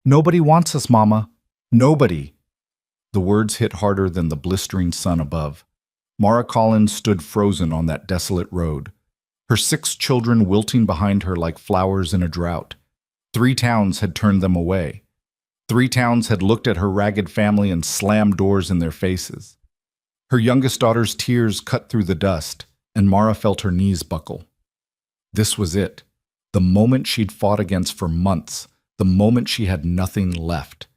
Nobody wants us, Mama. Nobody. The words hit harder than the blistering sun above. Mara Collins stood frozen on that desolate road, her 6 children wilting behind her like flowers in a drought. 3 towns had turned them away. 3 towns had looked at her ragged family and slammed doors in their faces. Her youngest daughter's tears cut through the dust, and Mara felt her knees buckle. This was it, the moment she'd fought against for months, the moment she had nothing left.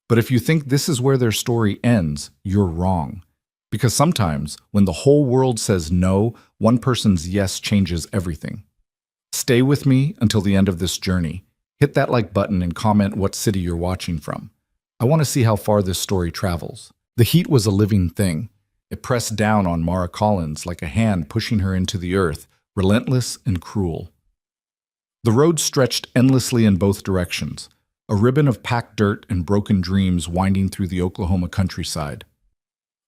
But if you think this is where their story ends, you're wrong. Because sometimes, when the whole world says no, one person's yes changes everything. Stay with me until the end of this journey. Hit that like button and comment what city you're watching from. I want to see how far this story travels. The heat was a living thing. It pressed down on Mara Collins like a hand pushing her into the earth, relentless and cruel. The road stretched endlessly in both directions, a ribbon of packed dirt and broken dreams winding through the Oklahoma countryside.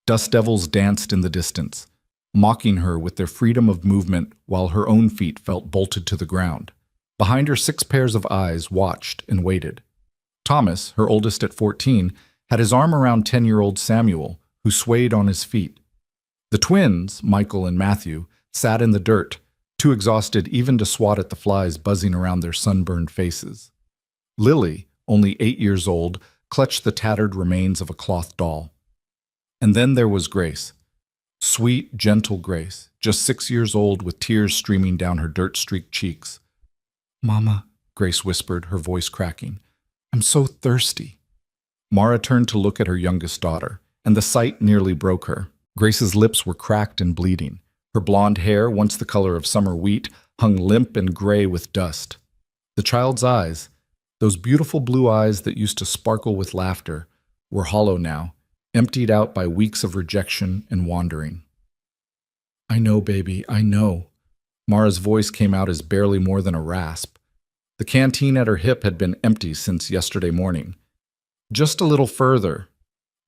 Dust devils danced in the distance, mocking her with their freedom of movement while her own feet felt bolted to the ground. Behind her 6 pairs of eyes watched and waited. Thomas, her oldest at 14, had his arm around 10-year-old Samuel, who swayed on his feet. The twins, Michael and Matthew, sat in the dirt, too exhausted even to swat at the flies buzzing around their sunburned faces. Lily, only 8 years old, clutched the tattered remains of a cloth doll. And then there was Grace. Sweet, gentle Grace, just 6 years old with tears streaming down her dirt-streaked cheeks. "Mama," Grace whispered, her voice cracking, "I'm so thirsty." Mara turned to look at her youngest daughter, and the sight nearly broke her. Grace's lips were cracked and bleeding. Her blonde hair, once the color of summer wheat, hung limp and gray with dust. The child's eyes, those beautiful blue eyes that used to sparkle with laughter, were hollow now, emptied out by weeks of rejection and wandering. "I know, baby, I know." Mara's voice came out as barely more than a rasp. The canteen at her hip had been empty since yesterday morning. Just a little further.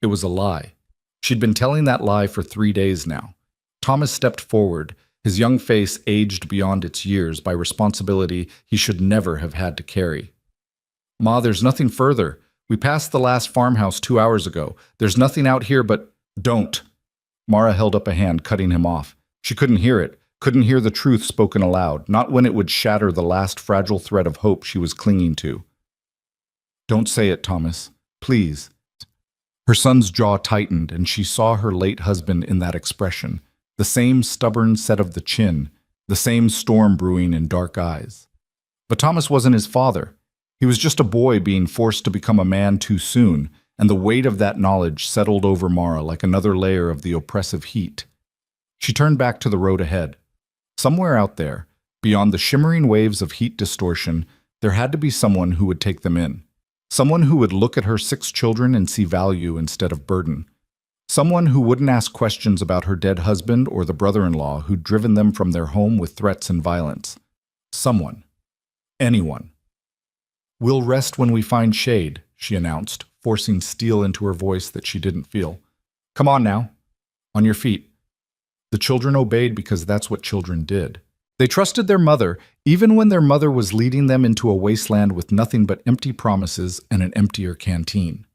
It was a lie. She'd been telling that lie for 3 days now. Thomas stepped forward, his young face aged beyond its years by responsibility he should never have had to carry. "Ma, there's nothing further. We passed the last farmhouse 2 hours ago. There's nothing out here but—" "Don't!" Mara held up a hand, cutting him off. She couldn't hear it, couldn't hear the truth spoken aloud, not when it would shatter the last fragile thread of hope she was clinging to. "Don't say it, Thomas. Please." Her son's jaw tightened, and she saw her late husband in that expression, the same stubborn set of the chin, the same storm brewing in dark eyes. But Thomas wasn't his father. He was just a boy being forced to become a man too soon, and the weight of that knowledge settled over Mara like another layer of the oppressive heat. She turned back to the road ahead. Somewhere out there, beyond the shimmering waves of heat distortion, there had to be someone who would take them in. Someone who would look at her 6 children and see value instead of burden. Someone who wouldn't ask questions about her dead husband or the brother-in-law who'd driven them from their home with threats and violence. Someone. Anyone. "We'll rest when we find shade," she announced, forcing steel into her voice that she didn't feel. "Come on now. On your feet." The children obeyed because that's what children did. They trusted their mother, even when their mother was leading them into a wasteland with nothing but empty promises and an emptier canteen.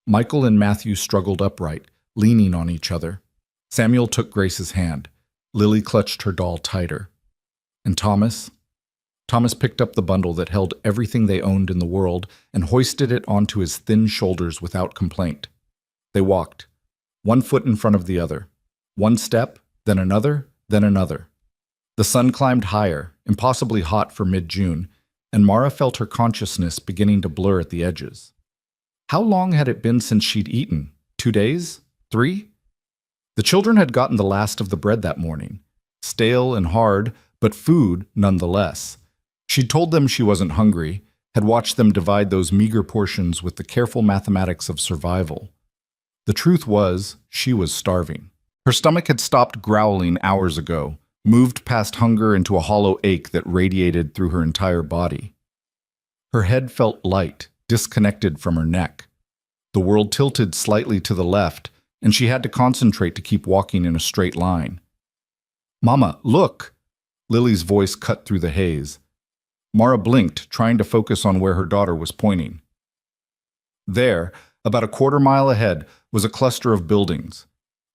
Michael and Matthew struggled upright, leaning on each other. Samuel took Grace's hand. Lily clutched her doll tighter. And Thomas? Thomas picked up the bundle that held everything they owned in the world and hoisted it onto his thin shoulders without complaint. They walked, one foot in front of the other. One step, then another, then another. The sun climbed higher, impossibly hot for mid-June, and Mara felt her consciousness beginning to blur at the edges. How long had it been since she'd eaten? 2 days? 3? The children had gotten the last of the bread that morning. Stale and hard, but food nonetheless. She'd told them she wasn't hungry, had watched them divide those meager portions with the careful mathematics of survival. The truth was, she was starving. Her stomach had stopped growling hours ago, moved past hunger into a hollow ache that radiated through her entire body. Her head felt light, disconnected from her neck. The world tilted slightly to the left, and she had to concentrate to keep walking in a straight line. "Mama, look!" Lily's voice cut through the haze. Mara blinked, trying to focus on where her daughter was pointing. There, about a quarter mile ahead, was a cluster of buildings.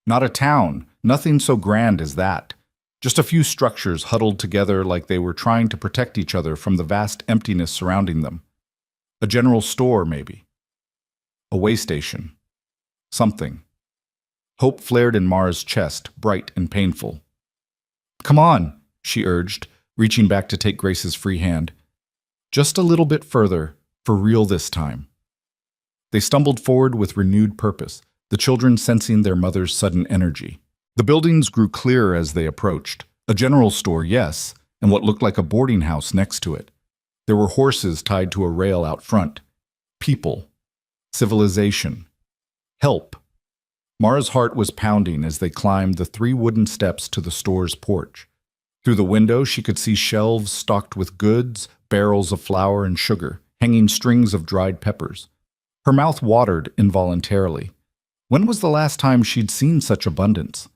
Not a town, nothing so grand as that. Just a few structures huddled together like they were trying to protect each other from the vast emptiness surrounding them. A general store, maybe. A way station. Something. Hope flared in Mara's chest, bright and painful. "Come on," she urged, reaching back to take Grace's free hand. "Just a little bit further, for real this time." They stumbled forward with renewed purpose, the children sensing their mother's sudden energy. The buildings grew clearer as they approached. A general store, yes, and what looked like a boarding house next to it. There were horses tied to a rail out front. People. Civilization. Help. Mara's heart was pounding as they climbed the 3 wooden steps to the store's porch. Through the window, she could see shelves stocked with goods, barrels of flour and sugar, hanging strings of dried peppers. Her mouth watered involuntarily. When was the last time she'd seen such abundance?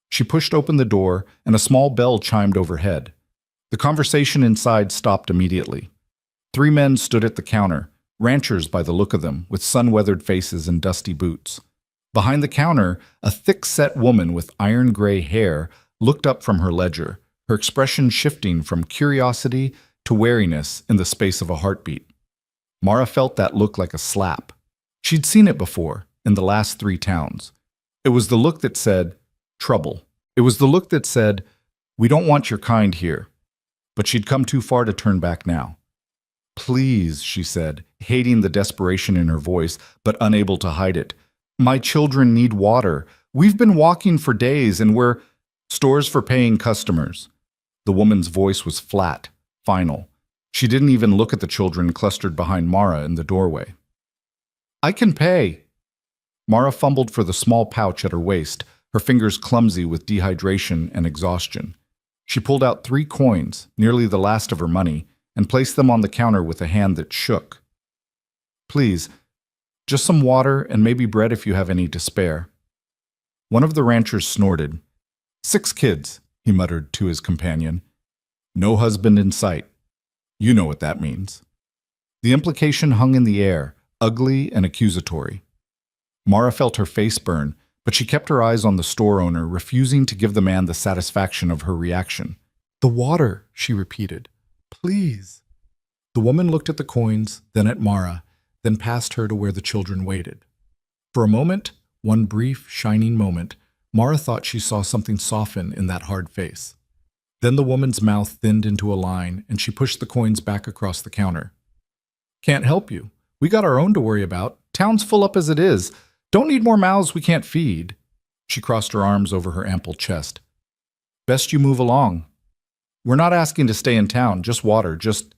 She pushed open the door, and a small bell chimed overhead. The conversation inside stopped immediately. 3 men stood at the counter, ranchers by the look of them, with sun-weathered faces and dusty boots. Behind the counter, a thick-set woman with iron-gray hair looked up from her ledger, her expression shifting from curiosity to wariness in the space of a heartbeat. Mara felt that look like a slap. She'd seen it before, in the last 3 towns. It was the look that said, trouble. It was the look that said, we don't want your kind here. But she'd come too far to turn back now. "Please," she said, hating the desperation in her voice, but unable to hide it. "My children need water. We've been walking for days and we're stores for paying customers." The woman's voice was flat, final. She didn't even look at the children clustered behind Mara in the doorway. "I can pay." Mara fumbled for the small pouch at her waist, her fingers clumsy with dehydration and exhaustion. She pulled out 3 coins, nearly the last of her money, and placed them on the counter with a hand that shook. "Please, just some water and maybe bread if you have any to spare." One of the ranchers snorted. 6 kids, he muttered to his companion. "No husband in sight. You know what that means." The implication hung in the air, ugly and accusatory. Mara felt her face burn, but she kept her eyes on the store owner, refusing to give the man the satisfaction of her reaction. "The water," she repeated. "Please." The woman looked at the coins, then at Mara, then past her to where the children waited. For a moment, one brief, shining moment, Mara thought she saw something soften in that hard face. Then the woman's mouth thinned into a line, and she pushed the coins back across the counter. "Can't help you. We got our own to worry about. Town's full up as it is. Don't need more mouths we can't feed." She crossed her arms over her ample chest. "Best you move along. We're not asking to stay in town, just water, just—"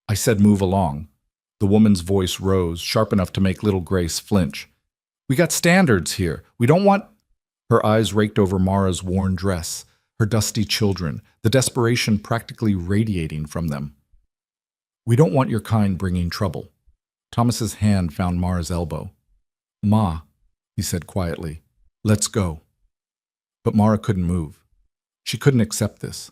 "I said move along." The woman's voice rose, sharp enough to make little Grace flinch. "We got standards here. We don't want—" Her eyes raked over Mara's worn dress, her dusty children, the desperation practically radiating from them. "We don't want your kind bringing trouble." Thomas's hand found Mara's elbow. "Ma," he said quietly, "let's go." But Mara couldn't move. She couldn't accept this.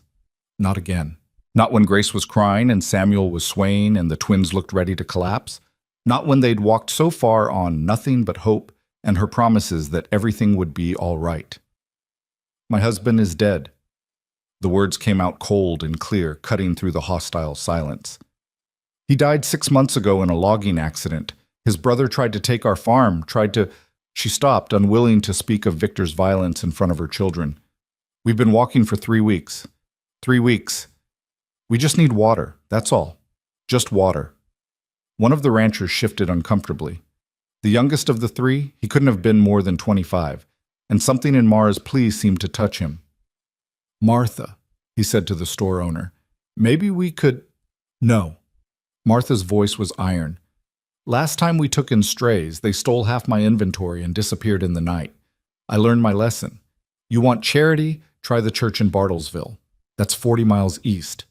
Not again. Not when Grace was crying and Samuel was swaying and the twins looked ready to collapse. Not when they'd walked so far on nothing but hope and her promises that everything would be all right. "My husband is dead." The words came out cold and clear, cutting through the hostile silence. "He died 6 months ago in a logging accident. His brother tried to take our farm, She stopped, unwilling to speak of Victor's violence in front of her children. "We've been walking for 3 weeks. 3 weeks. We just need water, that's all. Just water." One of the ranchers shifted uncomfortably. The youngest of the 3, he couldn't have been more than 25, and something in Mara's plea seemed to touch him. "Martha," he said to the store owner, "maybe we could—" "No." Martha's voice was iron. "Last time we took in strays, they stole half my inventory and disappeared in the night. I learned my lesson. You want charity? Try the church in Bartlesville. That's 40 miles east."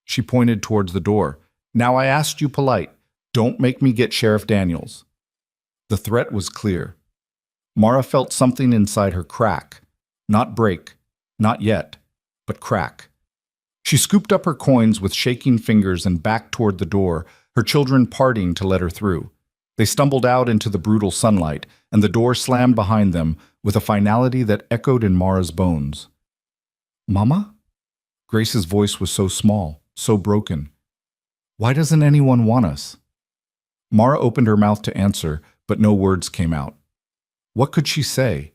She pointed towards the door. "Now I asked you polite. Don't make me get Sheriff Daniels." The threat was clear. Mara felt something inside her crack. Not break. Not yet. But crack. She scooped up her coins with shaking fingers and backed toward the door, her children parting to let her through. They stumbled out into the brutal sunlight, and the door slammed behind them with a finality that echoed in Mara's bones. "Mama?" Grace's voice was so small, so broken. "Why doesn't anyone want us?" Mara opened her mouth to answer, but no words came out. What could she say?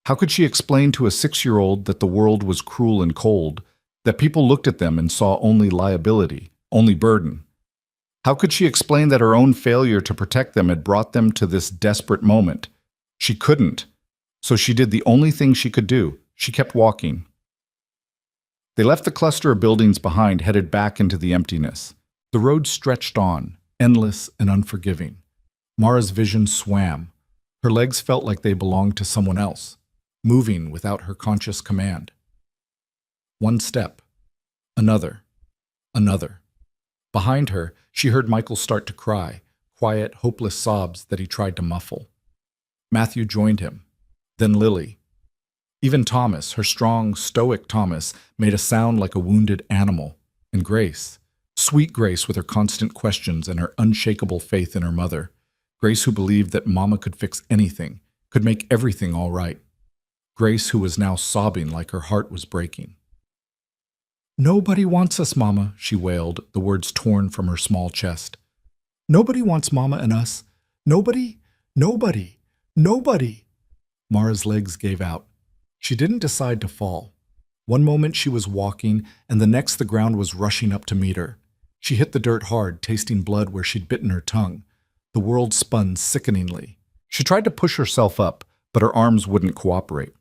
How could she explain to a 6-year-old that the world was cruel and cold, that people looked at them and saw only liability, only burden? How could she explain that her own failure to protect them had brought them to this desperate moment? She couldn't. So she did the only thing she could do. She kept walking. They left the cluster of buildings behind, headed back into the emptiness. The road stretched on, endless and unforgiving. Mara's vision swam. Her legs felt like they belonged to someone else, moving without her conscious command. One step, another, another. Behind her, she heard Michael start to cry, quiet, hopeless sobs that he tried to muffle. Matthew joined him, then Lily. Even Thomas, her strong, stoic Thomas, made a sound like a wounded animal. And Grace, sweet Grace with her constant questions and her unshakable faith in her mother. Grace who believed that Mama could fix anything, could make everything all right. Grace who was now sobbing like her heart was breaking. "Nobody wants us, Mama," she wailed, the words torn from her small chest. "Nobody wants Mama and us. Nobody, nobody, nobody." Mara's legs gave out. She didn't decide to fall. One moment she was walking, and the next the ground was rushing up to meet her. She hit the dirt hard, tasting blood where she'd bitten her tongue. The world spun sickeningly. She tried to push herself up, but her arms wouldn't cooperate.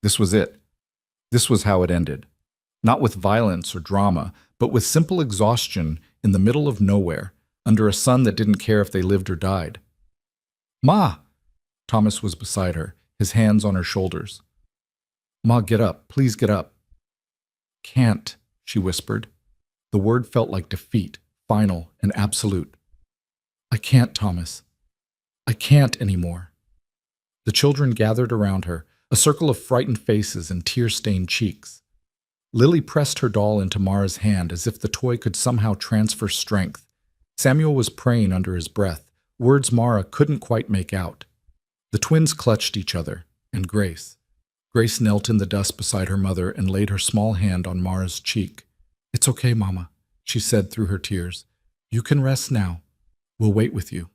This was it. This was how it ended. Not with violence or drama, but with simple exhaustion in the middle of nowhere, under a sun that didn't care if they lived or died. "Ma!" Thomas was beside her, his hands on her shoulders. "Ma, get up. Please get up." "Can't," she whispered. The word felt like defeat, final and absolute. "I can't, Thomas. I can't anymore." The children gathered around her, a circle of frightened faces and tear-stained cheeks. Lily pressed her doll into Mara's hand as if the toy could somehow transfer strength. Samuel was praying under his breath, words Mara couldn't quite make out. The twins clutched each other, and Grace. Grace knelt in the dust beside her mother and laid her small hand on Mara's cheek. "It's okay, Mama," she said through her tears. "You can rest now. We'll wait with you."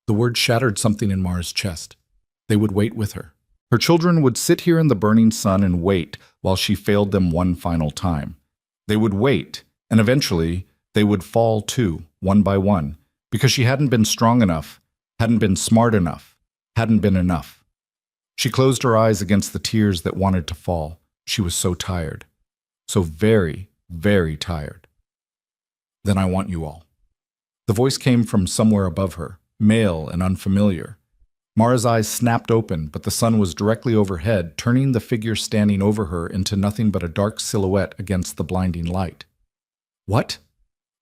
The word shattered something in Mara's chest. They would wait with her. Her children would sit here in the burning sun and wait while she failed them one final time. They would wait, and eventually they would fall too, one by one, because she hadn't been strong enough, hadn't been smart enough, hadn't been enough. She closed her eyes against the tears that wanted to fall. She was so tired. So very, very tired. "Then I want you all." The voice came from somewhere above her, male and unfamiliar. Mara's eyes snapped open, but the sun was directly overhead, turning the figure standing over her into nothing but a dark silhouette against the blinding light. "What?"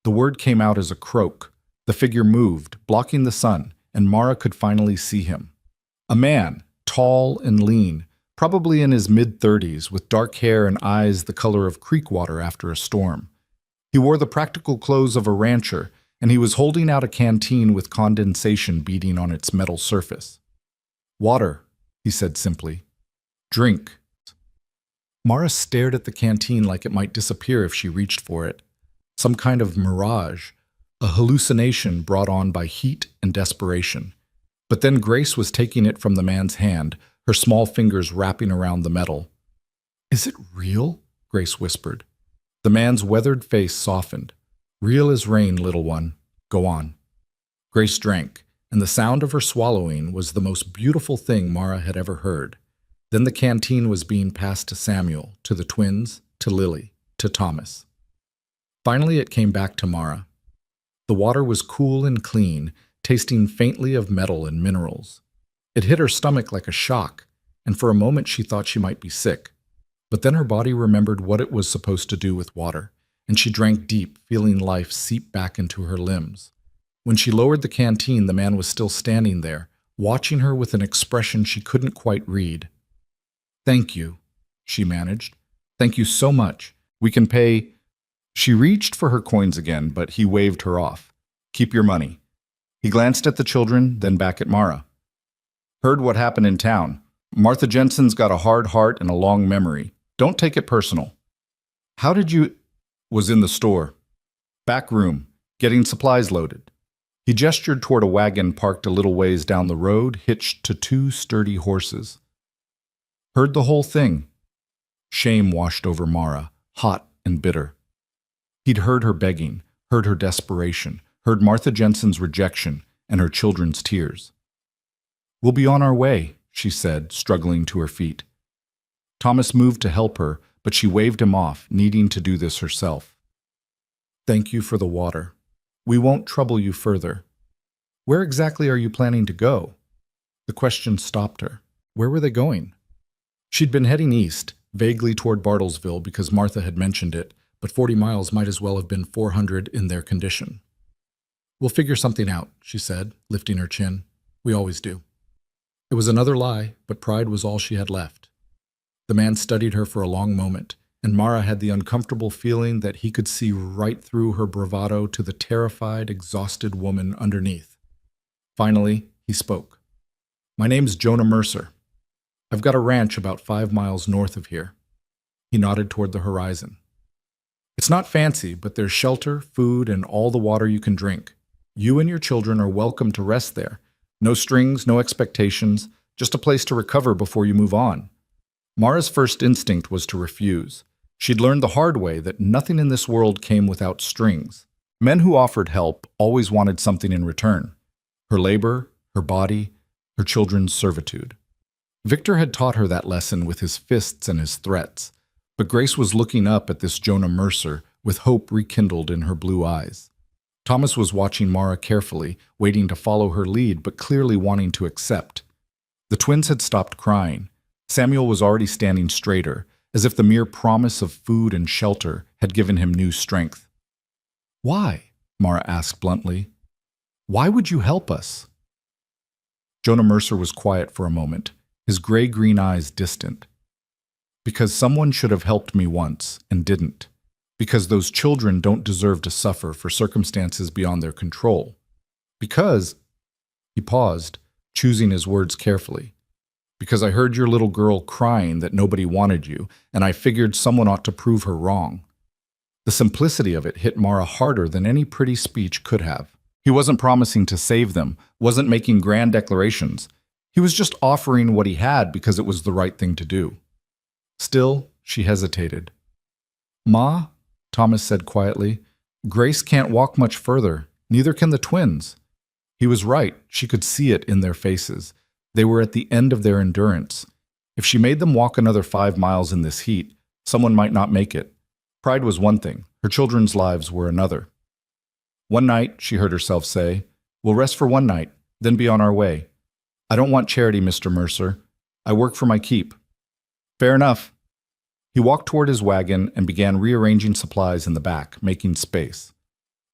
The word came out as a croak. The figure moved, blocking the sun, and Mara could finally see him. A man, tall and lean, probably in his mid-30s, with dark hair and eyes the color of creek water after a storm. He wore the practical clothes of a rancher, and he was holding out a canteen with condensation beading on its metal surface. "Water," he said simply. "Drink." Mara stared at the canteen like it might disappear if she reached for it. Some kind of mirage, a hallucination brought on by heat and desperation. But then Grace was taking it from the man's hand, her small fingers wrapping around the metal. "Is it real?" Grace whispered. The man's weathered face softened. "Real as rain, little one. Go on." Grace drank, and the sound of her swallowing was the most beautiful thing Mara had ever heard. Then the canteen was being passed to Samuel, to the twins, to Lily, to Thomas. Finally it came back to Mara. The water was cool and clean, tasting faintly of metal and minerals. It hit her stomach like a shock, and for a moment she thought she might be sick. But then her body remembered what it was supposed to do with water, and she drank deep, feeling life seep back into her limbs. When she lowered the canteen, the man was still standing there, watching her with an expression she couldn't quite read. "Thank you," she managed. "Thank you so much. We can pay—" She reached for her coins again, but he waved her off. "Keep your money." He glanced at the children, then back at Mara. Heard what happened in town. Martha Jensen's got a hard heart and a long memory. Don't take it personal. How did you... Was in the store. Back room, getting supplies loaded. He gestured toward a wagon parked a little ways down the road, hitched to two sturdy horses. Heard the whole thing. Shame washed over Mara, hot and bitter. He'd heard her begging, heard her desperation, heard Martha Jensen's rejection and her children's tears. We'll be on our way, she said, struggling to her feet. Thomas moved to help her, but she waved him off, needing to do this herself. Thank you for the water. We won't trouble you further. Where exactly are you planning to go? The question stopped her. Where were they going? She'd been heading east, vaguely toward Bartlesville because Martha had mentioned it, but 40 miles might as well have been 400 in their condition. We'll figure something out, she said, lifting her chin. We always do. It was another lie, but pride was all she had left. The man studied her for a long moment, and Mara had the uncomfortable feeling that he could see right through her bravado to the terrified, exhausted woman underneath. Finally, he spoke. My name's Jonah Mercer. I've got a ranch about 5 miles north of here. He nodded toward the horizon. It's not fancy, but there's shelter, food, and all the water you can drink. You and your children are welcome to rest there. No strings, no expectations, just a place to recover before you move on. Mara's first instinct was to refuse. She'd learned the hard way that nothing in this world came without strings. Men who offered help always wanted something in return. Her labor, her body, her children's servitude. Victor had taught her that lesson with his fists and his threats, but Grace was looking up at this Jonah Mercer with hope rekindled in her blue eyes. Thomas was watching Mara carefully, waiting to follow her lead, but clearly wanting to accept. The twins had stopped crying. Samuel was already standing straighter, as if the mere promise of food and shelter had given him new strength. Why? Mara asked bluntly. Why would you help us? Jonah Mercer was quiet for a moment, his gray-green eyes distant. Because someone should have helped me once and didn't. Because those children don't deserve to suffer for circumstances beyond their control. Because, he paused, choosing his words carefully. Because I heard your little girl crying that nobody wanted you, and I figured someone ought to prove her wrong. The simplicity of it hit Mara harder than any pretty speech could have. He wasn't promising to save them, wasn't making grand declarations. He was just offering what he had because it was the right thing to do. Still, she hesitated. Ma, Thomas said quietly, Grace can't walk much further, neither can the twins. He was right, she could see it in their faces. They were at the end of their endurance. If she made them walk another 5 miles in this heat, someone might not make it. Pride was one thing, her children's lives were another. One night, she heard herself say, we'll rest for one night, then be on our way. I don't want charity, Mr. Mercer. I work for my keep. Fair enough. He walked toward his wagon and began rearranging supplies in the back, making space.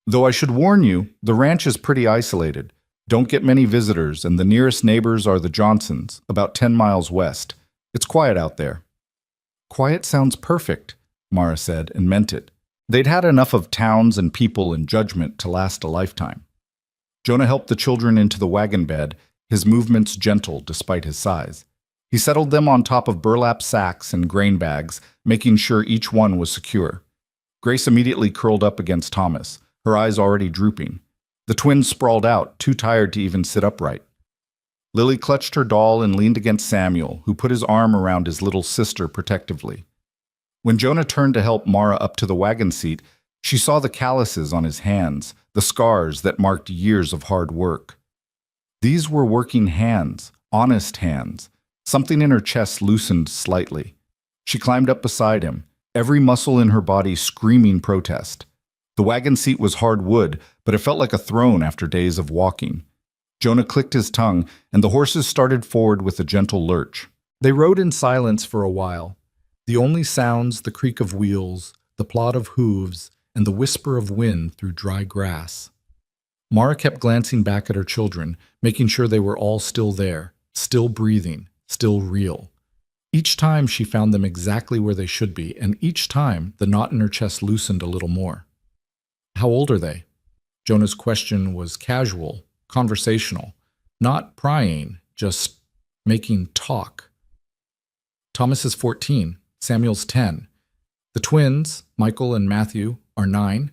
Though I should warn you, the ranch is pretty isolated. Don't get many visitors, and the nearest neighbors are the Johnsons, about 10 miles west. It's quiet out there. Quiet sounds perfect, Mara said, and meant it. They'd had enough of towns and people and judgment to last a lifetime. Jonah helped the children into the wagon bed, his movements gentle despite his size. He settled them on top of burlap sacks and grain bags, making sure each one was secure. Grace immediately curled up against Thomas, her eyes already drooping. The twins sprawled out, too tired to even sit upright. Lily clutched her doll and leaned against Samuel, who put his arm around his little sister protectively. When Jonah turned to help Mara up to the wagon seat, she saw the calluses on his hands, the scars that marked years of hard work. These were working hands, honest hands. Something in her chest loosened slightly. She climbed up beside him, every muscle in her body screaming protest. The wagon seat was hard wood, but it felt like a throne after days of walking. Jonah clicked his tongue, and the horses started forward with a gentle lurch. They rode in silence for a while. The only sounds, the creak of wheels, the plod of hooves, and the whisper of wind through dry grass. Mara kept glancing back at her children, making sure they were all still there, still breathing, still real. Each time she found them exactly where they should be, and each time the knot in her chest loosened a little more. How old are they? Jonah's question was casual, conversational, not prying, just making talk. Thomas is 14, Samuel's 10. The twins, Michael and Matthew, are 9.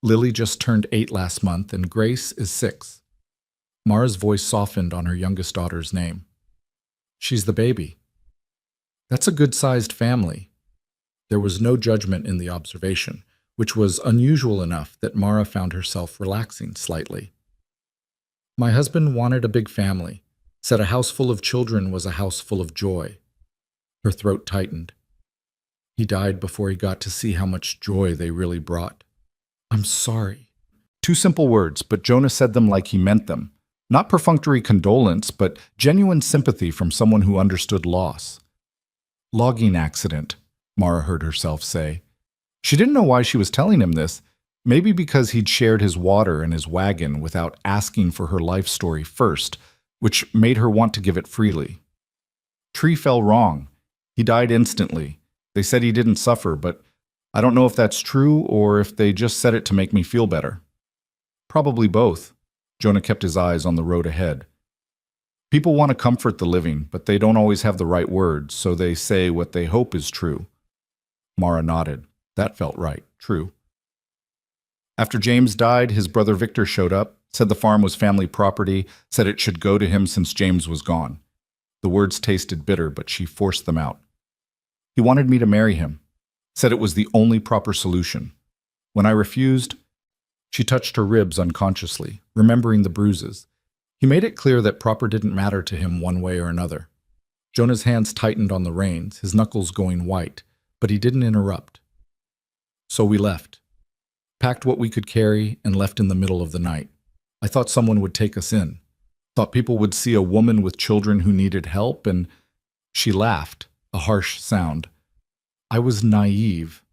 Lily just turned 8 last month, and Grace is 6. Mara's voice softened on her youngest daughter's name. She's the baby. That's a good-sized family. There was no judgment in the observation, which was unusual enough that Mara found herself relaxing slightly. My husband wanted a big family, said a house full of children was a house full of joy. Her throat tightened. He died before he got to see how much joy they really brought. I'm sorry. 2 simple words, but Jonah said them like he meant them. Not perfunctory condolence, but genuine sympathy from someone who understood loss. Logging accident, Mara heard herself say. She didn't know why she was telling him this, maybe because he'd shared his water and his wagon without asking for her life story first, which made her want to give it freely. Tree fell wrong. He died instantly. They said he didn't suffer, but I don't know if that's true or if they just said it to make me feel better. Probably both. Jonah kept his eyes on the road ahead. People want to comfort the living, but they don't always have the right words, so they say what they hope is true. Mara nodded. That felt right. True. After James died, his brother Victor showed up, said the farm was family property, said it should go to him since James was gone. The words tasted bitter, but she forced them out. He wanted me to marry him, said it was the only proper solution. When I refused, she touched her ribs unconsciously, remembering the bruises. He made it clear that proper didn't matter to him one way or another. Jonah's hands tightened on the reins, his knuckles going white, but he didn't interrupt. So we left, packed what we could carry, and left in the middle of the night. I thought someone would take us in, thought people would see a woman with children who needed help, and she laughed, a harsh sound. I was naive.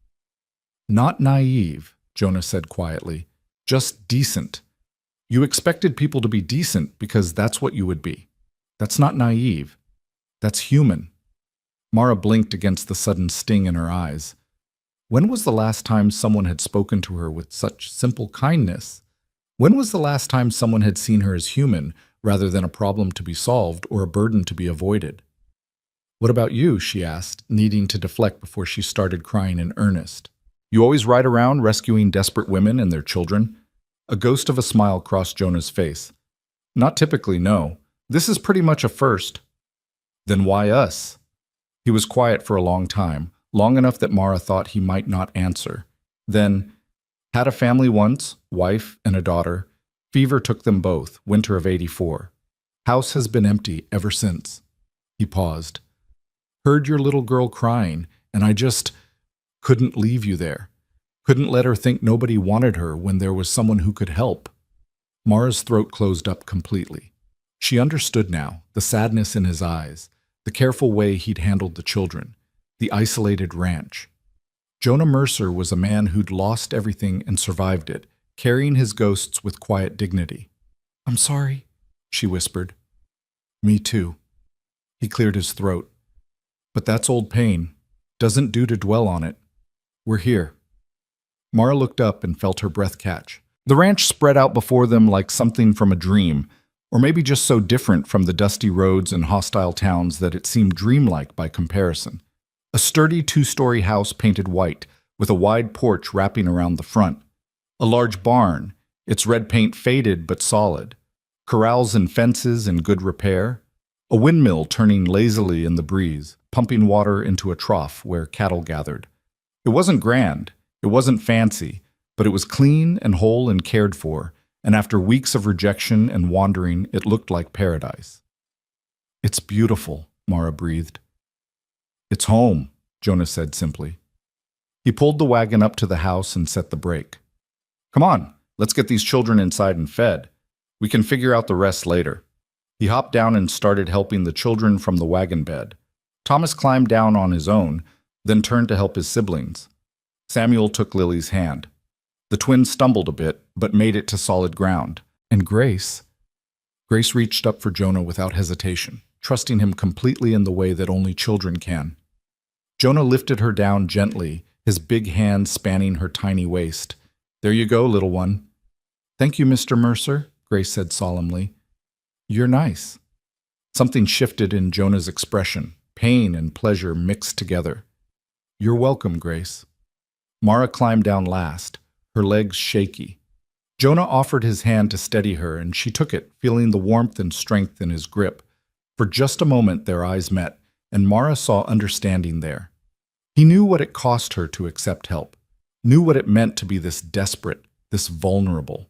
Not naive, Jonah said quietly, just decent. You expected people to be decent because that's what you would be. That's not naive. That's human. Mara blinked against the sudden sting in her eyes. When was the last time someone had spoken to her with such simple kindness? When was the last time someone had seen her as human rather than a problem to be solved or a burden to be avoided? What about you? She asked, needing to deflect before she started crying in earnest. You always ride around rescuing desperate women and their children? A ghost of a smile crossed Jonah's face. Not typically, no. This is pretty much a first. Then why us? He was quiet for a long time, long enough that Mara thought he might not answer. Then, had a family once, wife and a daughter. Fever took them both, winter of '84. House has been empty ever since. He paused. Heard your little girl crying, and I just couldn't leave you there. Couldn't let her think nobody wanted her when there was someone who could help. Mara's throat closed up completely. She understood now, the sadness in his eyes, the careful way he'd handled the children, the isolated ranch. Jonah Mercer was a man who'd lost everything and survived it, carrying his ghosts with quiet dignity. I'm sorry, she whispered. Me too. He cleared his throat. But that's old pain. Doesn't do to dwell on it. We're here. Mara looked up and felt her breath catch. The ranch spread out before them like something from a dream, or maybe just so different from the dusty roads and hostile towns that it seemed dreamlike by comparison. A sturdy 2-story house painted white, with a wide porch wrapping around the front. A large barn, its red paint faded but solid. Corrals and fences in good repair. A windmill turning lazily in the breeze, pumping water into a trough where cattle gathered. It wasn't grand. It wasn't fancy, but it was clean and whole and cared for, and after weeks of rejection and wandering, it looked like paradise. It's beautiful, Mara breathed. It's home, Jonah said simply. He pulled the wagon up to the house and set the brake. Come on, let's get these children inside and fed. We can figure out the rest later. He hopped down and started helping the children from the wagon bed. Thomas climbed down on his own, then turned to help his siblings. Samuel took Lily's hand. The twins stumbled a bit, but made it to solid ground. And Grace reached up for Jonah without hesitation, trusting him completely in the way that only children can. Jonah lifted her down gently, his big hand spanning her tiny waist. There you go, little one. Thank you, Mr. Mercer, Grace said solemnly. You're nice. Something shifted in Jonah's expression. Pain and pleasure mixed together. You're welcome, Grace. Mara climbed down last, her legs shaky. Jonah offered his hand to steady her, and she took it, feeling the warmth and strength in his grip. For just a moment their eyes met, and Mara saw understanding there. He knew what it cost her to accept help, knew what it meant to be this desperate, this vulnerable.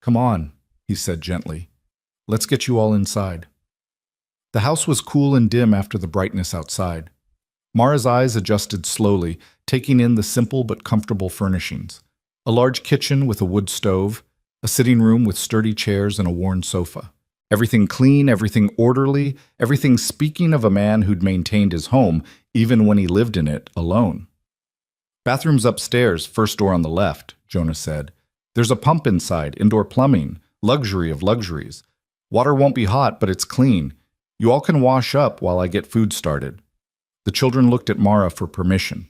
Come on, he said gently. Let's get you all inside. The house was cool and dim after the brightness outside. Mara's eyes adjusted slowly, taking in the simple but comfortable furnishings. A large kitchen with a wood stove, a sitting room with sturdy chairs and a worn sofa. Everything clean, everything orderly, everything speaking of a man who'd maintained his home, even when he lived in it alone. Bathroom's upstairs, first door on the left, Jonah said. There's a pump inside, indoor plumbing, luxury of luxuries. Water won't be hot, but it's clean. You all can wash up while I get food started. The children looked at Mara for permission.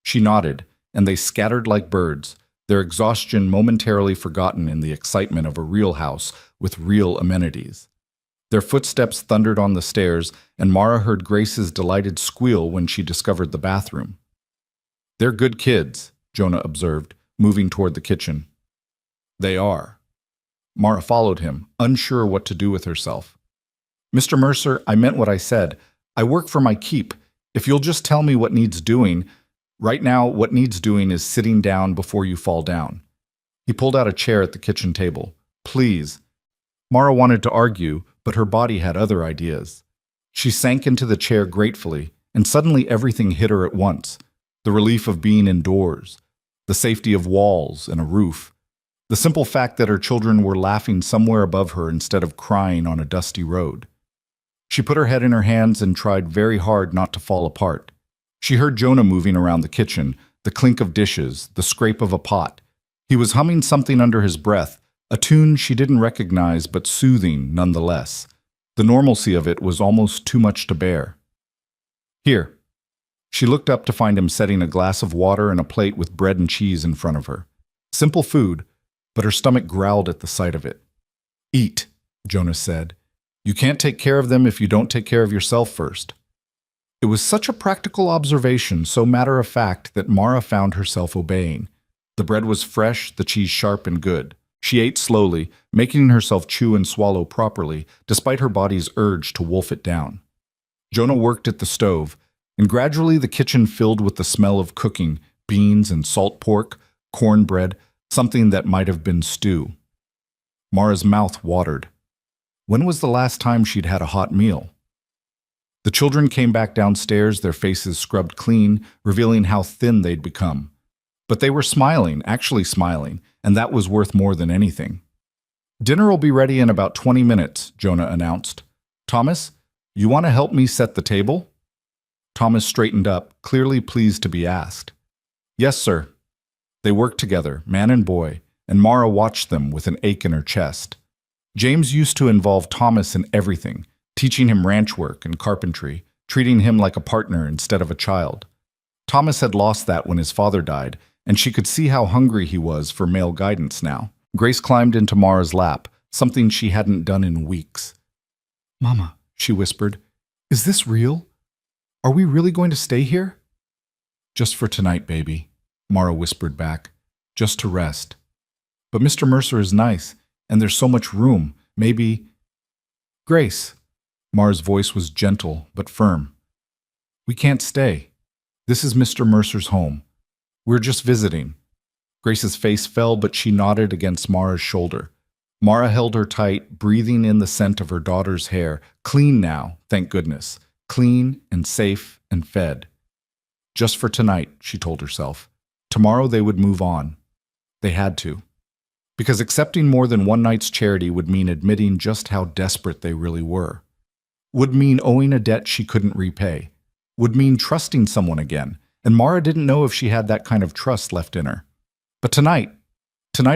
She nodded, and they scattered like birds, their exhaustion momentarily forgotten in the excitement of a real house with real amenities. Their footsteps thundered on the stairs, and Mara heard Grace's delighted squeal when she discovered the bathroom. They're good kids, Jonah observed, moving toward the kitchen. They are. Mara followed him, unsure what to do with herself. Mr. Mercer, I meant what I said. I work for my keep. If you'll just tell me what needs doing. Right now, what needs doing is sitting down before you fall down. He pulled out a chair at the kitchen table. Please. Mara wanted to argue, but her body had other ideas. She sank into the chair gratefully, and suddenly everything hit her at once. The relief of being indoors, the safety of walls and a roof, the simple fact that her children were laughing somewhere above her instead of crying on a dusty road. She put her head in her hands and tried very hard not to fall apart. She heard Jonah moving around the kitchen, the clink of dishes, the scrape of a pot. He was humming something under his breath, a tune she didn't recognize but soothing nonetheless. The normalcy of it was almost too much to bear. Here. She looked up to find him setting a glass of water and a plate with bread and cheese in front of her. Simple food, but her stomach growled at the sight of it. Eat, Jonah said. You can't take care of them if you don't take care of yourself first. It was such a practical observation, so matter-of-fact, that Mara found herself obeying. The bread was fresh, the cheese sharp and good. She ate slowly, making herself chew and swallow properly, despite her body's urge to wolf it down. Jonah worked at the stove, and gradually the kitchen filled with the smell of cooking, beans and salt pork, cornbread, something that might have been stew. Mara's mouth watered. When was the last time she'd had a hot meal? The children came back downstairs, their faces scrubbed clean, revealing how thin they'd become. But they were smiling, actually smiling, and that was worth more than anything. Dinner will be ready in about 20 minutes, Jonah announced. Thomas, you want to help me set the table? Thomas straightened up, clearly pleased to be asked. Yes, sir. They worked together, man and boy, and Mara watched them with an ache in her chest. James used to involve Thomas in everything, teaching him ranch work and carpentry, treating him like a partner instead of a child. Thomas had lost that when his father died, and she could see how hungry he was for male guidance now. Grace climbed into Mara's lap, something she hadn't done in weeks. Mama, she whispered, is this real? Are we really going to stay here? Just for tonight, baby, Mara whispered back. Just to rest. But Mr. Mercer is nice, and there's so much room. Maybe... Grace. Mara's voice was gentle but firm. We can't stay. This is Mr. Mercer's home. We're just visiting. Grace's face fell, but she nodded against Mara's shoulder. Mara held her tight, breathing in the scent of her daughter's hair. Clean now, thank goodness. Clean and safe and fed. Just for tonight, she told herself. Tomorrow they would move on. They had to. Because accepting more than one night's charity would mean admitting just how desperate they really were. Would mean owing a debt she couldn't repay. Would mean trusting someone again, and Mara didn't know if she had that kind of trust left in her. But tonight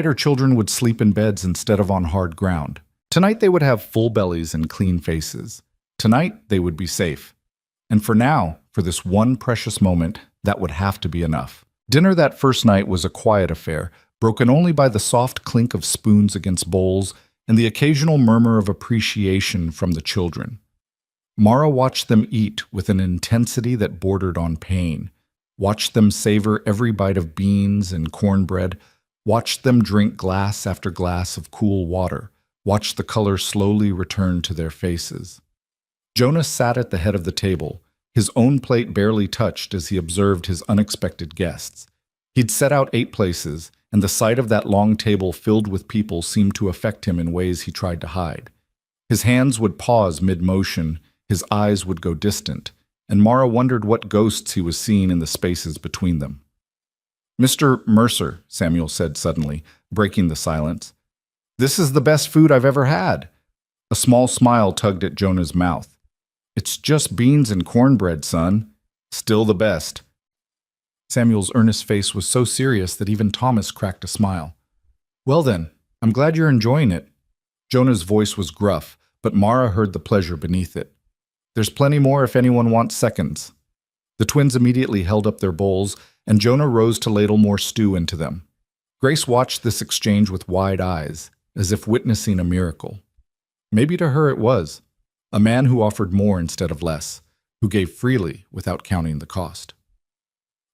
her children would sleep in beds instead of on hard ground. Tonight they would have full bellies and clean faces. Tonight they would be safe. And for now, for this one precious moment, that would have to be enough. Dinner that first night was a quiet affair, broken only by the soft clink of spoons against bowls, and the occasional murmur of appreciation from the children. Mara watched them eat with an intensity that bordered on pain, watched them savor every bite of beans and cornbread, watched them drink glass after glass of cool water, watched the color slowly return to their faces. Jonah sat at the head of the table, his own plate barely touched as he observed his unexpected guests. He'd set out 8 places, and the sight of that long table filled with people seemed to affect him in ways he tried to hide. His hands would pause mid-motion, his eyes would go distant, and Mara wondered what ghosts he was seeing in the spaces between them. "Mr. Mercer," Samuel said suddenly, breaking the silence, "this is the best food I've ever had." A small smile tugged at Jonah's mouth. "It's just beans and cornbread, son. Still the best." Samuel's earnest face was so serious that even Thomas cracked a smile. "Well then, I'm glad you're enjoying it." Jonah's voice was gruff, but Mara heard the pleasure beneath it. "There's plenty more if anyone wants seconds." The twins immediately held up their bowls, and Jonah rose to ladle more stew into them. Grace watched this exchange with wide eyes, as if witnessing a miracle. Maybe to her it was. A man who offered more instead of less, who gave freely without counting the cost.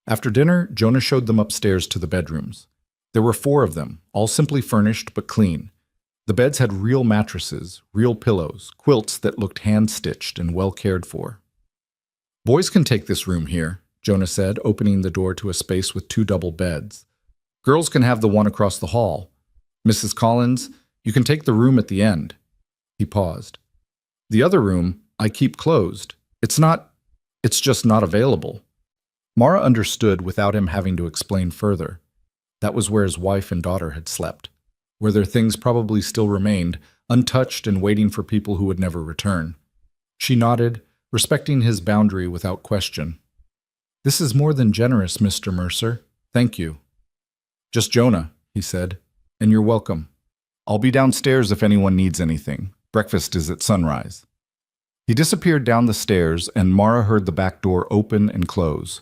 After dinner, Jonah showed them upstairs to the bedrooms. There were 4 of them, all simply furnished but clean. The beds had real mattresses, real pillows, quilts that looked hand-stitched and well cared for. "Boys can take this room here," Jonah said, opening the door to a space with 2 double beds. "Girls can have the one across the hall. Mrs. Collins, you can take the room at the end." He paused. "The other room, I keep closed. It's just not available." Mara understood without him having to explain further. That was where his wife and daughter had slept, where their things probably still remained, untouched and waiting for people who would never return. She nodded, respecting his boundary without question. "This is more than generous, Mr. Mercer. Thank you." "Just Jonah," he said, "and you're welcome. I'll be downstairs if anyone needs anything. Breakfast is at sunrise." He disappeared down the stairs, and Mara heard the back door open and close.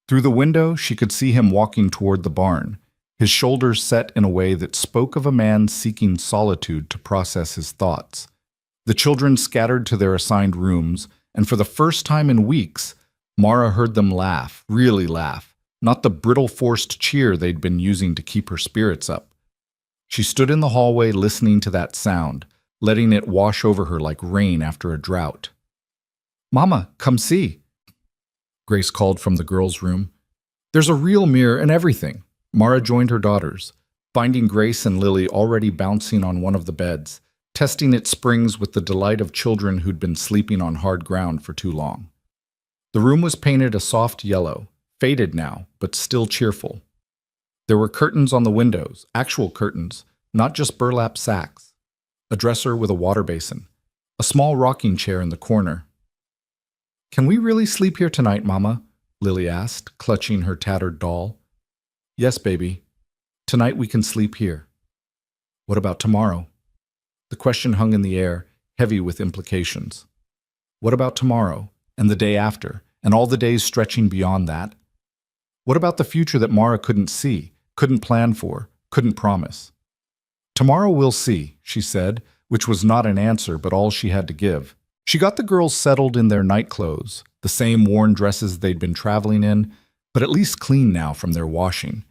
Through the window, she could see him walking toward the barn, his shoulders set in a way that spoke of a man seeking solitude to process his thoughts. The children scattered to their assigned rooms, and for the first time in weeks, Mara heard them laugh, really laugh, not the brittle forced cheer they'd been using to keep her spirits up. She stood in the hallway listening to that sound, letting it wash over her like rain after a drought. "Mama, come see," Grace called from the girls' room. "There's a real mirror and everything." Mara joined her daughters, finding Grace and Lily already bouncing on one of the beds, testing its springs with the delight of children who'd been sleeping on hard ground for too long. The room was painted a soft yellow, faded now, but still cheerful. There were curtains on the windows, actual curtains, not just burlap sacks. A dresser with a water basin, a small rocking chair in the corner. "Can we really sleep here tonight, Mama?" Lily asked, clutching her tattered doll. "Yes, baby. Tonight we can sleep here." "What about tomorrow?" The question hung in the air, heavy with implications. What about tomorrow, and the day after, and all the days stretching beyond that? What about the future that Mara couldn't see, couldn't plan for, couldn't promise? "Tomorrow we'll see," she said, which was not an answer but all she had to give. She got the girls settled in their night clothes, the same worn dresses they'd been traveling in, but at least clean now from their washing.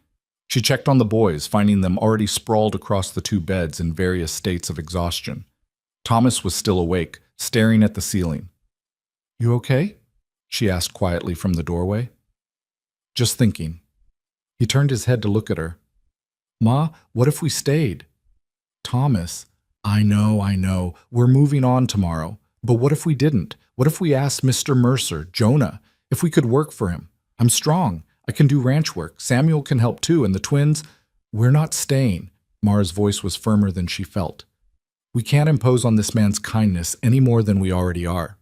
She checked on the boys, finding them already sprawled across the 2 beds in various states of exhaustion. Thomas was still awake, staring at the ceiling. "You okay?" she asked quietly from the doorway. "Just thinking." He turned his head to look at her. "Ma, what if we stayed?" "Thomas, I know. We're moving on tomorrow. But what if we didn't? What if we asked Mr. Mercer, Jonah, if we could work for him? I'm strong. I can do ranch work. Samuel can help too, and the twins—" "We're not staying." Mara's voice was firmer than she felt. "We can't impose on this man's kindness any more than we already are.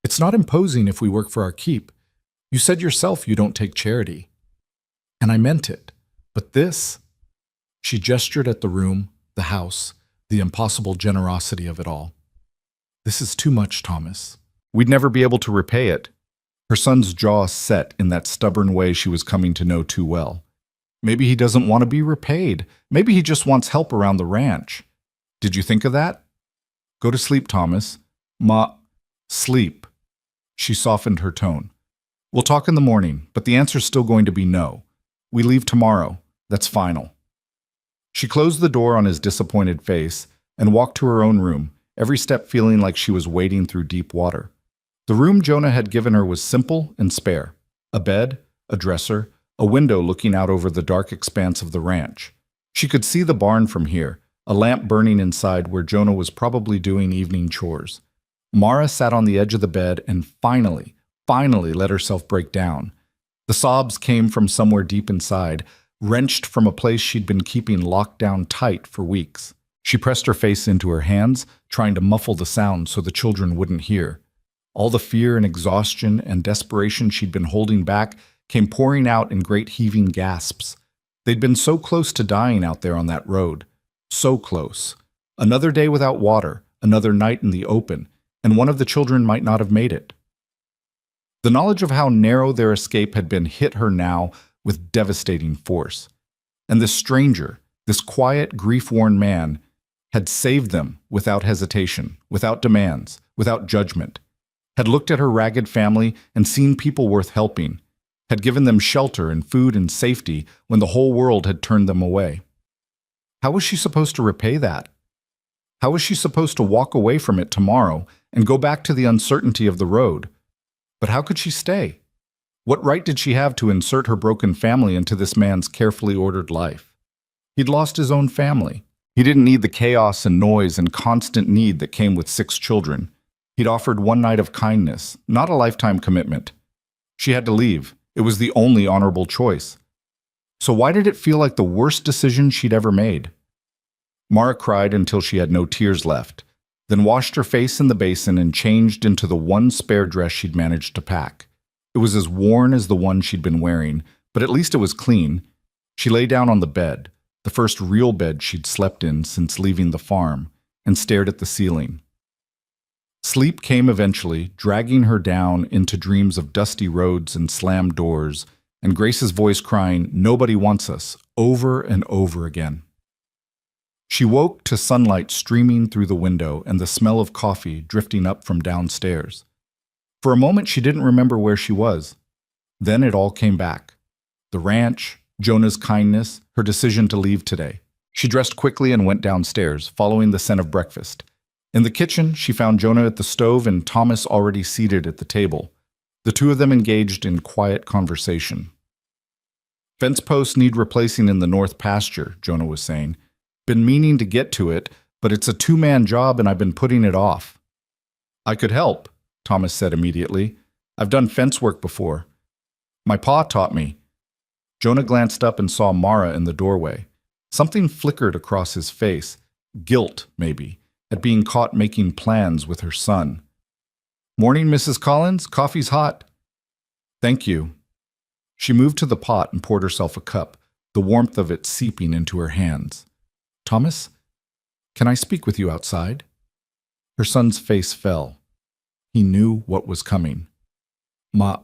It's not imposing if we work for our keep. You said yourself you don't take charity. And I meant it. But this—" She gestured at the room, the house, the impossible generosity of it all. "This is too much, Thomas. We'd never be able to repay it." Her son's jaw set in that stubborn way she was coming to know too well. Maybe he doesn't want to be repaid. Maybe he just wants help around the ranch. Did you think of that? Go to sleep, Thomas. Sleep. She softened her tone. We'll talk in the morning, but the answer's still going to be no. We leave tomorrow. That's final. She closed the door on his disappointed face and walked to her own room, every step feeling like she was wading through deep water. The room Jonah had given her was simple and spare. A bed, a dresser, a window looking out over the dark expanse of the ranch. She could see the barn from here, a lamp burning inside where Jonah was probably doing evening chores. Mara sat on the edge of the bed and finally let herself break down. The sobs came from somewhere deep inside, wrenched from a place she'd been keeping locked down tight for weeks. She pressed her face into her hands, trying to muffle the sound so the children wouldn't hear. All the fear and exhaustion and desperation she'd been holding back came pouring out in great heaving gasps. They'd been so close to dying out there on that road. So close. Another day without water, another night in the open, and one of the children might not have made it. The knowledge of how narrow their escape had been hit her now with devastating force. And this stranger, this quiet, grief-worn man, had saved them without hesitation, without demands, without judgment, had looked at her ragged family and seen people worth helping, had given them shelter and food and safety when the whole world had turned them away. How was she supposed to repay that? How was she supposed to walk away from it tomorrow and go back to the uncertainty of the road? But how could she stay? What right did she have to insert her broken family into this man's carefully ordered life? He'd lost his own family. He didn't need the chaos and noise and constant need that came with 6 children. He'd offered one night of kindness, not a lifetime commitment. She had to leave. It was the only honorable choice. So why did it feel like the worst decision she'd ever made? Mara cried until she had no tears left, then washed her face in the basin and changed into the one spare dress she'd managed to pack. It was as worn as the one she'd been wearing, but at least it was clean. She lay down on the bed, the first real bed she'd slept in since leaving the farm, and stared at the ceiling. Sleep came eventually, dragging her down into dreams of dusty roads and slammed doors, and Grace's voice crying, "Nobody wants us," over and over again. She woke to sunlight streaming through the window and the smell of coffee drifting up from downstairs. For a moment, she didn't remember where she was. Then it all came back. The ranch, Jonah's kindness, her decision to leave today. She dressed quickly and went downstairs, following the scent of breakfast. In the kitchen, she found Jonah at the stove and Thomas already seated at the table. The two of them engaged in quiet conversation. "Fence posts need replacing in the north pasture," Jonah was saying. "Been meaning to get to it, but it's a 2-man job and I've been putting it off." "I could help," Thomas said immediately. "I've done fence work before. My pa taught me." Jonah glanced up and saw Mara in the doorway. Something flickered across his face. Guilt, maybe, at being caught making plans with her son. "Morning, Mrs. Collins. Coffee's hot." "Thank you." She moved to the pot and poured herself a cup, the warmth of it seeping into her hands. "Thomas, can I speak with you outside?" Her son's face fell. He knew what was coming. "Ma,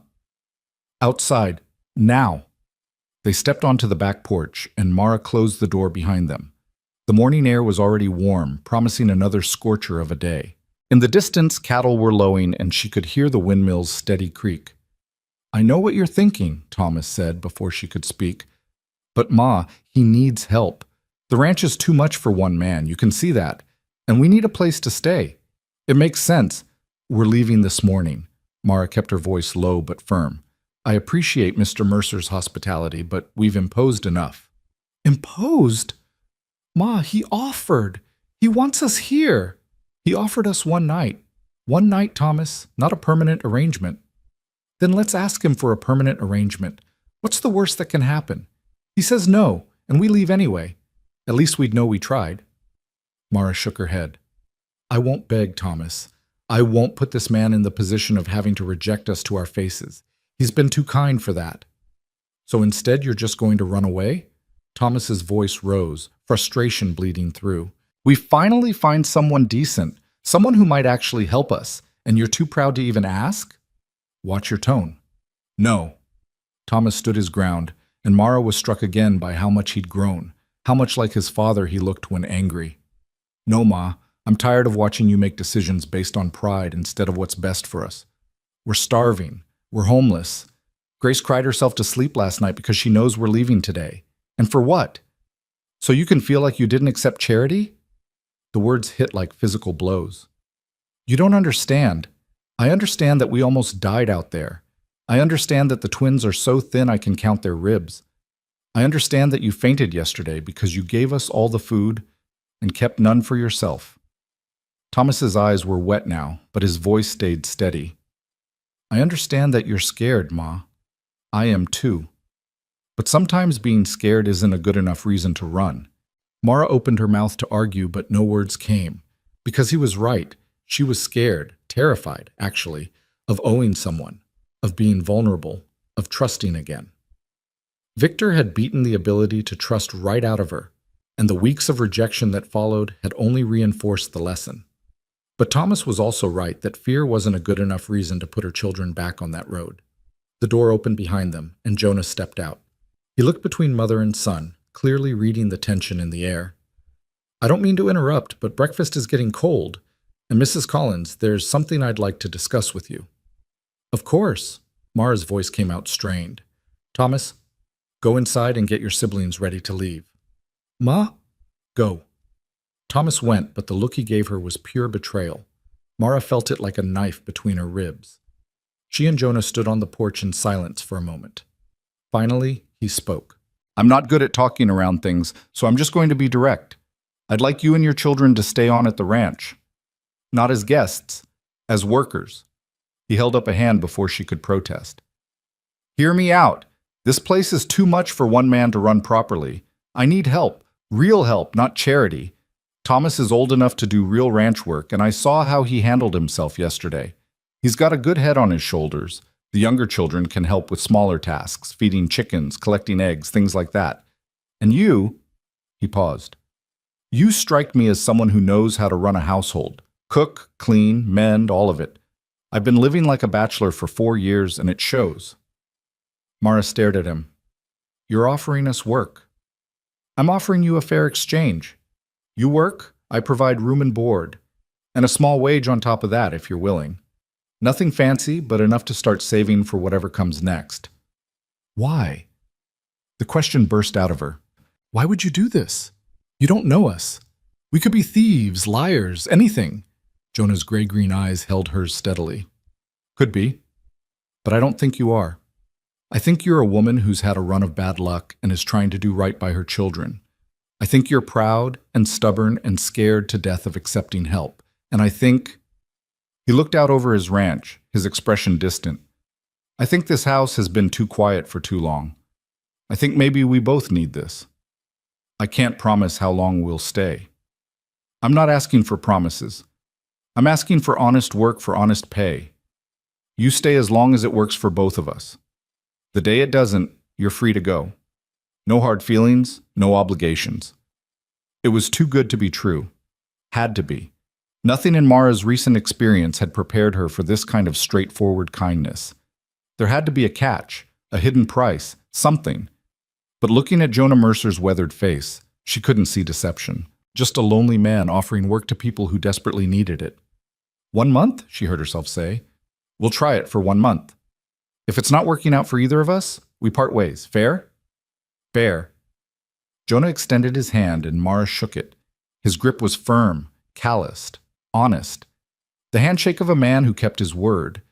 outside, now." They stepped onto the back porch, and Mara closed the door behind them. The morning air was already warm, promising another scorcher of a day. In the distance, cattle were lowing, and she could hear the windmill's steady creak. "I know what you're thinking," Thomas said before she could speak. "But Ma, he needs help. The ranch is too much for one man, you can see that. And we need a place to stay. It makes sense. We're leaving this morning." Mara kept her voice low but firm. "I appreciate Mr. Mercer's hospitality, but we've imposed enough." "Imposed? Ma, he offered. He wants us here." "He offered us one night. One night, Thomas, not a permanent arrangement." "Then let's ask him for a permanent arrangement. What's the worst that can happen? He says no, and we leave anyway. At least we'd know we tried." Mara shook her head. "I won't beg, Thomas. I won't put this man in the position of having to reject us to our faces. He's been too kind for that." "So instead you're just going to run away?" Thomas's voice rose, frustration bleeding through. "We finally find someone decent, someone who might actually help us, and you're too proud to even ask?" "Watch your tone." "No." Thomas stood his ground, and Mara was struck again by how much he'd grown, how much like his father he looked when angry. No, Ma, I'm tired of watching you make decisions based on pride instead of what's best for us. We're starving. We're homeless. Grace cried herself to sleep last night because she knows we're leaving today. And for what? So you can feel like you didn't accept charity? The words hit like physical blows. You don't understand. I understand that we almost died out there. I understand that the twins are so thin I can count their ribs. I understand that you fainted yesterday because you gave us all the food and kept none for yourself. Thomas's eyes were wet now, but his voice stayed steady. I understand that you're scared, Ma. I am too. But sometimes being scared isn't a good enough reason to run. Mara opened her mouth to argue, but no words came. Because he was right. She was scared, terrified, actually, of owing someone, of being vulnerable, of trusting again. Victor had beaten the ability to trust right out of her, and the weeks of rejection that followed had only reinforced the lesson. But Thomas was also right that fear wasn't a good enough reason to put her children back on that road. The door opened behind them, and Jonah stepped out. He looked between mother and son, clearly reading the tension in the air. I don't mean to interrupt, but breakfast is getting cold. And Mrs. Collins, there's something I'd like to discuss with you. Of course. Mara's voice came out strained. Thomas, go inside and get your siblings ready to leave. Ma? Go. Thomas went, but the look he gave her was pure betrayal. Mara felt it like a knife between her ribs. She and Jonah stood on the porch in silence for a moment. Finally, he spoke. I'm not good at talking around things, so I'm just going to be direct. I'd like you and your children to stay on at the ranch. Not as guests, as workers. He held up a hand before she could protest. Hear me out. This place is too much for one man to run properly. I need help, real help, not charity. Thomas is old enough to do real ranch work, and I saw how he handled himself yesterday. He's got a good head on his shoulders. The younger children can help with smaller tasks, feeding chickens, collecting eggs, things like that. And you, he paused, you strike me as someone who knows how to run a household. Cook, clean, mend, all of it. I've been living like a bachelor for 4 years, and it shows. Mara stared at him. You're offering us work. I'm offering you a fair exchange. You work, I provide room and board, and a small wage on top of that if you're willing. Nothing fancy, but enough to start saving for whatever comes next. Why? The question burst out of her. Why would you do this? You don't know us. We could be thieves, liars, anything. Jonah's gray-green eyes held hers steadily. Could be. But I don't think you are. I think you're a woman who's had a run of bad luck and is trying to do right by her children. I think you're proud and stubborn and scared to death of accepting help. And I think... He looked out over his ranch, his expression distant. I think this house has been too quiet for too long. I think maybe we both need this. I can't promise how long we'll stay. I'm not asking for promises. I'm asking for honest work for honest pay. You stay as long as it works for both of us. The day it doesn't, you're free to go. No hard feelings, no obligations. It was too good to be true. Had to be. Nothing in Mara's recent experience had prepared her for this kind of straightforward kindness. There had to be a catch, a hidden price, something. But looking at Jonah Mercer's weathered face, she couldn't see deception. Just a lonely man offering work to people who desperately needed it. 1 month, she heard herself say. We'll try it for 1 month. If it's not working out for either of us, we part ways. Fair? Fair. Jonah extended his hand and Mara shook it. His grip was firm, calloused, honest. The handshake of a man who kept his word.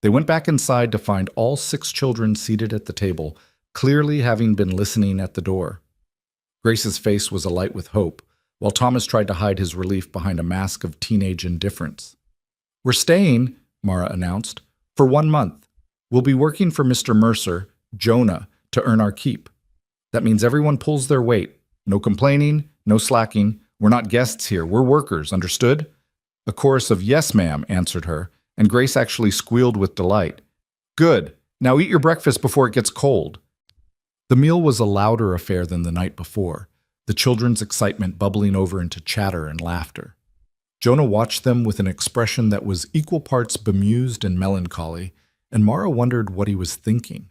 They went back inside to find all 6 children seated at the table, clearly having been listening at the door. Grace's face was alight with hope, while Thomas tried to hide his relief behind a mask of teenage indifference. We're staying, Mara announced, for 1 month. We'll be working for Mr. Mercer, Jonah, to earn our keep. That means everyone pulls their weight. No complaining, no slacking. We're not guests here. We're workers, understood? A chorus of yes, ma'am, answered her, and Grace actually squealed with delight. Good. Now eat your breakfast before it gets cold. The meal was a louder affair than the night before, the children's excitement bubbling over into chatter and laughter. Jonah watched them with an expression that was equal parts bemused and melancholy, and Mara wondered what he was thinking.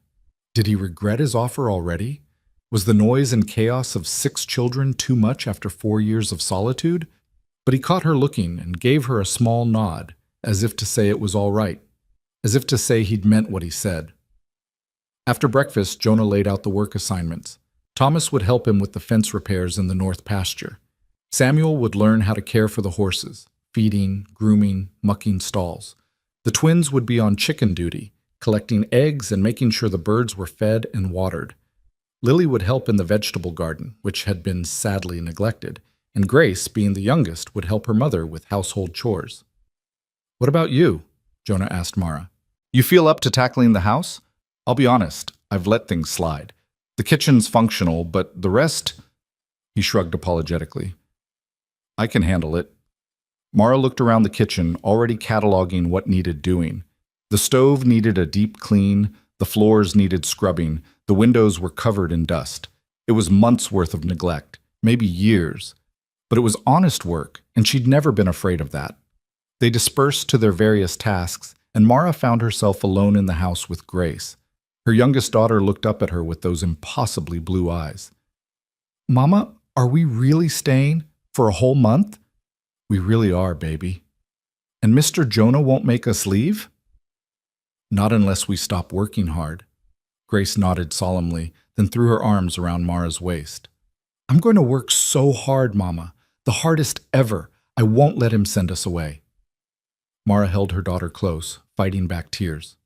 Did he regret his offer already? Was the noise and chaos of 6 children too much after 4 years of solitude? But he caught her looking and gave her a small nod, as if to say it was all right, as if to say he'd meant what he said. After breakfast, Jonah laid out the work assignments. Thomas would help him with the fence repairs in the north pasture. Samuel would learn how to care for the horses, feeding, grooming, mucking stalls. The twins would be on chicken duty, collecting eggs and making sure the birds were fed and watered. Lily would help in the vegetable garden, which had been sadly neglected, and Grace, being the youngest, would help her mother with household chores. "What about you?" Jonah asked Mara. "You feel up to tackling the house?" "I'll be honest, I've let things slide. The kitchen's functional, but the rest—" He shrugged apologetically. "I can handle it." Mara looked around the kitchen, already cataloging what needed doing. The stove needed a deep clean, the floors needed scrubbing, the windows were covered in dust. It was months' worth of neglect, maybe years. But it was honest work, and she'd never been afraid of that. They dispersed to their various tasks, and Mara found herself alone in the house with Grace. Her youngest daughter looked up at her with those impossibly blue eyes. "Mama, are we really staying for a whole month?" "We really are, baby." "And Mr. Jonah won't make us leave?" "Not unless we stop working hard." Grace nodded solemnly, then threw her arms around Mara's waist. "I'm going to work so hard, Mama. The hardest ever. I won't let him send us away." Mara held her daughter close, fighting back tears.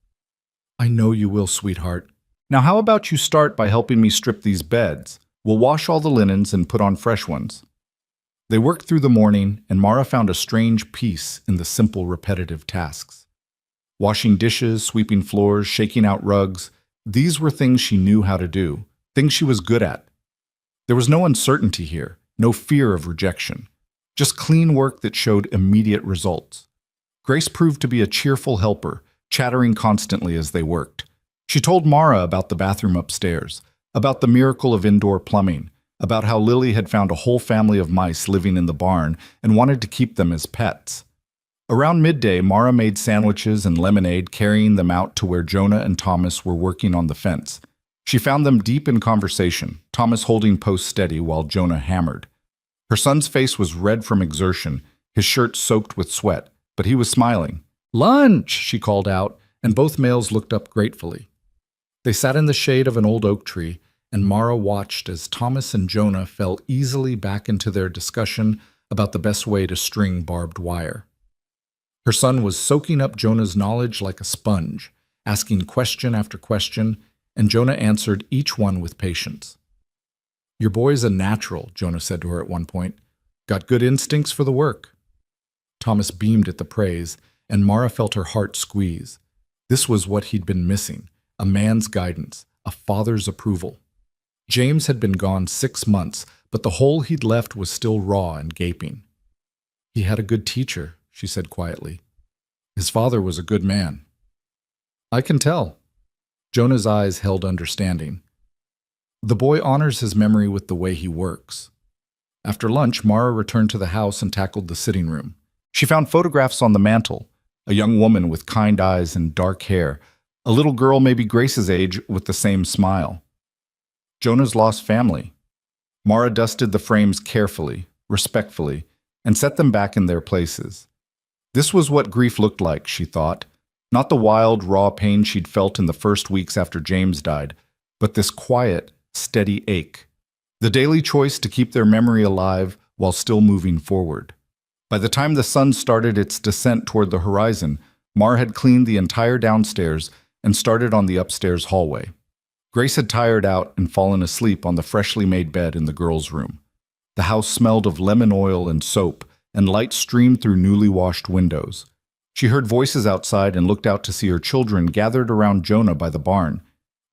"I know you will, sweetheart. Now how about you start by helping me strip these beds? We'll wash all the linens and put on fresh ones." They worked through the morning, and Mara found a strange peace in the simple, repetitive tasks. Washing dishes, sweeping floors, shaking out rugs, these were things she knew how to do, things she was good at. There was no uncertainty here, no fear of rejection, just clean work that showed immediate results. Grace proved to be a cheerful helper, chattering constantly as they worked. She told Mara about the bathroom upstairs, about the miracle of indoor plumbing, about how Lily had found a whole family of mice living in the barn and wanted to keep them as pets. Around midday, Mara made sandwiches and lemonade, carrying them out to where Jonah and Thomas were working on the fence. She found them deep in conversation, Thomas holding posts steady while Jonah hammered. Her son's face was red from exertion, his shirt soaked with sweat, but he was smiling. "Lunch!" she called out, and both males looked up gratefully. They sat in the shade of an old oak tree, and Mara watched as Thomas and Jonah fell easily back into their discussion about the best way to string barbed wire. Her son was soaking up Jonah's knowledge like a sponge, asking question after question, and Jonah answered each one with patience. "Your boy's a natural," Jonah said to her at one point. "Got good instincts for the work." Thomas beamed at the praise, and Mara felt her heart squeeze. This was what he'd been missing, a man's guidance, a father's approval. James had been gone 6 months, but the hole he'd left was still raw and gaping. "He had a good teacher," she said quietly. "His father was a good man." "I can tell." Jonah's eyes held understanding. "The boy honors his memory with the way he works." After lunch, Mara returned to the house and tackled the sitting room. She found photographs on the mantel, a young woman with kind eyes and dark hair, a little girl maybe Grace's age with the same smile. Jonah's lost family. Mara dusted the frames carefully, respectfully, and set them back in their places. This was what grief looked like, she thought. Not the wild, raw pain she'd felt in the first weeks after James died, but this quiet, steady ache. The daily choice to keep their memory alive while still moving forward. By the time the sun started its descent toward the horizon, Mara had cleaned the entire downstairs and started on the upstairs hallway. Grace had tired out and fallen asleep on the freshly made bed in the girls' room. The house smelled of lemon oil and soap, and light streamed through newly washed windows. She heard voices outside and looked out to see her children gathered around Jonah by the barn.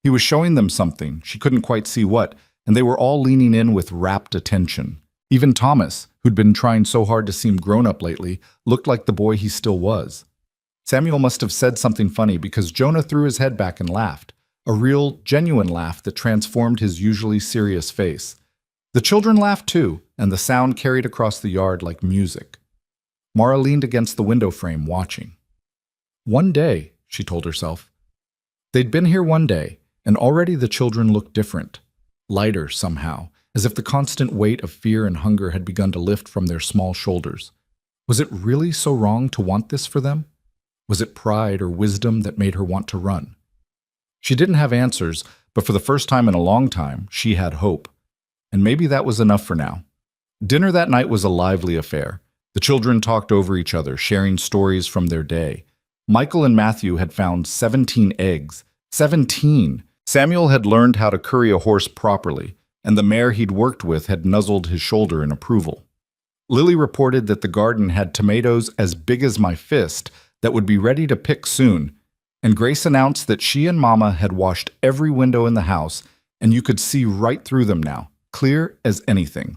He was showing them something, she couldn't quite see what, and they were all leaning in with rapt attention. Even Thomas, who'd been trying so hard to seem grown-up lately, looked like the boy he still was. Samuel must have said something funny because Jonah threw his head back and laughed, a real, genuine laugh that transformed his usually serious face. The children laughed too, and the sound carried across the yard like music. Mara leaned against the window frame, watching. One day, she told herself. They'd been here one day, and already the children looked different, lighter somehow, as if the constant weight of fear and hunger had begun to lift from their small shoulders. Was it really so wrong to want this for them? Was it pride or wisdom that made her want to run? She didn't have answers, but for the first time in a long time, she had hope. And maybe that was enough for now. Dinner that night was a lively affair. The children talked over each other, sharing stories from their day. Michael and Matthew had found 17 eggs. 17! Samuel had learned how to curry a horse properly, and the mare he'd worked with had nuzzled his shoulder in approval. Lily reported that the garden had tomatoes as big as my fist that would be ready to pick soon, and Grace announced that she and Mama had washed every window in the house, and you could see right through them now, clear as anything.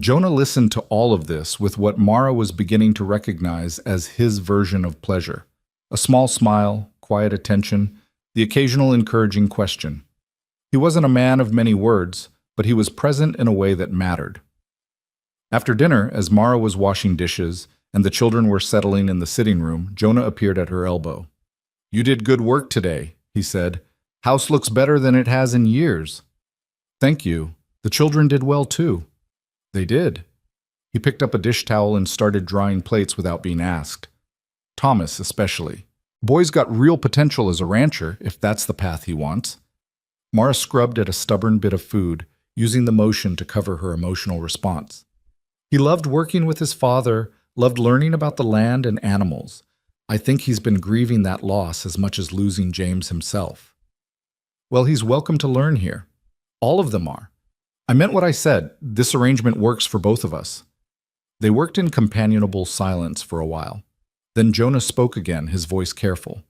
Jonah listened to all of this with what Mara was beginning to recognize as his version of pleasure. A small smile, quiet attention, the occasional encouraging question. He wasn't a man of many words, but he was present in a way that mattered. After dinner, as Mara was washing dishes and the children were settling in the sitting room, Jonah appeared at her elbow. "You did good work today," he said. "House looks better than it has in years." "Thank you. The children did well too." "They did." He picked up a dish towel and started drying plates without being asked. Thomas especially. Boy's got real potential as a rancher, if that's the path he wants. Mara scrubbed at a stubborn bit of food, using the motion to cover her emotional response. He loved working with his father, loved learning about the land and animals. I think he's been grieving that loss as much as losing James himself. Well, he's welcome to learn here. All of them are. I meant what I said. This arrangement works for both of us. They worked in companionable silence for a while. Then Jonah spoke again, his voice careful.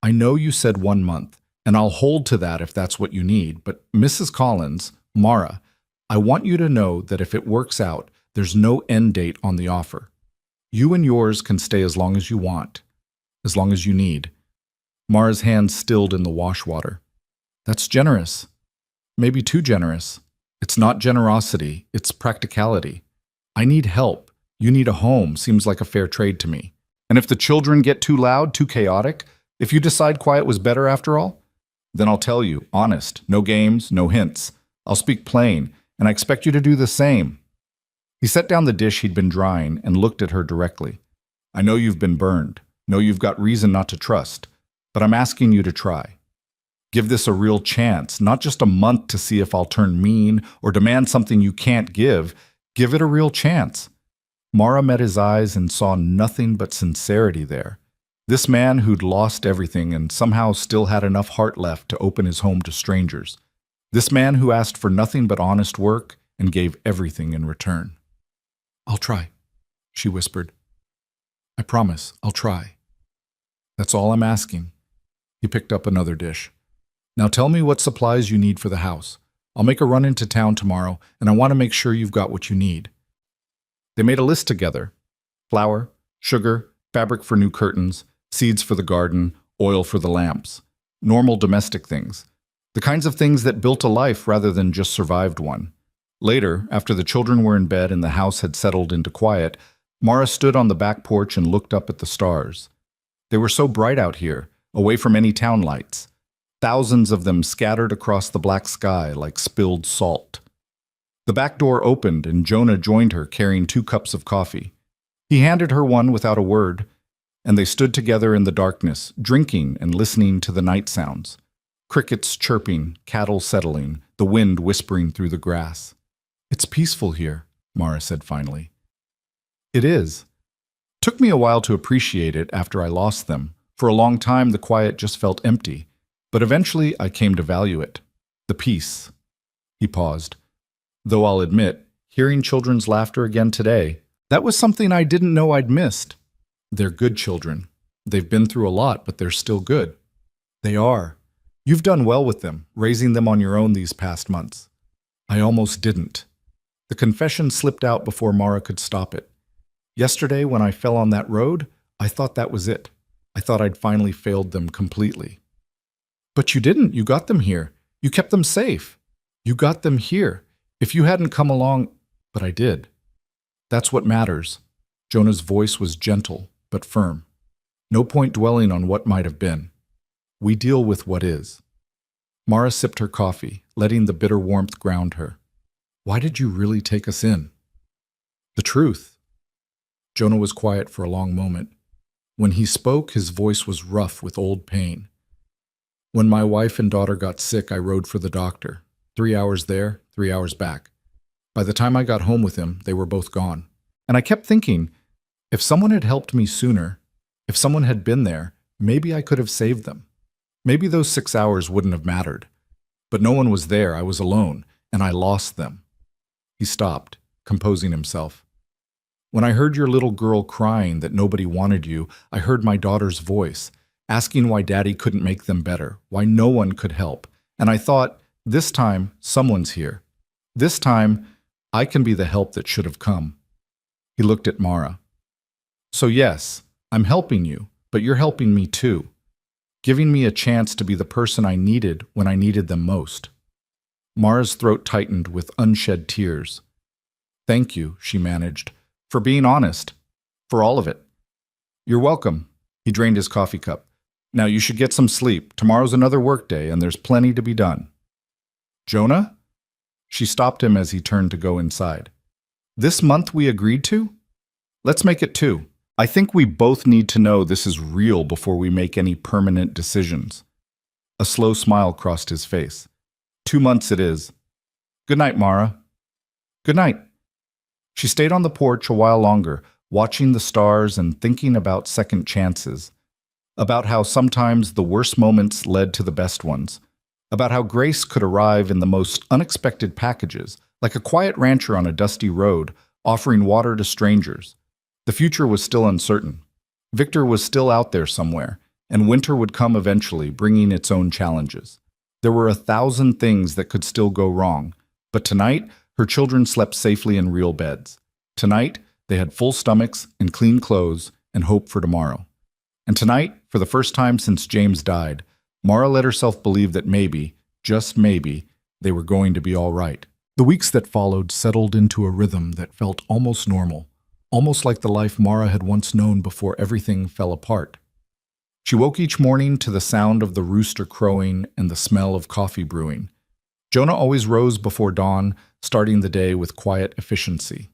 "I know you said 1 month, and I'll hold to that if that's what you need, but Mrs. Collins, Mara, I want you to know that if it works out, there's no end date on the offer. You and yours can stay as long as you want, as long as you need." Mara's hand stilled in the wash water. "That's generous. Maybe too generous. It's not generosity, it's practicality. I need help. You need a home seems like a fair trade to me. And if the children get too loud, too chaotic, if you decide quiet was better after all, then I'll tell you, honest, no games, no hints. I'll speak plain, and I expect you to do the same." He set down the dish he'd been drying and looked at her directly. "I know you've been burned, know you've got reason not to trust, but I'm asking you to try. Give this a real chance, not just a month to see if I'll turn mean or demand something you can't give. Give it a real chance." Mara met his eyes and saw nothing but sincerity there. This man who'd lost everything and somehow still had enough heart left to open his home to strangers. This man who asked for nothing but honest work and gave everything in return. "I'll try," she whispered. "I promise, I'll try. That's all I'm asking." He picked up another dish. "Now tell me what supplies you need for the house. I'll make a run into town tomorrow, and I want to make sure you've got what you need." They made a list together. Flour, sugar, fabric for new curtains, seeds for the garden, oil for the lamps. Normal domestic things. The kinds of things that built a life rather than just survived one. Later, after the children were in bed and the house had settled into quiet, Mara stood on the back porch and looked up at the stars. They were so bright out here, away from any town lights. Thousands of them scattered across the black sky like spilled salt. The back door opened and Jonah joined her carrying 2 cups of coffee. He handed her one without a word, and they stood together in the darkness, drinking and listening to the night sounds. Crickets chirping, cattle settling, the wind whispering through the grass. "It's peaceful here," Mara said finally. "It is. Took me a while to appreciate it after I lost them. For a long time the quiet just felt empty, but eventually I came to value it. The peace." He paused. "Though I'll admit, hearing children's laughter again today, that was something I didn't know I'd missed. They're good children. They've been through a lot, but they're still good." "They are. You've done well with them, raising them on your own these past months." "I almost didn't." The confession slipped out before Mara could stop it. "Yesterday, when I fell on that road, I thought that was it. I thought I'd finally failed them completely." "But you didn't. You got them here. You kept them safe. You got them here. If you hadn't come along—" "But I did. That's what matters." Jonah's voice was gentle, but firm. "No point dwelling on what might have been. We deal with what is." Mara sipped her coffee, letting the bitter warmth ground her. Why did you really take us in? The truth. Jonah was quiet for a long moment. When he spoke, his voice was rough with old pain. When my wife and daughter got sick, I rode for the doctor. 3 hours there, 3 hours back. By the time I got home with him, they were both gone. And I kept thinking, if someone had helped me sooner, if someone had been there, maybe I could have saved them. Maybe those 6 hours wouldn't have mattered. But no one was there, I was alone, and I lost them. He stopped, composing himself. When I heard your little girl crying that nobody wanted you, I heard my daughter's voice, asking why Daddy couldn't make them better, why no one could help. And I thought, this time, someone's here. This time, I can be the help that should have come. He looked at Mara. So yes, I'm helping you, but you're helping me too, giving me a chance to be the person I needed when I needed them most. Mara's throat tightened with unshed tears. Thank you, she managed, for being honest, for all of it. You're welcome. He drained his coffee cup. Now you should get some sleep. Tomorrow's another work day, and there's plenty to be done. Jonah? She stopped him as he turned to go inside. This month we agreed to? Let's make it 2. I think we both need to know this is real before we make any permanent decisions. A slow smile crossed his face. 2 months it is. Good night, Mara. Good night. She stayed on the porch a while longer, watching the stars and thinking about second chances, about how sometimes the worst moments led to the best ones, about how grace could arrive in the most unexpected packages, like a quiet rancher on a dusty road, offering water to strangers. The future was still uncertain. Victor was still out there somewhere, and winter would come eventually, bringing its own challenges. There were 1,000 things that could still go wrong, but tonight, her children slept safely in real beds. Tonight, they had full stomachs and clean clothes and hope for tomorrow. And tonight, for the first time since James died, Mara let herself believe that maybe, just maybe, they were going to be all right. The weeks that followed settled into a rhythm that felt almost normal, almost like the life Mara had once known before everything fell apart. She woke each morning to the sound of the rooster crowing and the smell of coffee brewing. Jonah always rose before dawn, starting the day with quiet efficiency.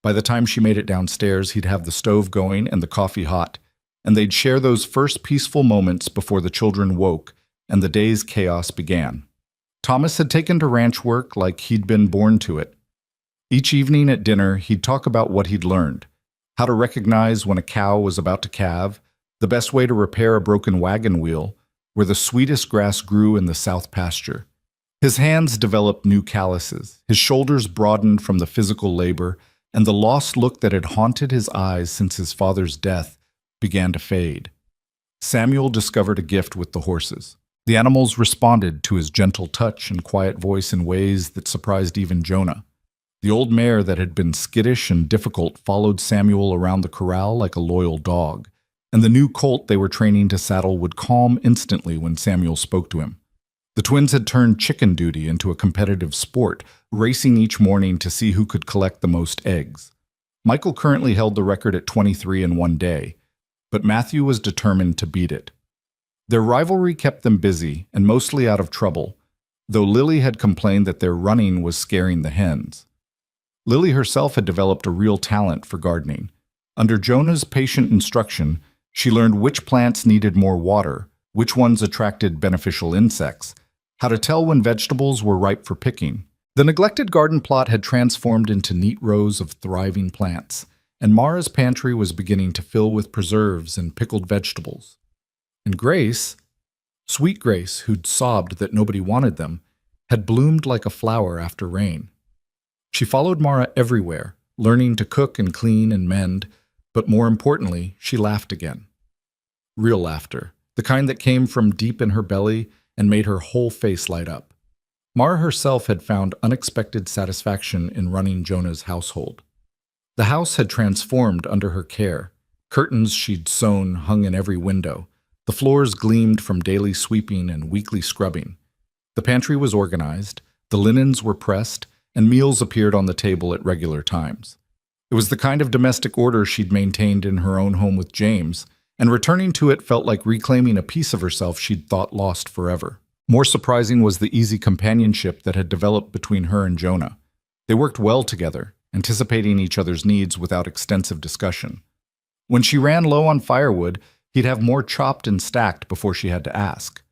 By the time she made it downstairs, he'd have the stove going and the coffee hot, and they'd share those first peaceful moments before the children woke and the day's chaos began. Thomas had taken to ranch work like he'd been born to it. Each evening at dinner, he'd talk about what he'd learned, how to recognize when a cow was about to calve, the best way to repair a broken wagon wheel, where the sweetest grass grew in the south pasture. His hands developed new calluses, his shoulders broadened from the physical labor, and the lost look that had haunted his eyes since his father's death began to fade. Samuel discovered a gift with the horses. The animals responded to his gentle touch and quiet voice in ways that surprised even Jonah. The old mare that had been skittish and difficult followed Samuel around the corral like a loyal dog, and the new colt they were training to saddle would calm instantly when Samuel spoke to him. The twins had turned chicken duty into a competitive sport, racing each morning to see who could collect the most eggs. Michael currently held the record at 23 in one day, but Matthew was determined to beat it. Their rivalry kept them busy and mostly out of trouble, though Lily had complained that their running was scaring the hens. Lily herself had developed a real talent for gardening. Under Jonah's patient instruction, she learned which plants needed more water, which ones attracted beneficial insects, how to tell when vegetables were ripe for picking. The neglected garden plot had transformed into neat rows of thriving plants, and Mara's pantry was beginning to fill with preserves and pickled vegetables. And Grace, sweet Grace, who'd sobbed that nobody wanted them, had bloomed like a flower after rain. She followed Mara everywhere, learning to cook and clean and mend, but more importantly, she laughed again. Real laughter, the kind that came from deep in her belly and made her whole face light up. Mara herself had found unexpected satisfaction in running Jonah's household. The house had transformed under her care. Curtains she'd sewn hung in every window. The floors gleamed from daily sweeping and weekly scrubbing. The pantry was organized, the linens were pressed, and meals appeared on the table at regular times. It was the kind of domestic order she'd maintained in her own home with James, and returning to it felt like reclaiming a piece of herself she'd thought lost forever. More surprising was the easy companionship that had developed between her and Jonah. They worked well together, anticipating each other's needs without extensive discussion. When she ran low on firewood, he'd have more chopped and stacked before she had to ask.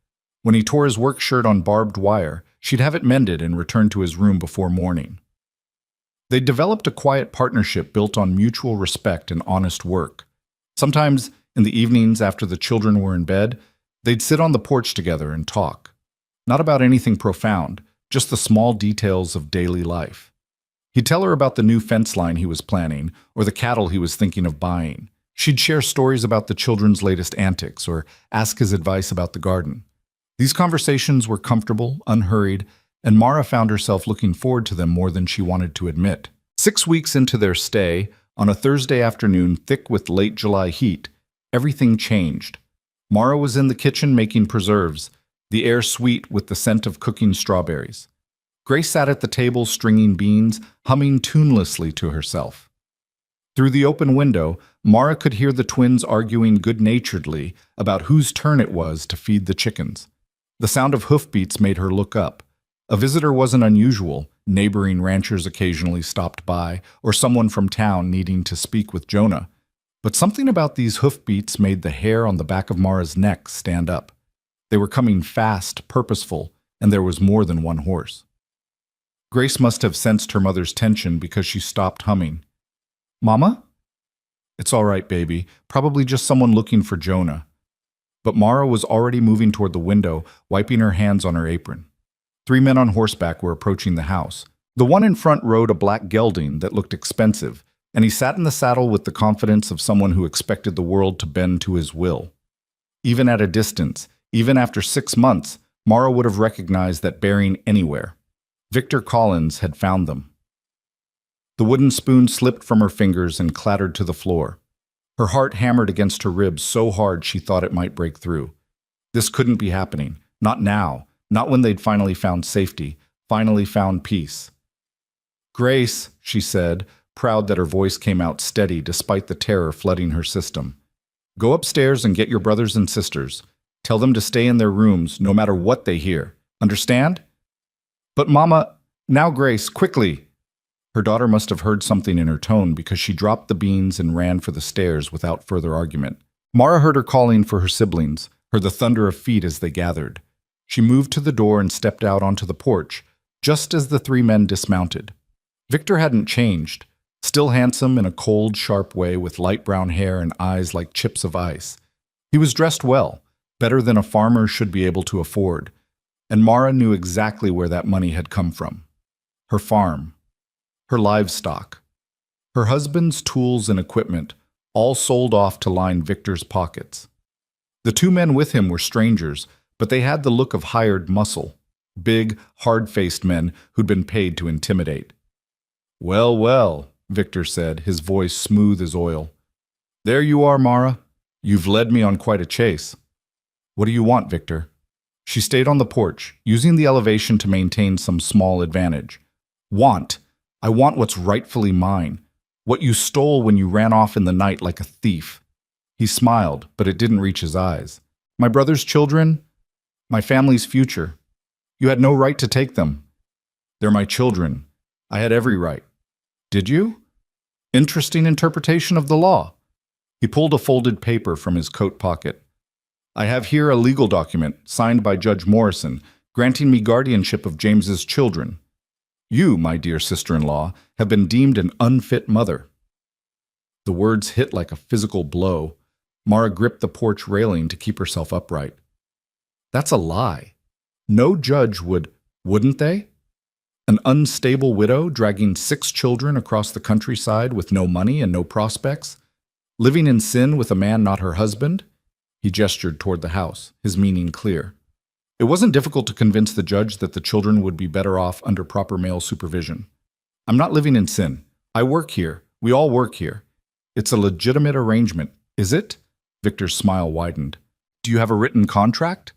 When he tore his work shirt on barbed wire, she'd have it mended and returned to his room before morning. They developed a quiet partnership built on mutual respect and honest work. Sometimes, in the evenings after the children were in bed, they'd sit on the porch together and talk. Not about anything profound, just the small details of daily life. He'd tell her about the new fence line he was planning or the cattle he was thinking of buying. She'd share stories about the children's latest antics or ask his advice about the garden. These conversations were comfortable, unhurried, and Mara found herself looking forward to them more than she wanted to admit. 6 weeks into their stay, on a Thursday afternoon thick with late July heat, everything changed. Mara was in the kitchen making preserves, the air sweet with the scent of cooking strawberries. Grace sat at the table stringing beans, humming tunelessly to herself. Through the open window, Mara could hear the twins arguing good-naturedly about whose turn it was to feed the chickens. The sound of hoofbeats made her look up. A visitor wasn't unusual. Neighboring ranchers occasionally stopped by, or someone from town needing to speak with Jonah. But something about these hoofbeats made the hair on the back of Mara's neck stand up. They were coming fast, purposeful, and there was more than one horse. Grace must have sensed her mother's tension because she stopped humming. "Mama?" "It's all right, baby. Probably just someone looking for Jonah." But Mara was already moving toward the window, wiping her hands on her apron. 3 men on horseback were approaching the house. The one in front rode a black gelding that looked expensive, and he sat in the saddle with the confidence of someone who expected the world to bend to his will. Even at a distance, even after 6 months, Mara would have recognized that bearing anywhere. Victor Collins had found them. The wooden spoon slipped from her fingers and clattered to the floor. Her heart hammered against her ribs so hard she thought it might break through. This couldn't be happening. Not now. Not when they'd finally found safety, finally found peace. "Grace," she said, proud that her voice came out steady despite the terror flooding her system. "Go upstairs and get your brothers and sisters. Tell them to stay in their rooms no matter what they hear. Understand?" "But Mama, now Grace, quickly!" Her daughter must have heard something in her tone because she dropped the beans and ran for the stairs without further argument. Mara heard her calling for her siblings, heard the thunder of feet as they gathered. She moved to the door and stepped out onto the porch, just as the 3 men dismounted. Victor hadn't changed, still handsome in a cold, sharp way with light brown hair and eyes like chips of ice. He was dressed well, better than a farmer should be able to afford, and Mara knew exactly where that money had come from. Her farm, her livestock, her husband's tools and equipment, all sold off to line Victor's pockets. The 2 men with him were strangers, but they had the look of hired muscle, big, hard-faced men who'd been paid to intimidate. "Well, well," Victor said, his voice smooth as oil. "There you are, Mara. You've led me on quite a chase. What do you want, Victor?" She stayed on the porch, using the elevation to maintain some small advantage. "Want? I want what's rightfully mine. What you stole when you ran off in the night like a thief." He smiled, but it didn't reach his eyes. "My brother's children? My family's future. You had no right to take them. They're my children. I had every right." "Did you?" "Interesting interpretation of the law." He pulled a folded paper from his coat pocket. "I have here a legal document, signed by Judge Morrison, granting me guardianship of James's children. You, my dear sister-in-law, have been deemed an unfit mother." The words hit like a physical blow. Mara gripped the porch railing to keep herself upright. That's a lie. No judge wouldn't they? An unstable widow dragging 6 children across the countryside with no money and no prospects? Living in sin with a man not her husband? He gestured toward the house, his meaning clear. It wasn't difficult to convince the judge that the children would be better off under proper male supervision. "I'm not living in sin. I work here. We all work here. It's a legitimate arrangement, is it?" Victor's smile widened. "Do you have a written contract?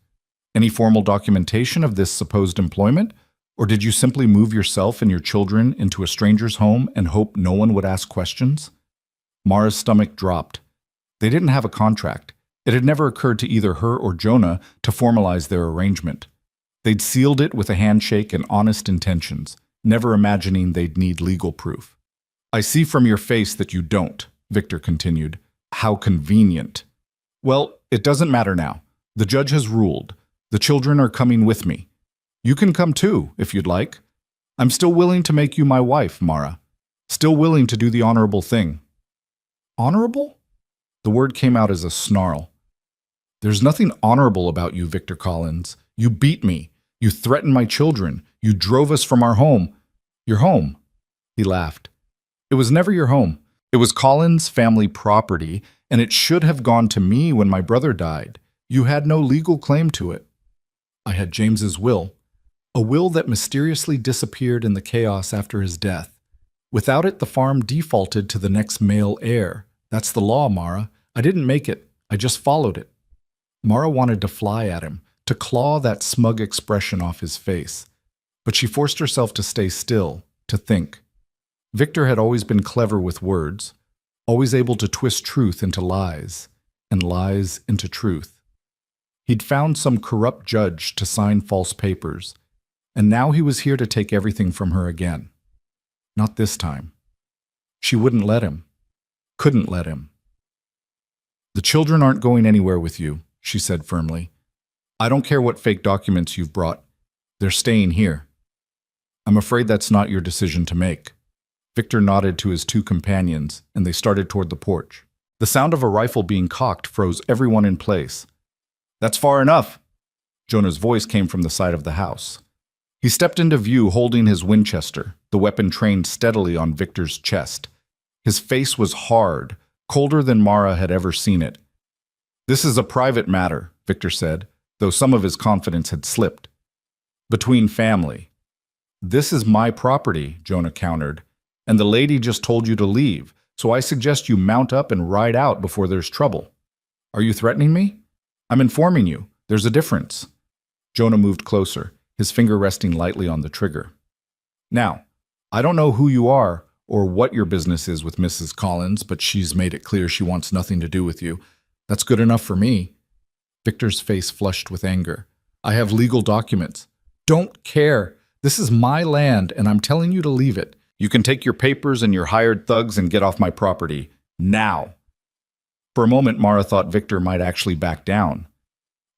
Any formal documentation of this supposed employment? Or did you simply move yourself and your children into a stranger's home and hope no one would ask questions?" Mara's stomach dropped. They didn't have a contract. It had never occurred to either her or Jonah to formalize their arrangement. They'd sealed it with a handshake and honest intentions. never imagining they'd need legal proof. I see from your face that you don't, Victor continued. How convenient. Well, it doesn't matter now. The judge has ruled. The children are coming with me. You can come too, if you'd like. I'm still willing to make you my wife, Mara. Still willing to do the honorable thing. Honorable? The word came out as a snarl. There's nothing honorable about you, Victor Collins. You beat me. You threatened my children. You drove us from our home. Your home. He laughed. It was never your home. It was Collins' family property, and it should have gone to me when my brother died. You had no legal claim to it. I had James's will. A will that mysteriously disappeared in the chaos after his death. Without it, the farm defaulted to the next male heir. That's the law, Mara. I didn't make it. I just followed it. Mara wanted to fly at him, to claw that smug expression off his face. But she forced herself to stay still, to think. Victor had always been clever with words, always able to twist truth into lies, and lies into truth. He'd found some corrupt judge to sign false papers, and now he was here to take everything from her again. Not this time. She wouldn't let him. Couldn't let him. The children aren't going anywhere with you, she said firmly. I don't care what fake documents you've brought. They're staying here. I'm afraid that's not your decision to make. Victor nodded to his two companions, and they started toward the porch. The sound of a rifle being cocked froze everyone in place. That's far enough. Jonah's voice came from the side of the house. He stepped into view holding his Winchester, the weapon trained steadily on Victor's chest. His face was hard, colder than Mara had ever seen it. This is a private matter, Victor said, though some of his confidence had slipped. Between family. This is my property, Jonah countered, and the lady just told you to leave, so I suggest you mount up and ride out before there's trouble. Are you threatening me? I'm informing you. There's a difference. Jonah moved closer, his finger resting lightly on the trigger. Now, I don't know who you are or what your business is with Mrs. Collins, but she's made it clear she wants nothing to do with you. That's good enough for me. Victor's face flushed with anger. I have legal documents. Don't care. This is my land, and I'm telling you to leave it. You can take your papers and your hired thugs and get off my property. Now. For a moment, Mara thought Victor might actually back down.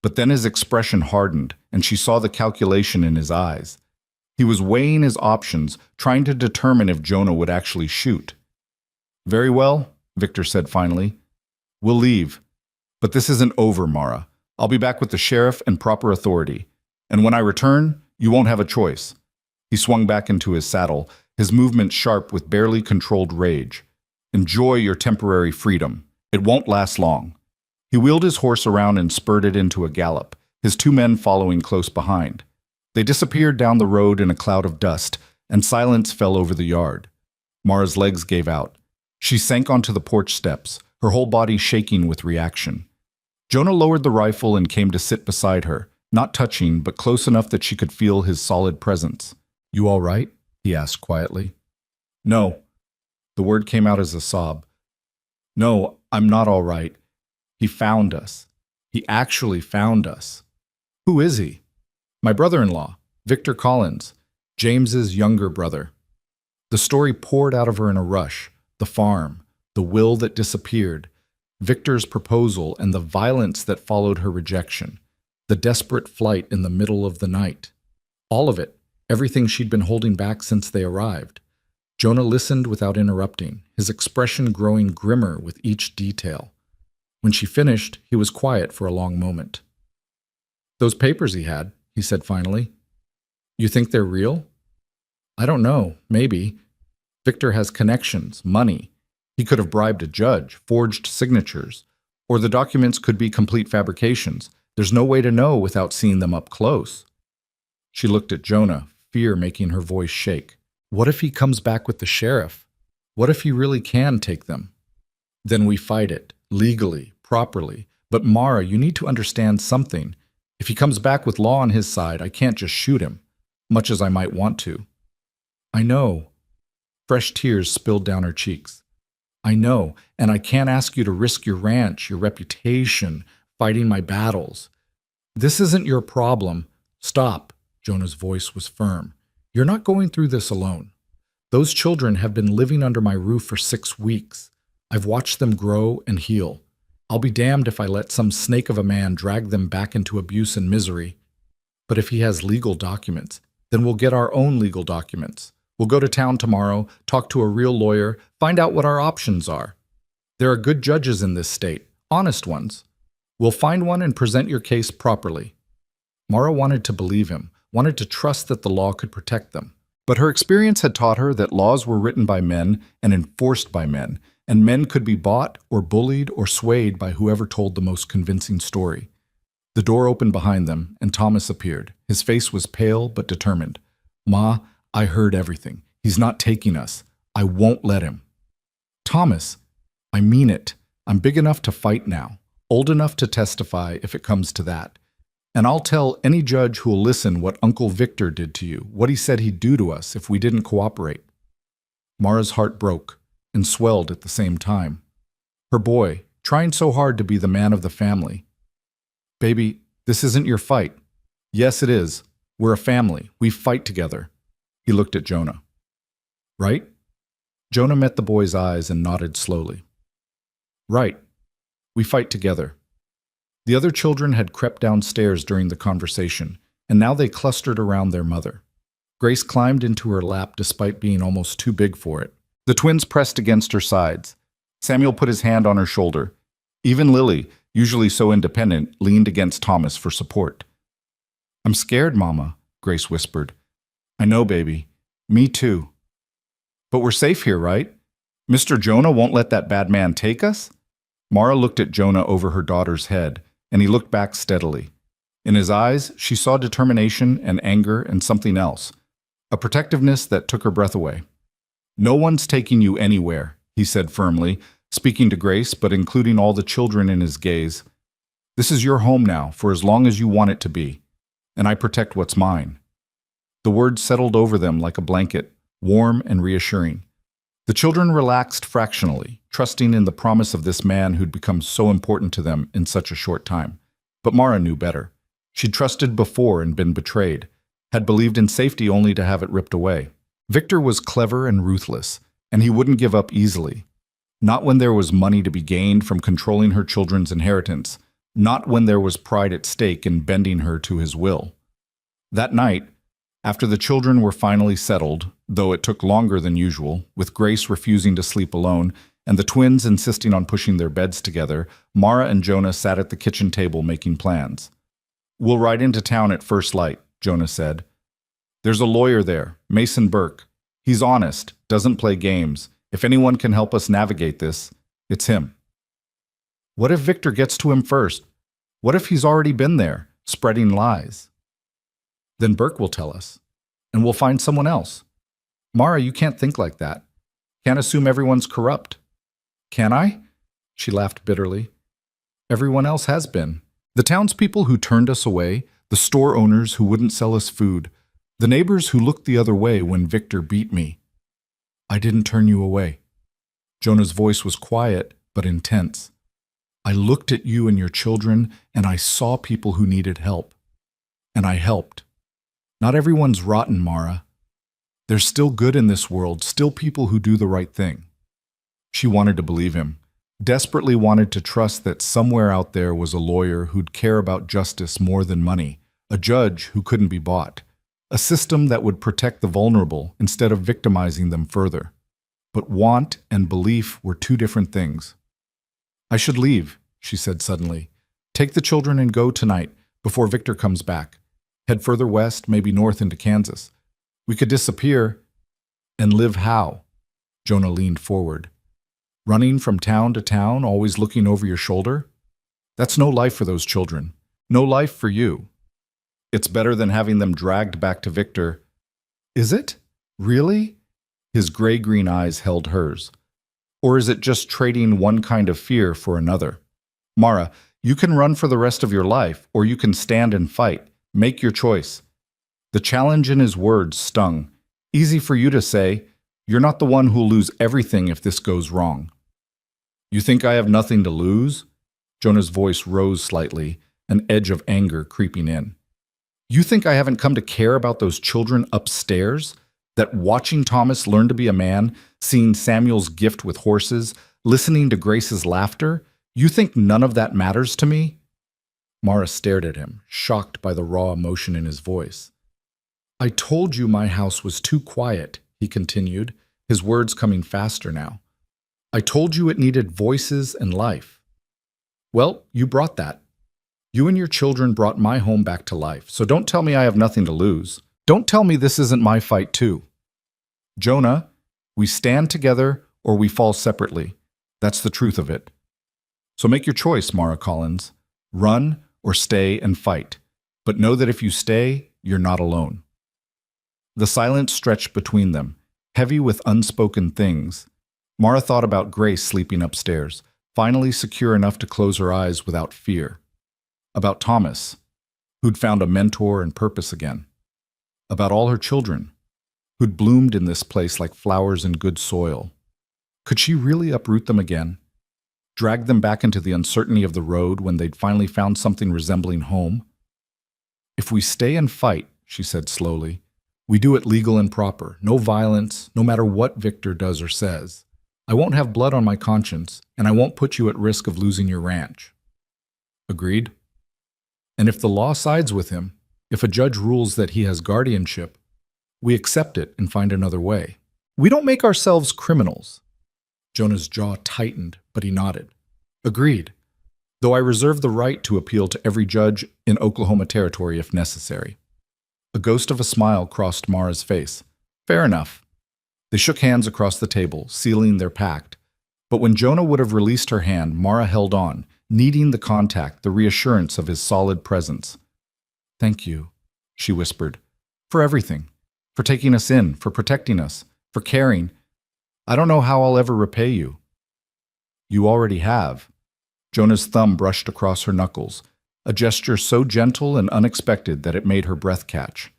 But then his expression hardened, and she saw the calculation in his eyes. He was weighing his options, trying to determine if Jonah would actually shoot. Very well, Victor said finally. We'll leave. But this isn't over, Mara. I'll be back with the sheriff and proper authority. And when I return, you won't have a choice. He swung back into his saddle, his movements sharp with barely controlled rage. Enjoy your temporary freedom. It won't last long. He wheeled his horse around and spurred into a gallop, his two men following close behind. They disappeared down the road in a cloud of dust, and silence fell over the yard. Mara's legs gave out. She sank onto the porch steps, her whole body shaking with reaction. Jonah lowered the rifle and came to sit beside her, not touching, but close enough that she could feel his solid presence. You all right? He asked quietly. No. The word came out as a sob. No, I'm not all right. He found us. He actually found us. Who is he? My brother-in-law, Victor Collins, James's younger brother. The story poured out of her in a rush. The farm, the will that disappeared, Victor's proposal and the violence that followed her rejection, the desperate flight in the middle of the night. All of it, everything she'd been holding back since they arrived. Jonah listened without interrupting, his expression growing grimmer with each detail. When she finished, he was quiet for a long moment. Those papers he had, he said finally. You think they're real? I don't know, maybe. Victor has connections, money. He could have bribed a judge, forged signatures, or the documents could be complete fabrications. There's no way to know without seeing them up close. She looked at Jonah, fear making her voice shake. What if he comes back with the sheriff? What if he really can take them? Then we fight it, legally, properly. But Mara, you need to understand something. If he comes back with law on his side, I can't just shoot him, much as I might want to. I know. Fresh tears spilled down her cheeks. I know, and I can't ask you to risk your ranch, your reputation, fighting my battles. This isn't your problem. Stop. Jonah's voice was firm. You're not going through this alone. Those children have been living under my roof for 6 weeks. I've watched them grow and heal. I'll be damned if I let some snake of a man drag them back into abuse and misery. But if he has legal documents, then we'll get our own legal documents. We'll go to town tomorrow, talk to a real lawyer, find out what our options are. There are good judges in this state, honest ones. We'll find one and present your case properly. Mara wanted to believe him, wanted to trust that the law could protect them. But her experience had taught her that laws were written by men and enforced by men, and men could be bought or bullied or swayed by whoever told the most convincing story. The door opened behind them, and Thomas appeared. His face was pale but determined. "Ma, I heard everything. He's not taking us. I won't let him." "Thomas, I mean it. I'm big enough to fight now, old enough to testify if it comes to that. And I'll tell any judge who'll listen what Uncle Victor did to you, what he said he'd do to us if we didn't cooperate." Mara's heart broke and swelled at the same time. Her boy, trying so hard to be the man of the family. "Baby, this isn't your fight." "Yes, it is. We're a family. We fight together." He looked at Jonah. "Right?" Jonah met the boy's eyes and nodded slowly. "Right. We fight together." The other children had crept downstairs during the conversation, and now they clustered around their mother. Grace climbed into her lap despite being almost too big for it. The twins pressed against her sides. Samuel put his hand on her shoulder. Even Lily, usually so independent, leaned against Thomas for support. "I'm scared, Mama," Grace whispered. "I know, baby. Me too. But we're safe here, right? Mr. Jonah won't let that bad man take us?" Mara looked at Jonah over her daughter's head, and he looked back steadily. In his eyes, she saw determination and anger and something else, a protectiveness that took her breath away. "No one's taking you anywhere," he said firmly, speaking to Grace but including all the children in his gaze. "This is your home now for as long as you want it to be, and I protect what's mine." The words settled over them like a blanket, warm and reassuring. The children relaxed fractionally, trusting in the promise of this man who'd become so important to them in such a short time. But Mara knew better. She'd trusted before and been betrayed, had believed in safety only to have it ripped away. Victor was clever and ruthless, and he wouldn't give up easily. Not when there was money to be gained from controlling her children's inheritance, not when there was pride at stake in bending her to his will. That night, after the children were finally settled, though it took longer than usual, with Grace refusing to sleep alone and the twins insisting on pushing their beds together, Mara and Jonah sat at the kitchen table making plans. "We'll ride into town at first light," Jonah said. "There's a lawyer there, Mason Burke. He's honest, doesn't play games. If anyone can help us navigate this, it's him." "What if Victor gets to him first? What if he's already been there, spreading lies?" "Then Burke will tell us, and we'll find someone else." "Mara, you can't think like that. Can't assume everyone's corrupt." "Can I?" She laughed bitterly. "Everyone else has been. The townspeople who turned us away, the store owners who wouldn't sell us food, the neighbors who looked the other way when Victor beat me." "I didn't turn you away." Jonah's voice was quiet but intense. "I looked at you and your children, and I saw people who needed help. And I helped. Not everyone's rotten, Mara. There's still good in this world, still people who do the right thing." She wanted to believe him, desperately wanted to trust that somewhere out there was a lawyer who'd care about justice more than money, a judge who couldn't be bought, a system that would protect the vulnerable instead of victimizing them further. But want and belief were two different things. "I should leave," she said suddenly. "Take the children and go tonight, before Victor comes back. Head further west, maybe north into Kansas. We could disappear and live how?" Jonah leaned forward. "Running from town to town, always looking over your shoulder? That's no life for those children. No life for you. It's better than having them dragged back to Victor." "Is it? Really?" His gray-green eyes held hers. "Or is it just trading one kind of fear for another? Mara, you can run for the rest of your life, or you can stand and fight. Make your choice." The challenge in his words stung. Easy for you to say, "You're not the one who'll lose everything if this goes wrong." "You think I have nothing to lose?" Jonah's voice rose slightly, an edge of anger creeping in. You think I haven't come to care about those children upstairs? That watching Thomas learn to be a man, seeing Samuel's gift with horses, listening to Grace's laughter, you think none of that matters to me? Mara stared at him, shocked by the raw emotion in his voice. I told you my house was too quiet, he continued, his words coming faster now. I told you it needed voices and life. Well, you brought that. You and your children brought my home back to life, so don't tell me I have nothing to lose. Don't tell me this isn't my fight too. Jonah, we stand together or we fall separately. That's the truth of it. So make your choice, Mara Collins. Run or stay and fight. But know that if you stay, you're not alone. The silence stretched between them, heavy with unspoken things. Mara thought about Grace sleeping upstairs, finally secure enough to close her eyes without fear. About Thomas, who'd found a mentor and purpose again. About all her children, who'd bloomed in this place like flowers in good soil. Could she really uproot them again? Drag them back into the uncertainty of the road when they'd finally found something resembling home? If we stay and fight, she said slowly, we do it legal and proper, no violence, no matter what Victor does or says. I won't have blood on my conscience, and I won't put you at risk of losing your ranch. Agreed? And if the law sides with him, if a judge rules that he has guardianship, we accept it and find another way. We don't make ourselves criminals. Jonah's jaw tightened, but he nodded. Agreed, though I reserve the right to appeal to every judge in Oklahoma Territory if necessary. A ghost of a smile crossed Mara's face. Fair enough. They shook hands across the table, sealing their pact. But when Jonah would have released her hand, Mara held on, needing the contact, the reassurance of his solid presence. Thank you, she whispered, for everything, for taking us in, for protecting us, for caring. I don't know how I'll ever repay you. You already have. Jonah's thumb brushed across her knuckles, a gesture so gentle and unexpected that it made her breath catch.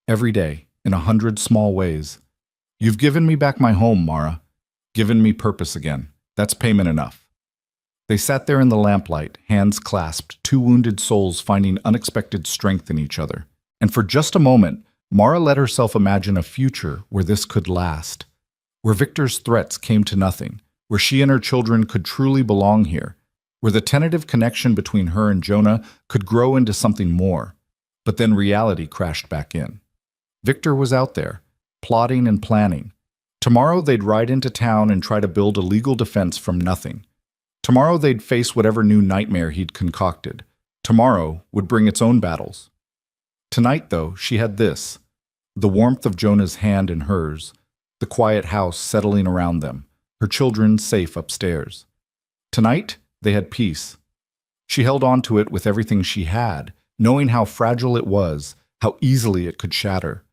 Every day, in 100 small ways. You've given me back my home, Mara. Given me purpose again. That's payment enough. They sat there in the lamplight, hands clasped, two wounded souls finding unexpected strength in each other. And for just a moment, Mara let herself imagine a future where this could last, where Victor's threats came to nothing, where she and her children could truly belong here, where the tentative connection between her and Jonah could grow into something more. But then reality crashed back in. Victor was out there, plotting and planning. Tomorrow they'd ride into town and try to build a legal defense from nothing. Tomorrow they'd face whatever new nightmare he'd concocted. Tomorrow would bring its own battles. Tonight, though, she had this: the warmth of Jonah's hand in hers, the quiet house settling around them, her children safe upstairs. Tonight, they had peace. She held on to it with everything she had, knowing how fragile it was, how easily it could shatter.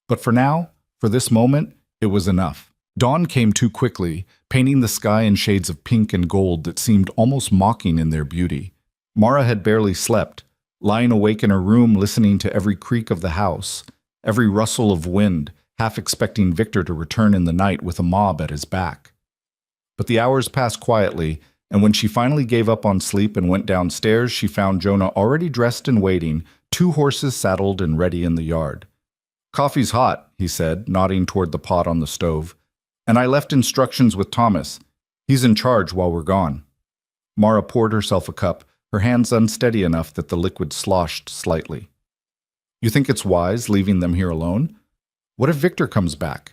But for now, for this moment, it was enough. Dawn came too quickly, painting the sky in shades of pink and gold that seemed almost mocking in their beauty. Mara had barely slept, lying awake in her room listening to every creak of the house, every rustle of wind, half expecting Victor to return in the night with a mob at his back. But the hours passed quietly, and when she finally gave up on sleep and went downstairs, she found Jonah already dressed and waiting, 2 horses saddled and ready in the yard. Coffee's hot, he said, nodding toward the pot on the stove. And I left instructions with Thomas. He's in charge while we're gone. Mara poured herself a cup, her hands unsteady enough that the liquid sloshed slightly. You think it's wise leaving them here alone? What if Victor comes back?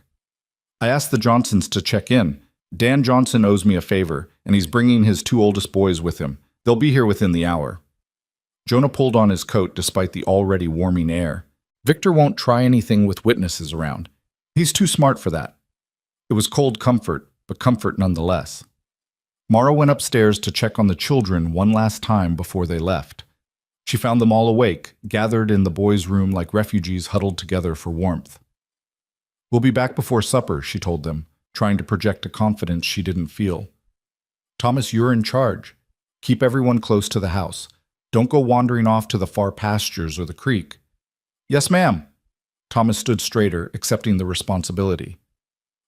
I asked the Johnsons to check in. Dan Johnson owes me a favor, and he's bringing his 2 oldest boys with him. They'll be here within the hour. Jonah pulled on his coat despite the already warming air. Victor won't try anything with witnesses around. He's too smart for that. It was cold comfort, but comfort nonetheless. Mara went upstairs to check on the children one last time before they left. She found them all awake, gathered in the boys' room like refugees huddled together for warmth. We'll be back before supper, she told them, trying to project a confidence she didn't feel. Thomas, you're in charge. Keep everyone close to the house. Don't go wandering off to the far pastures or the creek. Yes, ma'am. Thomas stood straighter, accepting the responsibility.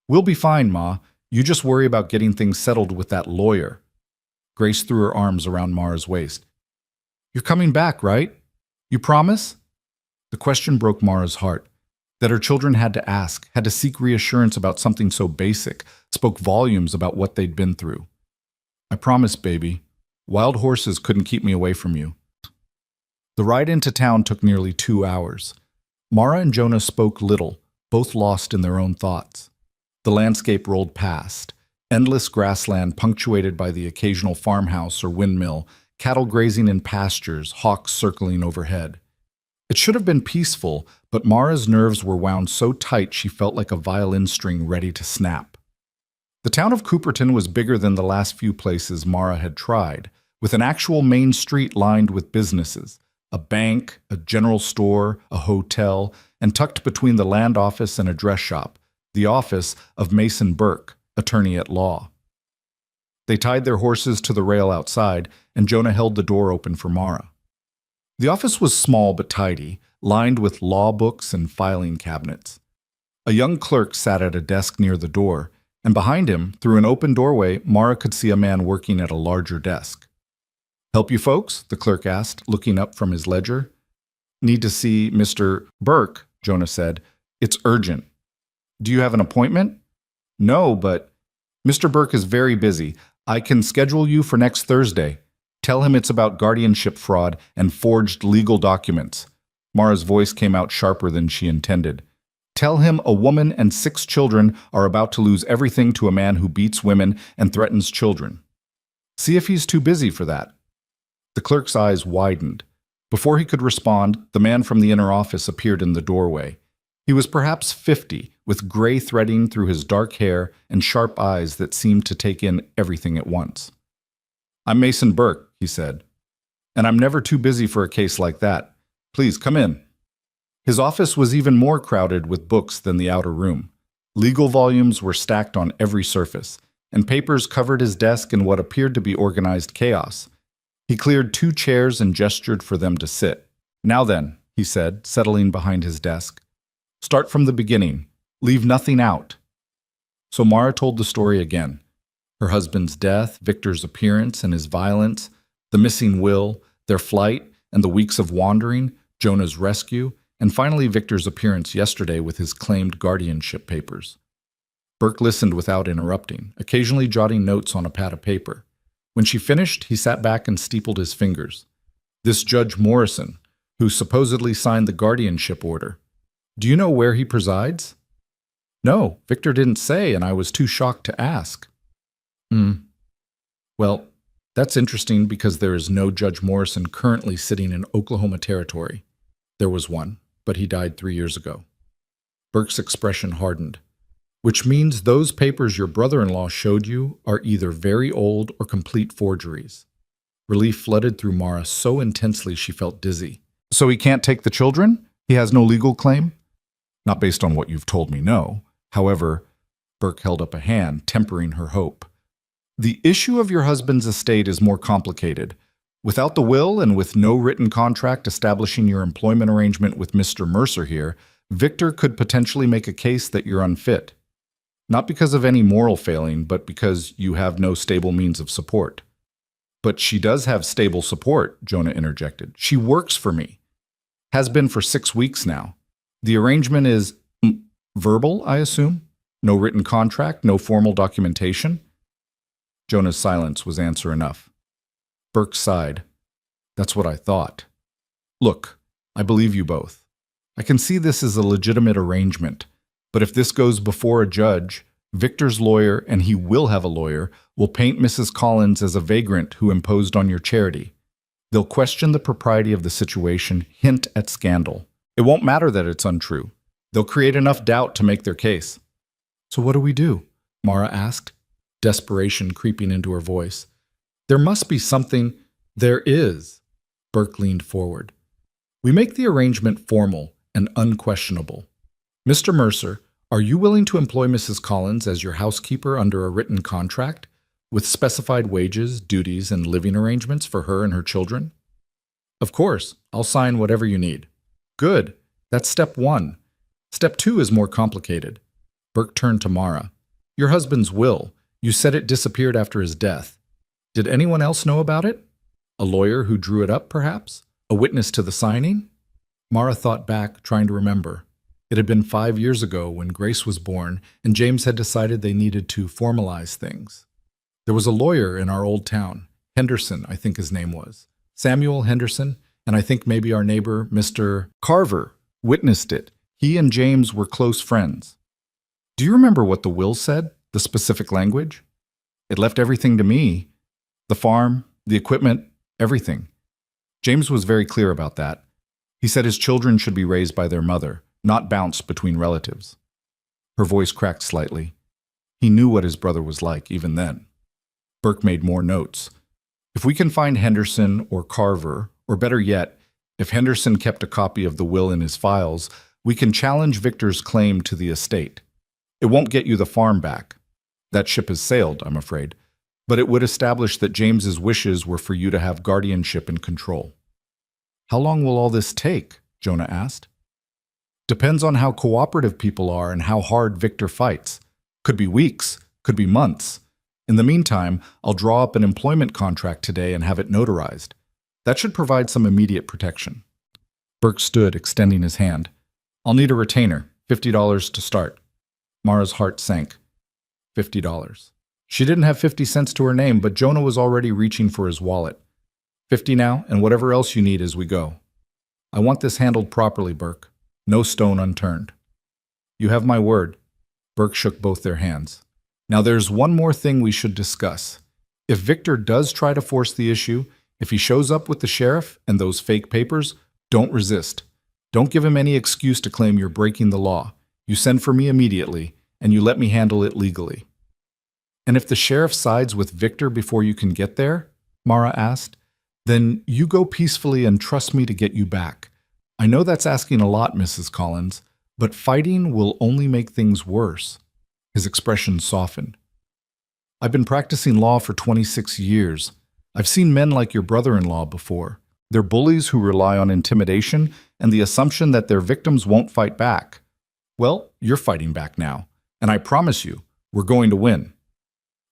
We'll be fine, Ma. You just worry about getting things settled with that lawyer. Grace threw her arms around Mara's waist. You're coming back, right? You promise? The question broke Mara's heart. That her children had to ask, had to seek reassurance about something so basic, spoke volumes about what they'd been through. I promise, baby. Wild horses couldn't keep me away from you. The ride into town took nearly 2 hours. Mara and Jonah spoke little, both lost in their own thoughts. The landscape rolled past, endless grassland punctuated by the occasional farmhouse or windmill, cattle grazing in pastures, hawks circling overhead. It should have been peaceful, but Mara's nerves were wound so tight she felt like a violin string ready to snap. The town of Cooperton was bigger than the last few places Mara had tried, with an actual main street lined with businesses, a bank, a general store, a hotel, and tucked between the land office and a dress shop, the office of Mason Burke, attorney at law. They tied their horses to the rail outside, and Jonah held the door open for Mara. The office was small but tidy, lined with law books and filing cabinets. A young clerk sat at a desk near the door, and behind him, through an open doorway, Mara could see a man working at a larger desk. "Help you folks?" the clerk asked, looking up from his ledger. "Need to see Mr. Burke," Jonah said. "It's urgent." "Do you have an appointment?" "No, but—" "Mr. Burke is very busy. I can schedule you for next Thursday. Tell him it's about guardianship fraud and forged legal documents." Mara's voice came out sharper than she intended. "Tell him a woman and 6 children are about to lose everything to a man who beats women and threatens children. See if he's too busy for that." The clerk's eyes widened. Before he could respond, the man from the inner office appeared in the doorway. He was perhaps 50, with gray threading through his dark hair and sharp eyes that seemed to take in everything at once. "I'm Mason Burke," he said, "and I'm never too busy for a case like that. Please come in." His office was even more crowded with books than the outer room. Legal volumes were stacked on every surface, and papers covered his desk in what appeared to be organized chaos. He cleared 2 chairs and gestured for them to sit. "Now then," he said, settling behind his desk. "Start from the beginning. Leave nothing out." So Mara told the story again. Her husband's death, Victor's appearance and his violence, the missing will, their flight and the weeks of wandering, Jonah's rescue, and finally Victor's appearance yesterday with his claimed guardianship papers. Burke listened without interrupting, occasionally jotting notes on a pad of paper. When she finished, he sat back and steepled his fingers. "This Judge Morrison, who supposedly signed the guardianship order. Do you know where he presides?" "No, Victor didn't say, and I was too shocked to ask." Well, that's interesting because there is no Judge Morrison currently sitting in Oklahoma Territory. There was one, but he died 3 years ago." Burke's expression hardened. "Which means those papers your brother-in-law showed you are either very old or complete forgeries." Relief flooded through Mara so intensely she felt dizzy. "So he can't take the children? He has no legal claim?" "Not based on what you've told me, no. However," Burke held up a hand, tempering her hope, "the issue of your husband's estate is more complicated. Without the will and with no written contract establishing your employment arrangement with Mr. Mercer here, Victor could potentially make a case that you're unfit. Not because of any moral failing, but because you have no stable means of support." "But she does have stable support," Jonah interjected. "She works for me. Has been for 6 weeks now. The arrangement is verbal, I assume? No written contract, no formal documentation?" Jonah's silence was answer enough. Burke sighed. "That's what I thought. Look, I believe you both. I can see this as a legitimate arrangement, but if this goes before a judge, Victor's lawyer, and he will have a lawyer, will paint Mrs. Collins as a vagrant who imposed on your charity. They'll question the propriety of the situation, hint at scandal. It won't matter that it's untrue. They'll create enough doubt to make their case." "So what do we do?" Mara asked, desperation creeping into her voice. "There must be something—" "There is." Burke leaned forward. "We make the arrangement formal and unquestionable. Mr. Mercer, are you willing to employ Mrs. Collins as your housekeeper under a written contract, with specified wages, duties, and living arrangements for her and her children?" "Of course. I'll sign whatever you need." "Good. That's step 1. Step 2 is more complicated." Burke turned to Mara. "Your husband's will. You said it disappeared after his death. Did anyone else know about it? A lawyer who drew it up, perhaps? A witness to the signing?" Mara thought back, trying to remember. It had been 5 years ago when Grace was born, and James had decided they needed to formalize things. There was a lawyer in our old town, Henderson, I think his name was. Samuel Henderson, and I think maybe our neighbor, Mr. Carver, witnessed it. He and James were close friends. Do you remember what the will said, the specific language? It left everything to me. The farm, the equipment, everything. James was very clear about that. He said his children should be raised by their mother, not bounced between relatives. Her voice cracked slightly. He knew what his brother was like, even then. Burke made more notes. If we can find Henderson or Carver, or better yet, if Henderson kept a copy of the will in his files, we can challenge Victor's claim to the estate. It won't get you the farm back. That ship has sailed, I'm afraid. But it would establish that James's wishes were for you to have guardianship and control. How long will all this take? Jonah asked. Depends on how cooperative people are and how hard Victor fights. Could be weeks, could be months. In the meantime, I'll draw up an employment contract today and have it notarized. That should provide some immediate protection. Burke stood, extending his hand. I'll need a retainer, $50 to start. Mara's heart sank. $50. She didn't have 50 cents to her name, but Jonah was already reaching for his wallet. 50 now, and whatever else you need as we go. I want this handled properly, Burke. No stone unturned. You have my word. Burke shook both their hands. Now there's one more thing we should discuss. If Victor does try to force the issue, if he shows up with the sheriff and those fake papers, don't resist. Don't give him any excuse to claim you're breaking the law. You send for me immediately, and you let me handle it legally. And if the sheriff sides with Victor before you can get there, Mara asked, then you go peacefully and trust me to get you back. I know that's asking a lot, Mrs. Collins, but fighting will only make things worse. His expression softened. I've been practicing law for 26 years. I've seen men like your brother-in-law before. They're bullies who rely on intimidation and the assumption that their victims won't fight back. Well, you're fighting back now, and I promise you, we're going to win.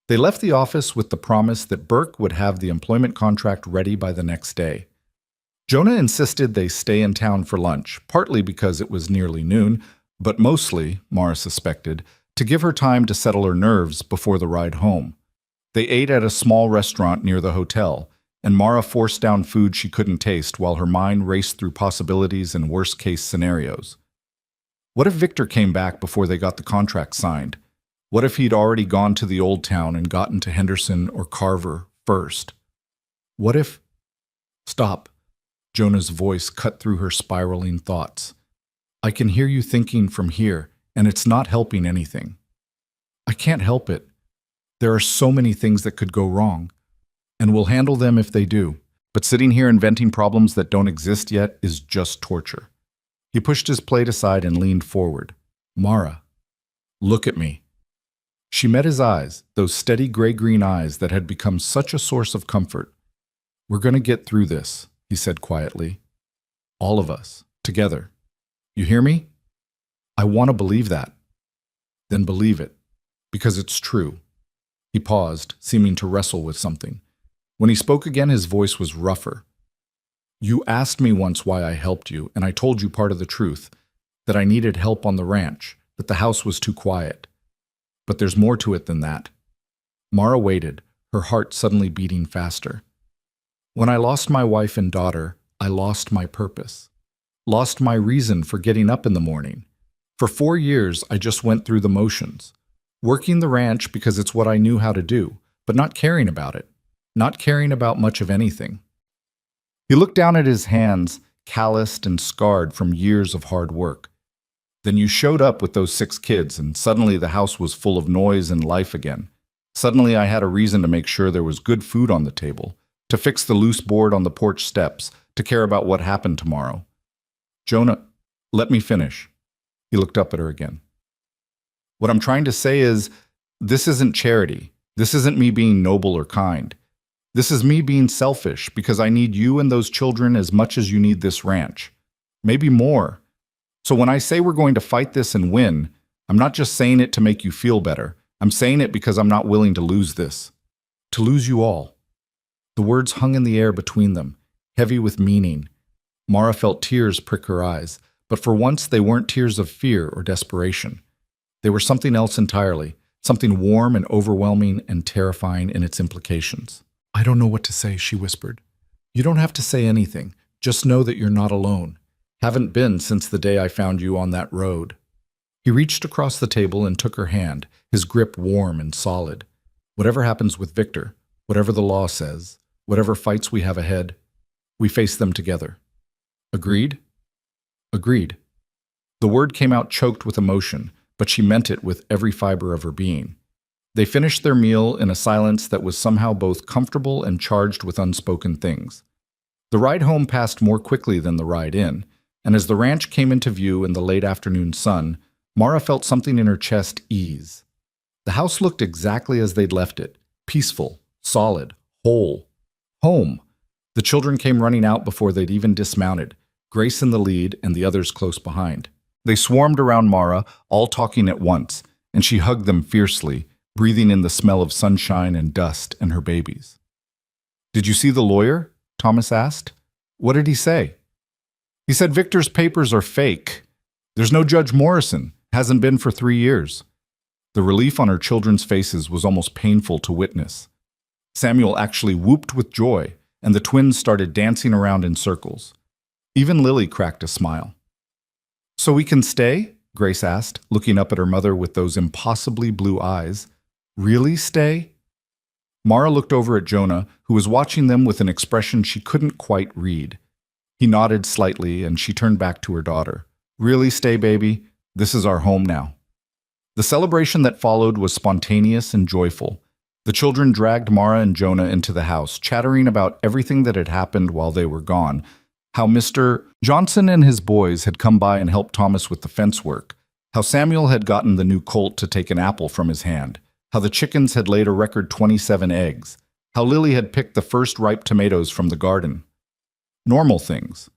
They left the office with the promise that Burke would have the employment contract ready by the next day. Jonah insisted they stay in town for lunch, partly because it was nearly noon, but mostly, Mara suspected, to give her time to settle her nerves before the ride home. They ate at a small restaurant near the hotel, and Mara forced down food she couldn't taste while her mind raced through possibilities and worst-case scenarios. What if Victor came back before they got the contract signed? What if he'd already gone to the old town and gotten to Henderson or Carver first? What if... Stop. Jonah's voice cut through her spiraling thoughts. I can hear you thinking from here, and it's not helping anything. I can't help it. There are so many things that could go wrong, and we'll handle them if they do. But sitting here inventing problems that don't exist yet is just torture. He pushed his plate aside and leaned forward. Mara, look at me. She met his eyes, those steady gray-green eyes that had become such a source of comfort. We're going to get through this, he said quietly. All of us, together. You hear me? I want to believe that. Then believe it, because it's true. He paused, seeming to wrestle with something. When he spoke again, his voice was rougher. You asked me once why I helped you, and I told you part of the truth, that I needed help on the ranch, that the house was too quiet. But there's more to it than that. Mara waited, her heart suddenly beating faster. When I lost my wife and daughter, I lost my purpose. Lost my reason for getting up in the morning. For 4 years, I just went through the motions. Working the ranch because it's what I knew how to do, but not caring about it. Not caring about much of anything. He looked down at his hands, calloused and scarred from years of hard work. Then you showed up with those 6 kids, and suddenly the house was full of noise and life again. Suddenly I had a reason to make sure there was good food on the table, to fix the loose board on the porch steps, to care about what happened tomorrow. Jonah, let me finish. He looked up at her again. What I'm trying to say is, this isn't charity. This isn't me being noble or kind. This is me being selfish because I need you and those children as much as you need this ranch. Maybe more. So when I say we're going to fight this and win, I'm not just saying it to make you feel better. I'm saying it because I'm not willing to lose this. To lose you all. The words hung in the air between them, heavy with meaning. Mara felt tears prick her eyes, but for once they weren't tears of fear or desperation. They were something else entirely, something warm and overwhelming and terrifying in its implications. "I don't know what to say," she whispered. "You don't have to say anything. Just know that you're not alone. Haven't been since the day I found you on that road." He reached across the table and took her hand, his grip warm and solid. "Whatever happens with Victor, whatever the law says, whatever fights we have ahead, we face them together. Agreed?" "Agreed." The word came out choked with emotion, but she meant it with every fiber of her being. They finished their meal in a silence that was somehow both comfortable and charged with unspoken things. The ride home passed more quickly than the ride in, and as the ranch came into view in the late afternoon sun, Mara felt something in her chest ease. The house looked exactly as they'd left it, peaceful, solid, whole. Home. The children came running out before they'd even dismounted, Grace in the lead and the others close behind. They swarmed around Mara, all talking at once, and she hugged them fiercely, breathing in the smell of sunshine and dust and her babies. "Did you see the lawyer?" Thomas asked. "What did he say?" "He said Victor's papers are fake. There's no Judge Morrison. Hasn't been for 3 years." The relief on her children's faces was almost painful to witness. Samuel actually whooped with joy, and the twins started dancing around in circles. Even Lily cracked a smile. "So we can stay?" Grace asked, looking up at her mother with those impossibly blue eyes. "Really stay?" Mara looked over at Jonah, who was watching them with an expression she couldn't quite read. He nodded slightly, and she turned back to her daughter. "Really stay, baby? This is our home now." The celebration that followed was spontaneous and joyful. The children dragged Mara and Jonah into the house, chattering about everything that had happened while they were gone, how Mr. Johnson and his boys had come by and helped Thomas with the fence work, how Samuel had gotten the new colt to take an apple from his hand, how the chickens had laid a record 27 eggs, how Lily had picked the first ripe tomatoes from the garden. Normal things.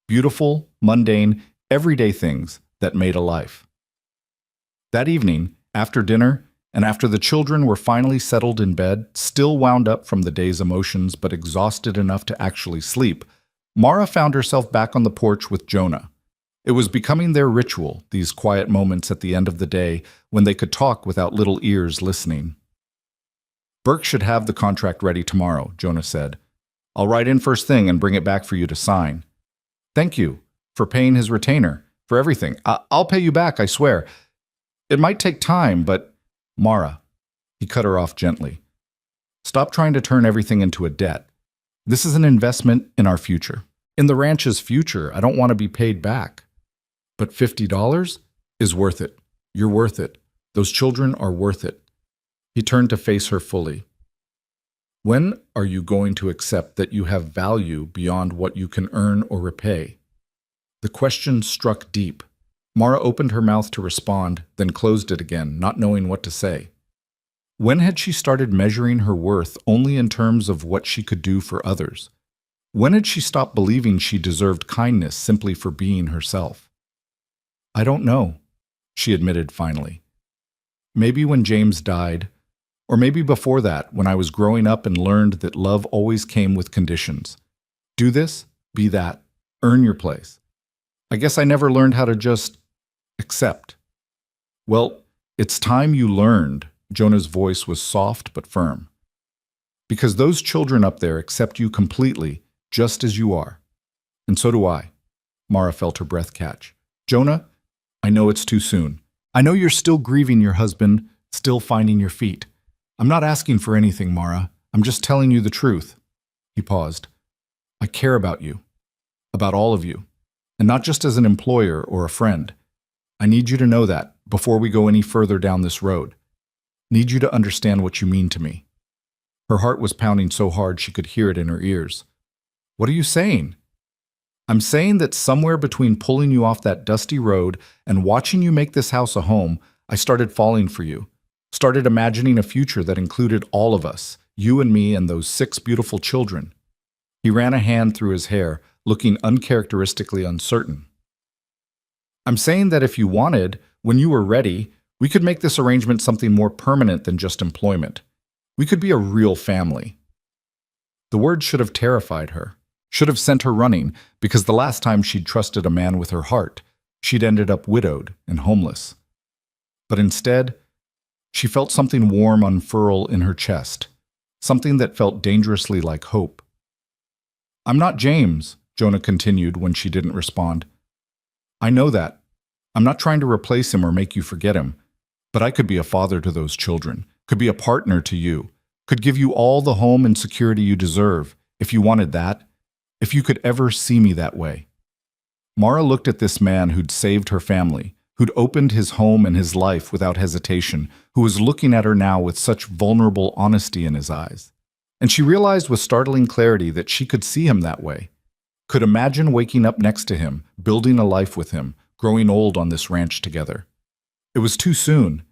Beautiful, mundane, everyday things that made a life. That evening, after dinner, and after the children were finally settled in bed, still wound up from the day's emotions but exhausted enough to actually sleep, Mara found herself back on the porch with Jonah. It was becoming their ritual, these quiet moments at the end of the day when they could talk without little ears listening. "Burke should have the contract ready tomorrow," Jonah said. "I'll write in first thing and bring it back for you to sign." "Thank you for paying his retainer, for everything. I'll pay you back, I swear. It might take time, but—" "Mara," he cut her off gently. "Stop trying to turn everything into a debt. This is an investment in our future. In the ranch's future, I don't want to be paid back. But $50 is worth it. You're worth it. Those children are worth it." He turned to face her fully. "When are you going to accept that you have value beyond what you can earn or repay?" The question struck deep. Mara opened her mouth to respond, then closed it again, not knowing what to say. When had she started measuring her worth only in terms of what she could do for others? When had she stopped believing she deserved kindness simply for being herself? "I don't know," she admitted finally. "Maybe when James died, or maybe before that, when I was growing up and learned that love always came with conditions. Do this, be that, earn your place. I guess I never learned how to just accept." "Well, it's time you learned." Jonah's voice was soft but firm. "Because those children up there accept you completely, just as you are. And so do I." Mara felt her breath catch. "Jonah, I know it's too soon. I know you're still grieving your husband, still finding your feet. I'm not asking for anything, Mara. I'm just telling you the truth." He paused. "I care about you. About all of you. And not just as an employer or a friend. I need you to know that before we go any further down this road. Need you to understand what you mean to me." Her heart was pounding so hard she could hear it in her ears. "What are you saying?" "I'm saying that somewhere between pulling you off that dusty road and watching you make this house a home, I started falling for you. Started imagining a future that included all of us, you and me and those 6 beautiful children." He ran a hand through his hair, looking uncharacteristically uncertain. "I'm saying that if you wanted, when you were ready, we could make this arrangement something more permanent than just employment. We could be a real family." The word should have terrified her. Should have sent her running, because the last time she'd trusted a man with her heart, she'd ended up widowed and homeless. But instead, she felt something warm unfurl in her chest, something that felt dangerously like hope. "I'm not James," Jonah continued when she didn't respond. "I know that. I'm not trying to replace him or make you forget him, but I could be a father to those children, could be a partner to you, could give you all the home and security you deserve, if you wanted that, if you could ever see me that way." Mara looked at this man who'd saved her family, who'd opened his home and his life without hesitation, who was looking at her now with such vulnerable honesty in his eyes. And she realized with startling clarity that she could see him that way, could imagine waking up next to him, building a life with him, growing old on this ranch together. It was too soon.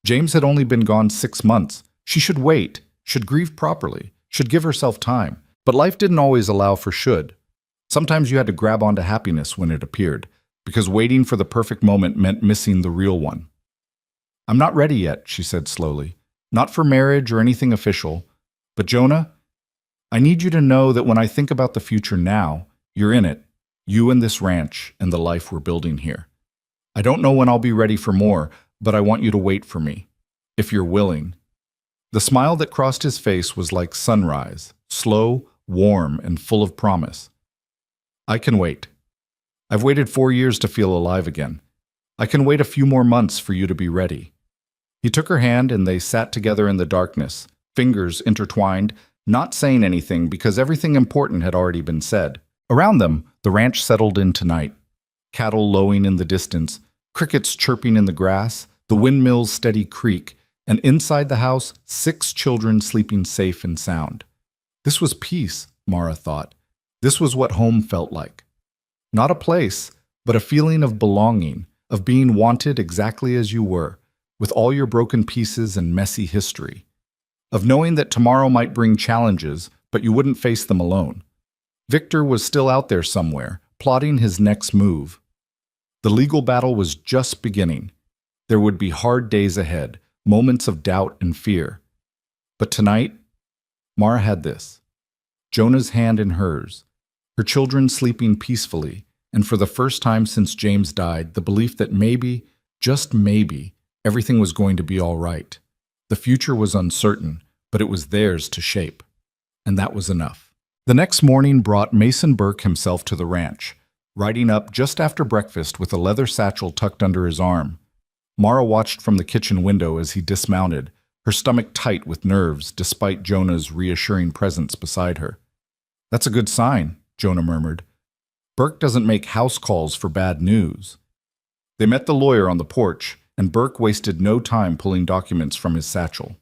James had only been gone 6 months. She should wait, should grieve properly, should give herself time. But life didn't always allow for should. Sometimes you had to grab onto happiness when it appeared, because waiting for the perfect moment meant missing the real one. "I'm not ready yet," she said slowly. "Not for marriage or anything official. But Jonah, I need you to know that when I think about the future now, you're in it, you and this ranch and the life we're building here. I don't know when I'll be ready for more, but I want you to wait for me, if you're willing." The smile that crossed his face was like sunrise, slow, warm, and full of promise. "I can wait. I've waited 4 years to feel alive again. I can wait a few more months for you to be ready." He took her hand and they sat together in the darkness, fingers intertwined, not saying anything because everything important had already been said. Around them, the ranch settled into night. Cattle lowing in the distance, crickets chirping in the grass, the windmill's steady creak, and inside the house, 6 children sleeping safe and sound. This was peace, Mara thought. This was what home felt like. Not a place, but a feeling of belonging, of being wanted exactly as you were, with all your broken pieces and messy history. Of knowing that tomorrow might bring challenges, but you wouldn't face them alone. Victor was still out there somewhere, plotting his next move. The legal battle was just beginning. There would be hard days ahead, moments of doubt and fear. But tonight, Mara had this. Jonah's hand in hers, her children sleeping peacefully, and for the first time since James died, the belief that maybe, just maybe, everything was going to be all right. The future was uncertain, but it was theirs to shape. And that was enough. The next morning brought Mason Burke himself to the ranch, riding up just after breakfast with a leather satchel tucked under his arm. Mara watched from the kitchen window as he dismounted, her stomach tight with nerves despite Jonah's reassuring presence beside her. "That's a good sign," Jonah murmured. "Burke doesn't make house calls for bad news." They met the lawyer on the porch, and Burke wasted no time pulling documents from his satchel.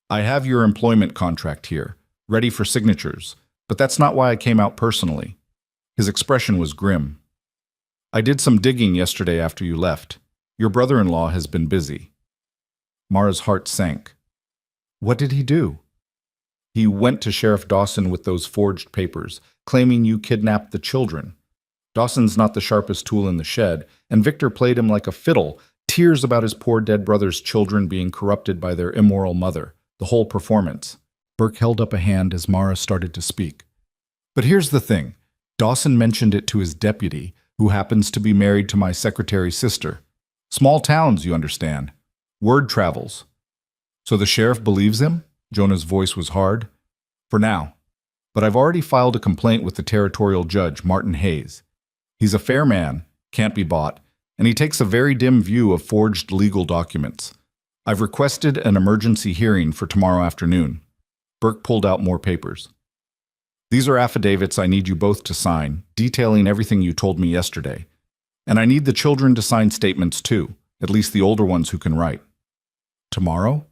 "I have your employment contract here, ready for signatures, but that's not why I came out personally." His expression was grim. "I did some digging yesterday after you left. Your brother-in-law has been busy." Mara's heart sank. "What did he do?" "He went to Sheriff Dawson with those forged papers, claiming you kidnapped the children. Dawson's not the sharpest tool in the shed, and Victor played him like a fiddle, tears about his poor dead brother's children being corrupted by their immoral mother, the whole performance." Burke held up a hand as Mara started to speak. "But here's the thing. Dawson mentioned it to his deputy, who happens to be married to my secretary's sister. Small towns, you understand. Word travels." "So the sheriff believes him?" Jonah's voice was hard. "For now. But I've already filed a complaint with the territorial judge, Martin Hayes. He's a fair man, can't be bought, and he takes a very dim view of forged legal documents. I've requested an emergency hearing for tomorrow afternoon." Burke pulled out more papers. "These are affidavits I need you both to sign, detailing everything you told me yesterday. And I need the children to sign statements too, at least the older ones who can write." "Tomorrow?"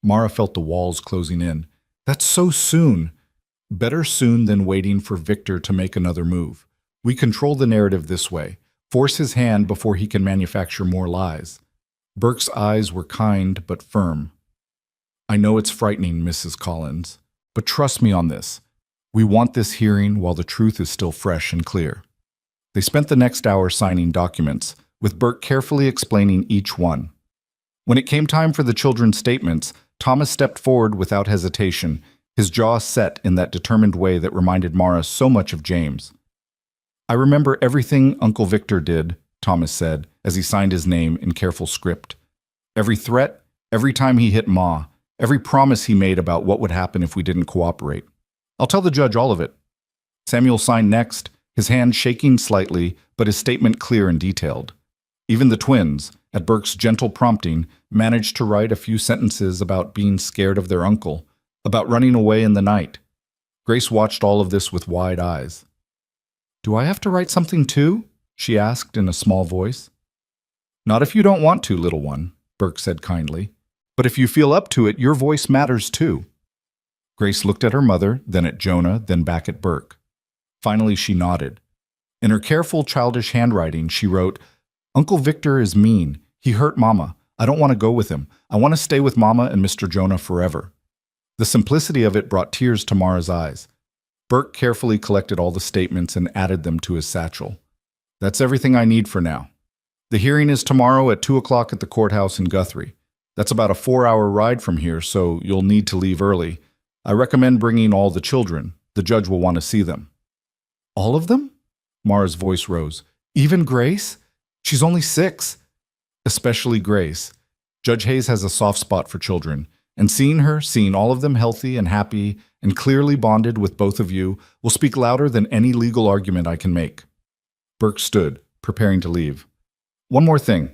Mara felt the walls closing in. "That's so soon." "Better soon than waiting for Victor to make another move. We control the narrative this way. Force his hand before he can manufacture more lies." Burke's eyes were kind but firm. "I know it's frightening, Mrs. Collins, but trust me on this. We want this hearing while the truth is still fresh and clear." They spent the next hour signing documents, with Burke carefully explaining each one. When it came time for the children's statements, Thomas stepped forward without hesitation, his jaw set in that determined way that reminded Mara so much of James. "I remember everything Uncle Victor did," Thomas said, as he signed his name in careful script. "Every threat, every time he hit Ma, every promise he made about what would happen if we didn't cooperate. I'll tell the judge all of it." Samuel signed next, his hand shaking slightly, but his statement clear and detailed. Even the twins, at Burke's gentle prompting, managed to write a few sentences about being scared of their uncle, about running away in the night. Grace watched all of this with wide eyes. "Do I have to write something too?" she asked in a small voice. "Not if you don't want to, little one," Burke said kindly. "But if you feel up to it, your voice matters too." Grace looked at her mother, then at Jonah, then back at Burke. Finally, she nodded. In her careful, childish handwriting, she wrote, "Uncle Victor is mean. He hurt Mama. I don't want to go with him. I want to stay with Mama and Mr. Jonah forever." The simplicity of it brought tears to Mara's eyes. Burke carefully collected all the statements and added them to his satchel. "That's everything I need for now. The hearing is tomorrow at 2 o'clock at the courthouse in Guthrie. That's about a 4-hour ride from here, so you'll need to leave early. I recommend bringing all the children. The judge will want to see them." "All of them?" Mara's voice rose. "Even Grace? She's only 6. "Especially Grace. Judge Hayes has a soft spot for children, and seeing her, seeing all of them healthy and happy and clearly bonded with both of you, will speak louder than any legal argument I can make." Burke stood, preparing to leave. "One more thing.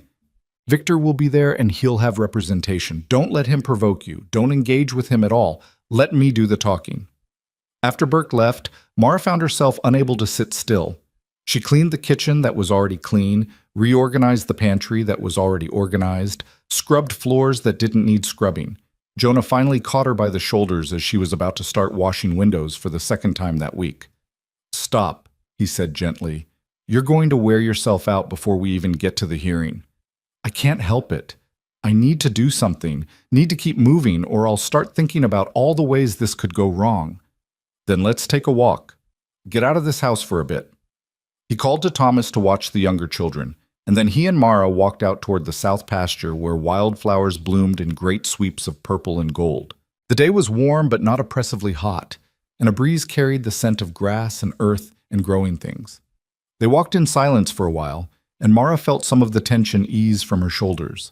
Victor will be there and he'll have representation. Don't let him provoke you. Don't engage with him at all. Let me do the talking." After Burke left, Mara found herself unable to sit still. She cleaned the kitchen that was already clean, reorganized the pantry that was already organized, scrubbed floors that didn't need scrubbing. Jonah finally caught her by the shoulders as she was about to start washing windows for the second time that week. "Stop," he said gently. "You're going to wear yourself out before we even get to the hearing." "I can't help it. I need to do something, need to keep moving, or I'll start thinking about all the ways this could go wrong." "Then let's take a walk. Get out of this house for a bit." He called to Thomas to watch the younger children, and then he and Mara walked out toward the south pasture where wildflowers bloomed in great sweeps of purple and gold. The day was warm but not oppressively hot, and a breeze carried the scent of grass and earth and growing things. They walked in silence for a while, and Mara felt some of the tension ease from her shoulders.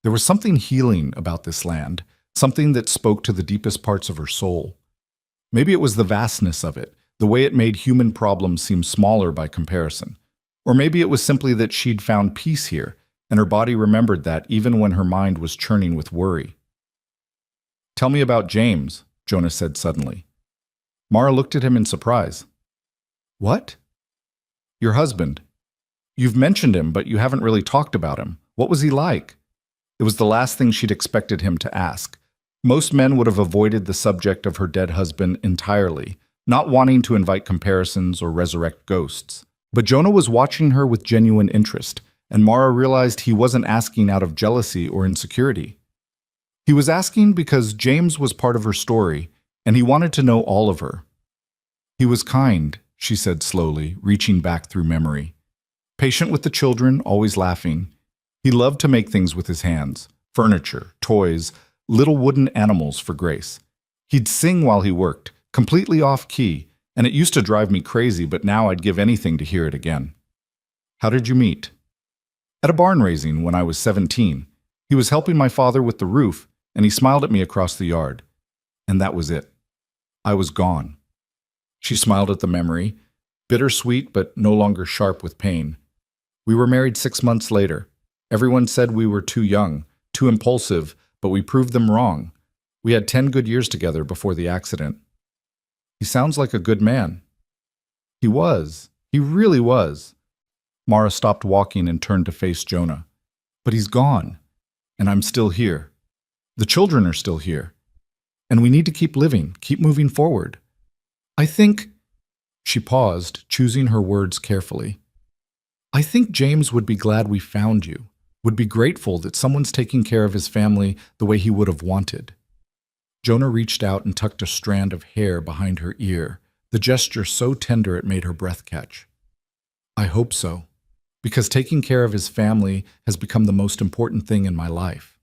There was something healing about this land, something that spoke to the deepest parts of her soul. Maybe it was the vastness of it, the way it made human problems seem smaller by comparison. Or maybe it was simply that she'd found peace here, and her body remembered that even when her mind was churning with worry. "Tell me about James," Jonah said suddenly. Mara looked at him in surprise. "What?" "Your husband. You've mentioned him, but you haven't really talked about him. What was he like?" It was the last thing she'd expected him to ask. Most men would have avoided the subject of her dead husband entirely, not wanting to invite comparisons or resurrect ghosts. But Jonah was watching her with genuine interest, and Mara realized he wasn't asking out of jealousy or insecurity. He was asking because James was part of her story, and he wanted to know all of her. "He was kind," she said slowly, reaching back through memory. "Patient with the children, always laughing. He loved to make things with his hands, furniture, toys, little wooden animals for Grace. He'd sing while he worked, completely off-key, and it used to drive me crazy, but now I'd give anything to hear it again." "How did you meet?" "At a barn raising when I was 17. He was helping my father with the roof, and he smiled at me across the yard. And that was it. I was gone." She smiled at the memory, bittersweet but no longer sharp with pain. "We were married 6 months later. Everyone said we were too young, too impulsive, but we proved them wrong. We had 10 good years together before the accident." "He sounds like a good man." "He was. He really was." Mara stopped walking and turned to face Jonah. "But he's gone, and I'm still here. The children are still here. And we need to keep living, keep moving forward. I think—" She paused, choosing her words carefully. "I think James would be glad we found you, would be grateful that someone's taking care of his family the way he would have wanted." Jonah reached out and tucked a strand of hair behind her ear, the gesture so tender it made her breath catch. "I hope so, because taking care of his family has become the most important thing in my life."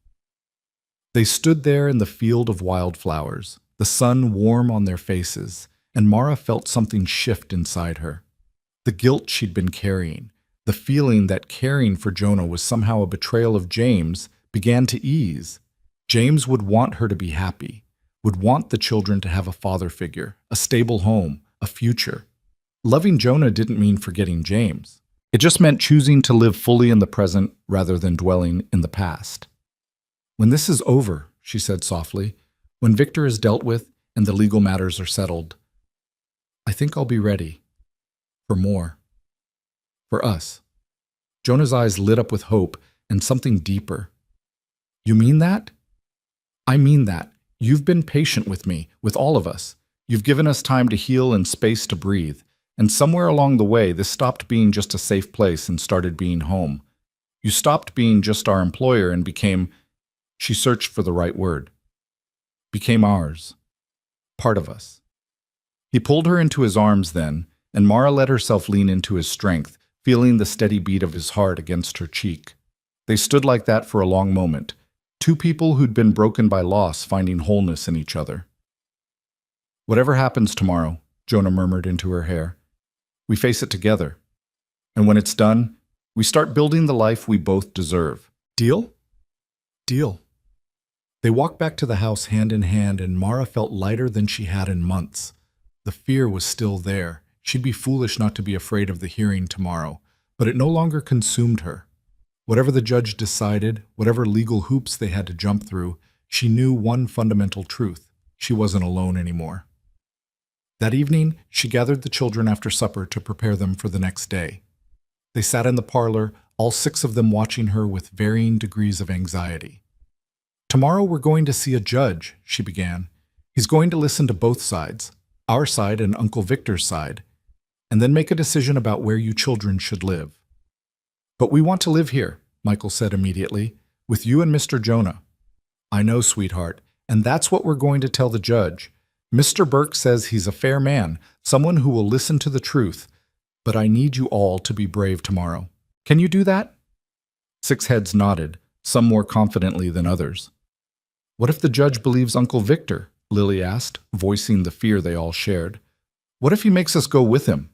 They stood there in the field of wildflowers, the sun warm on their faces, and Mara felt something shift inside her. The guilt she'd been carrying, the feeling that caring for Jonah was somehow a betrayal of James, began to ease. James would want her to be happy, would want the children to have a father figure, a stable home, a future. Loving Jonah didn't mean forgetting James. It just meant choosing to live fully in the present rather than dwelling in the past. "When this is over," she said softly, "when Victor is dealt with and the legal matters are settled, I think I'll be ready. For more. For us." Jonah's eyes lit up with hope and something deeper. "You mean that?" "I mean that. You've been patient with me, with all of us. You've given us time to heal and space to breathe. And somewhere along the way, this stopped being just a safe place and started being home. You stopped being just our employer and became," she searched for the right word, "became ours. Part of us." He pulled her into his arms then, and Mara let herself lean into his strength, feeling the steady beat of his heart against her cheek. They stood like that for a long moment, two people who'd been broken by loss finding wholeness in each other. "Whatever happens tomorrow," Jonah murmured into her hair, "we face it together. And when it's done, we start building the life we both deserve. Deal?" "Deal." They walked back to the house hand in hand, and Mara felt lighter than she had in months. The fear was still there. She'd be foolish not to be afraid of the hearing tomorrow, but it no longer consumed her. Whatever the judge decided, whatever legal hoops they had to jump through, she knew one fundamental truth: she wasn't alone anymore. That evening, she gathered the children after supper to prepare them for the next day. They sat in the parlor, all 6 of them watching her with varying degrees of anxiety. "Tomorrow we're going to see a judge," she began. "He's going to listen to both sides, our side and Uncle Victor's side, and then make a decision about where you children should live." "But we want to live here," Michael said immediately, "with you and Mr. Jonah." "I know, sweetheart, and that's what we're going to tell the judge. Mr. Burke says he's a fair man, someone who will listen to the truth, but I need you all to be brave tomorrow. Can you do that?" 6 heads nodded, some more confidently than others. "What if the judge believes Uncle Victor?" Lily asked, voicing the fear they all shared. "What if he makes us go with him?"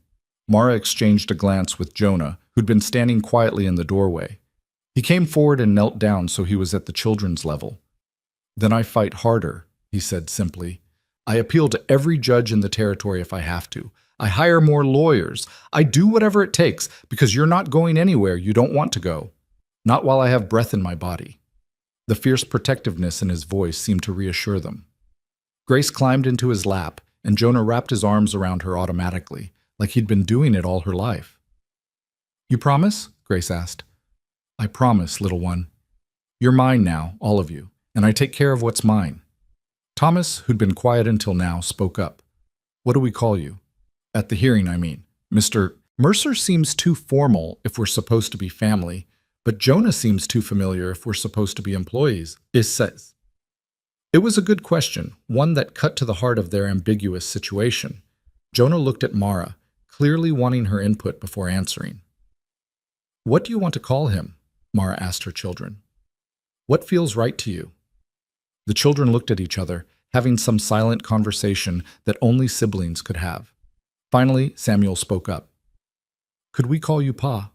Mara exchanged a glance with Jonah, who'd been standing quietly in the doorway. He came forward and knelt down so he was at the children's level. "Then I fight harder," he said simply. "I appeal to every judge in the territory if I have to. I hire more lawyers. I do whatever it takes, because you're not going anywhere you don't want to go. Not while I have breath in my body." The fierce protectiveness in his voice seemed to reassure them. Grace climbed into his lap, and Jonah wrapped his arms around her automatically, like he'd been doing it all her life. "You promise?" Grace asked. "I promise, little one. You're mine now, all of you, and I take care of what's mine." Thomas, who'd been quiet until now, spoke up. "What do we call you? At the hearing, I mean. Mr. Mercer seems too formal if we're supposed to be family, but Jonah seems too familiar if we're supposed to be employees," Is says. It was a good question, one that cut to the heart of their ambiguous situation. Jonah looked at Mara, clearly wanting her input before answering. "What do you want to call him?" Mara asked her children. "What feels right to you?" The children looked at each other, having some silent conversation that only siblings could have. Finally, Samuel spoke up. "Could we call you Pa?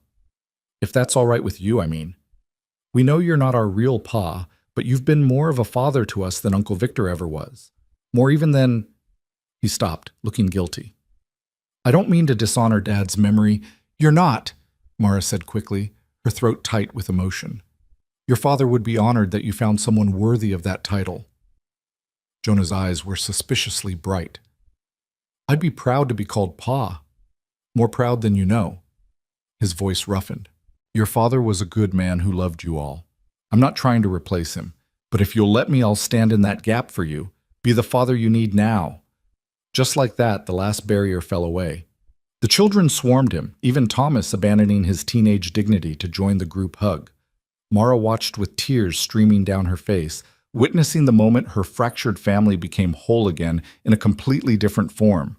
If that's all right with you, I mean. We know you're not our real Pa, but you've been more of a father to us than Uncle Victor ever was. More even than—" He stopped, looking guilty. "I don't mean to dishonor Dad's memory." "You're not," Mara said quickly, her throat tight with emotion. "Your father would be honored that you found someone worthy of that title." Jonah's eyes were suspiciously bright. "I'd be proud to be called Pa. More proud than you know." His voice roughened. "Your father was a good man who loved you all. I'm not trying to replace him, but if you'll let me, I'll stand in that gap for you. Be the father you need now." Just like that, the last barrier fell away. The children swarmed him, even Thomas abandoning his teenage dignity to join the group hug. Mara watched with tears streaming down her face, witnessing the moment her fractured family became whole again in a completely different form.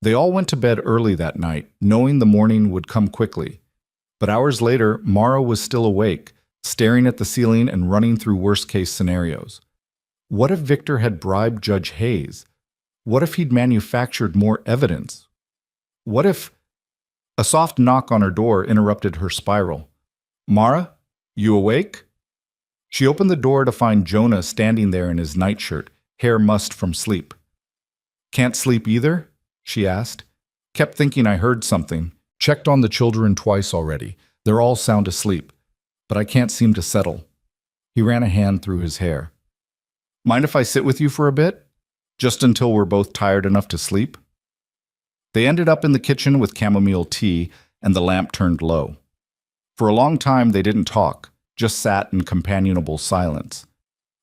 They all went to bed early that night, knowing the morning would come quickly. But hours later, Mara was still awake, staring at the ceiling and running through worst-case scenarios. What if Victor had bribed Judge Hayes? What if he'd manufactured more evidence? What if... A soft knock on her door interrupted her spiral. "Mara, you awake?" She opened the door to find Jonah standing there in his nightshirt, hair mussed from sleep. "Can't sleep either?" she asked. "Kept thinking I heard something. Checked on the children twice already. They're all sound asleep. But I can't seem to settle." He ran a hand through his hair. "Mind if I sit with you for a bit? Just until we're both tired enough to sleep?" They ended up in the kitchen with chamomile tea, and the lamp turned low. For a long time they didn't talk, just sat in companionable silence.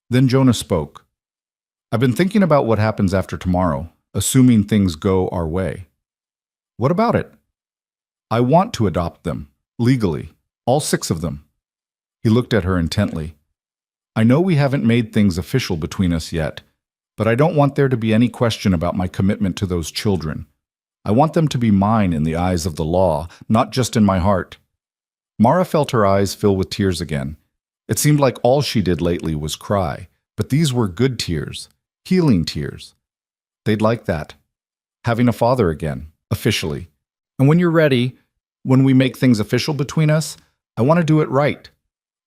Then Jonah spoke. "I've been thinking about what happens after tomorrow, assuming things go our way." "What about it?" "I want to adopt them, legally, all 6 of them." He looked at her intently. "I know we haven't made things official between us yet, but I don't want there to be any question about my commitment to those children. I want them to be mine in the eyes of the law, not just in my heart." Mara felt her eyes fill with tears again. It seemed like all she did lately was cry, but these were good tears, healing tears. They'd like that. Having a father again, officially. "And when you're ready, when we make things official between us, I want to do it right.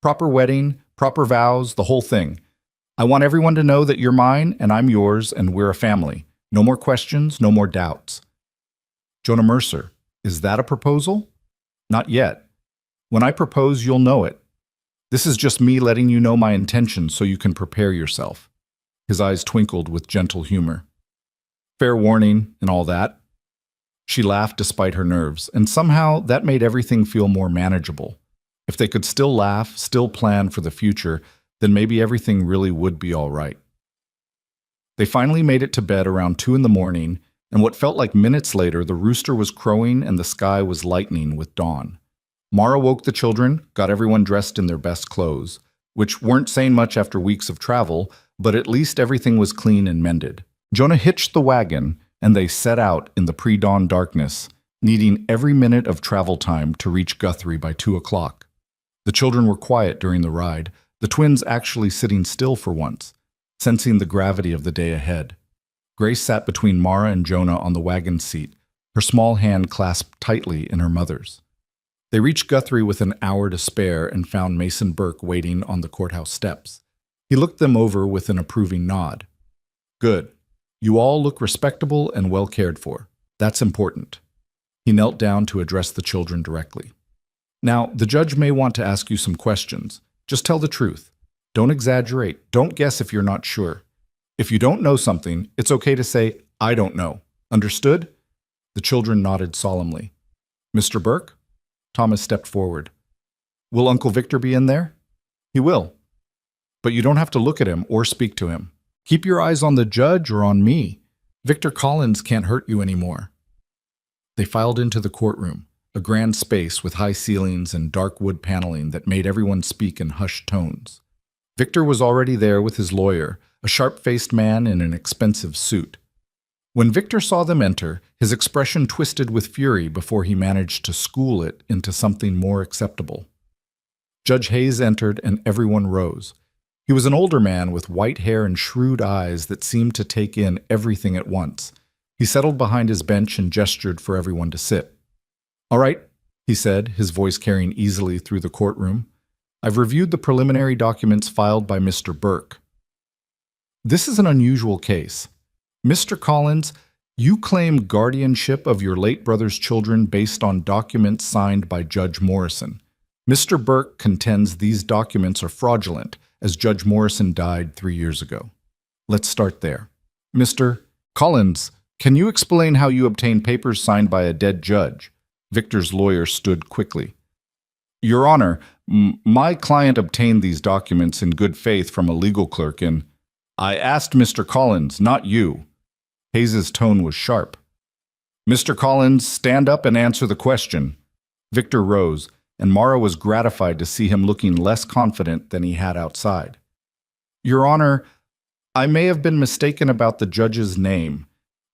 Proper wedding, proper vows, the whole thing. I want everyone to know that you're mine and I'm yours and we're a family. No more questions, no more doubts." "Jonah Mercer, is that a proposal?" "Not yet. When I propose, you'll know it. This is just me letting you know my intentions so you can prepare yourself." His eyes twinkled with gentle humor. "Fair warning and all that." She laughed despite her nerves, and somehow that made everything feel more manageable. If they could still laugh, still plan for the future, then maybe everything really would be all right. They finally made it to bed around 2 in the morning, and what felt like minutes later, the rooster was crowing and the sky was lightening with dawn. Mara woke the children, got everyone dressed in their best clothes, which weren't saying much after weeks of travel, but at least everything was clean and mended. Jonah hitched the wagon, and they set out in the pre-dawn darkness, needing every minute of travel time to reach Guthrie by 2 o'clock. The children were quiet during the ride, the twins actually sitting still for once, sensing the gravity of the day ahead. Grace sat between Mara and Jonah on the wagon seat, her small hand clasped tightly in her mother's. They reached Guthrie with an hour to spare and found Mason Burke waiting on the courthouse steps. He looked them over with an approving nod. "Good. You all look respectable and well cared for. That's important." He knelt down to address the children directly. "Now, the judge may want to ask you some questions. Just tell the truth. Don't exaggerate. Don't guess if you're not sure. If you don't know something, it's okay to say, 'I don't know.' Understood?" The children nodded solemnly. "Mr. Burke?" Thomas stepped forward. "Will Uncle Victor be in there?" "He will. But you don't have to look at him or speak to him. Keep your eyes on the judge or on me. Victor Collins can't hurt you anymore." They filed into the courtroom, a grand space with high ceilings and dark wood paneling that made everyone speak in hushed tones. Victor was already there with his lawyer, a sharp-faced man in an expensive suit. When Victor saw them enter, his expression twisted with fury before he managed to school it into something more acceptable. Judge Hayes entered and everyone rose. He was an older man with white hair and shrewd eyes that seemed to take in everything at once. He settled behind his bench and gestured for everyone to sit. "All right," he said, his voice carrying easily through the courtroom. "I've reviewed the preliminary documents filed by Mr. Burke. This is an unusual case. Mr. Collins, you claim guardianship of your late brother's children based on documents signed by Judge Morrison. Mr. Burke contends these documents are fraudulent, as Judge Morrison died 3 years ago. Let's start there. Mr. Collins, can you explain how you obtained papers signed by a dead judge?" Victor's lawyer stood quickly. "Your Honor, my client obtained these documents in good faith from a legal clerk in—" "I asked Mr. Collins, not you." Hayes's tone was sharp. "Mr. Collins, stand up and answer the question." Victor rose, and Mara was gratified to see him looking less confident than he had outside. "Your Honor, I may have been mistaken about the judge's name.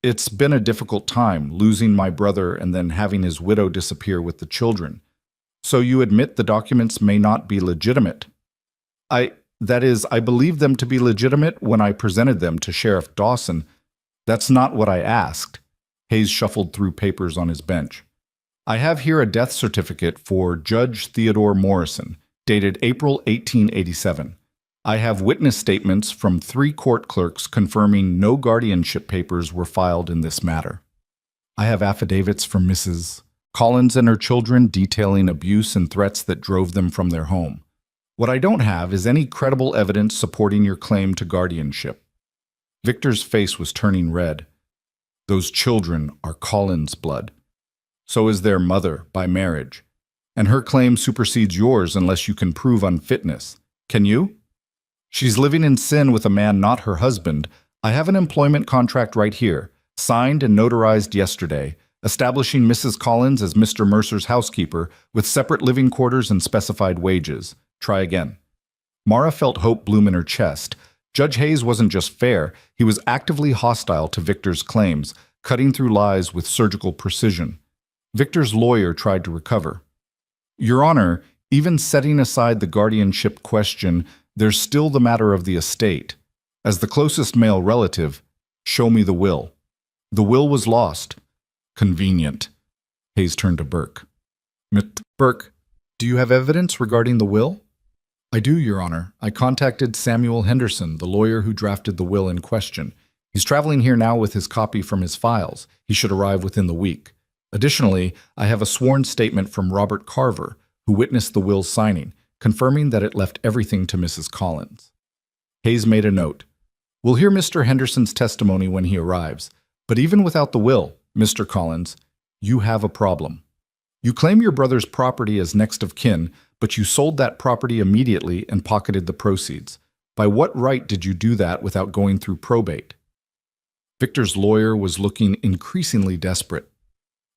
It's been a difficult time, losing my brother and then having his widow disappear with the children. So you admit the documents may not be legitimate?" That is, I believed them to be legitimate when I presented them to Sheriff Dawson. That's not what I asked. Hayes shuffled through papers on his bench. I have here a death certificate for Judge Theodore Morrison, dated April 1887. I have witness statements from 3 court clerks confirming no guardianship papers were filed in this matter. I have affidavits from Mrs. Collins and her children detailing abuse and threats that drove them from their home. What I don't have is any credible evidence supporting your claim to guardianship. Victor's face was turning red. Those children are Collins' blood. So is their mother by marriage. And her claim supersedes yours unless you can prove unfitness. Can you? She's living in sin with a man not her husband. I have an employment contract right here, signed and notarized yesterday, establishing Mrs. Collins as Mr. Mercer's housekeeper with separate living quarters and specified wages. Try again. Mara felt hope bloom in her chest. Judge Hayes wasn't just fair, he was actively hostile to Victor's claims, cutting through lies with surgical precision. Victor's lawyer tried to recover. Your Honor, even setting aside the guardianship question, there's still the matter of the estate. As the closest male relative, show me the will. The will was lost. Convenient. Hayes turned to Burke. Burke, do you have evidence regarding the will? I do, Your Honor. I contacted Samuel Henderson, the lawyer who drafted the will in question. He's traveling here now with his copy from his files. He should arrive within the week. Additionally, I have a sworn statement from Robert Carver, who witnessed the will's signing, confirming that it left everything to Mrs. Collins. Hayes made a note. We'll hear Mr. Henderson's testimony when he arrives, but even without the will, Mr. Collins, you have a problem. You claim your brother's property as next of kin, but you sold that property immediately and pocketed the proceeds. By what right did you do that without going through probate? Victor's lawyer was looking increasingly desperate.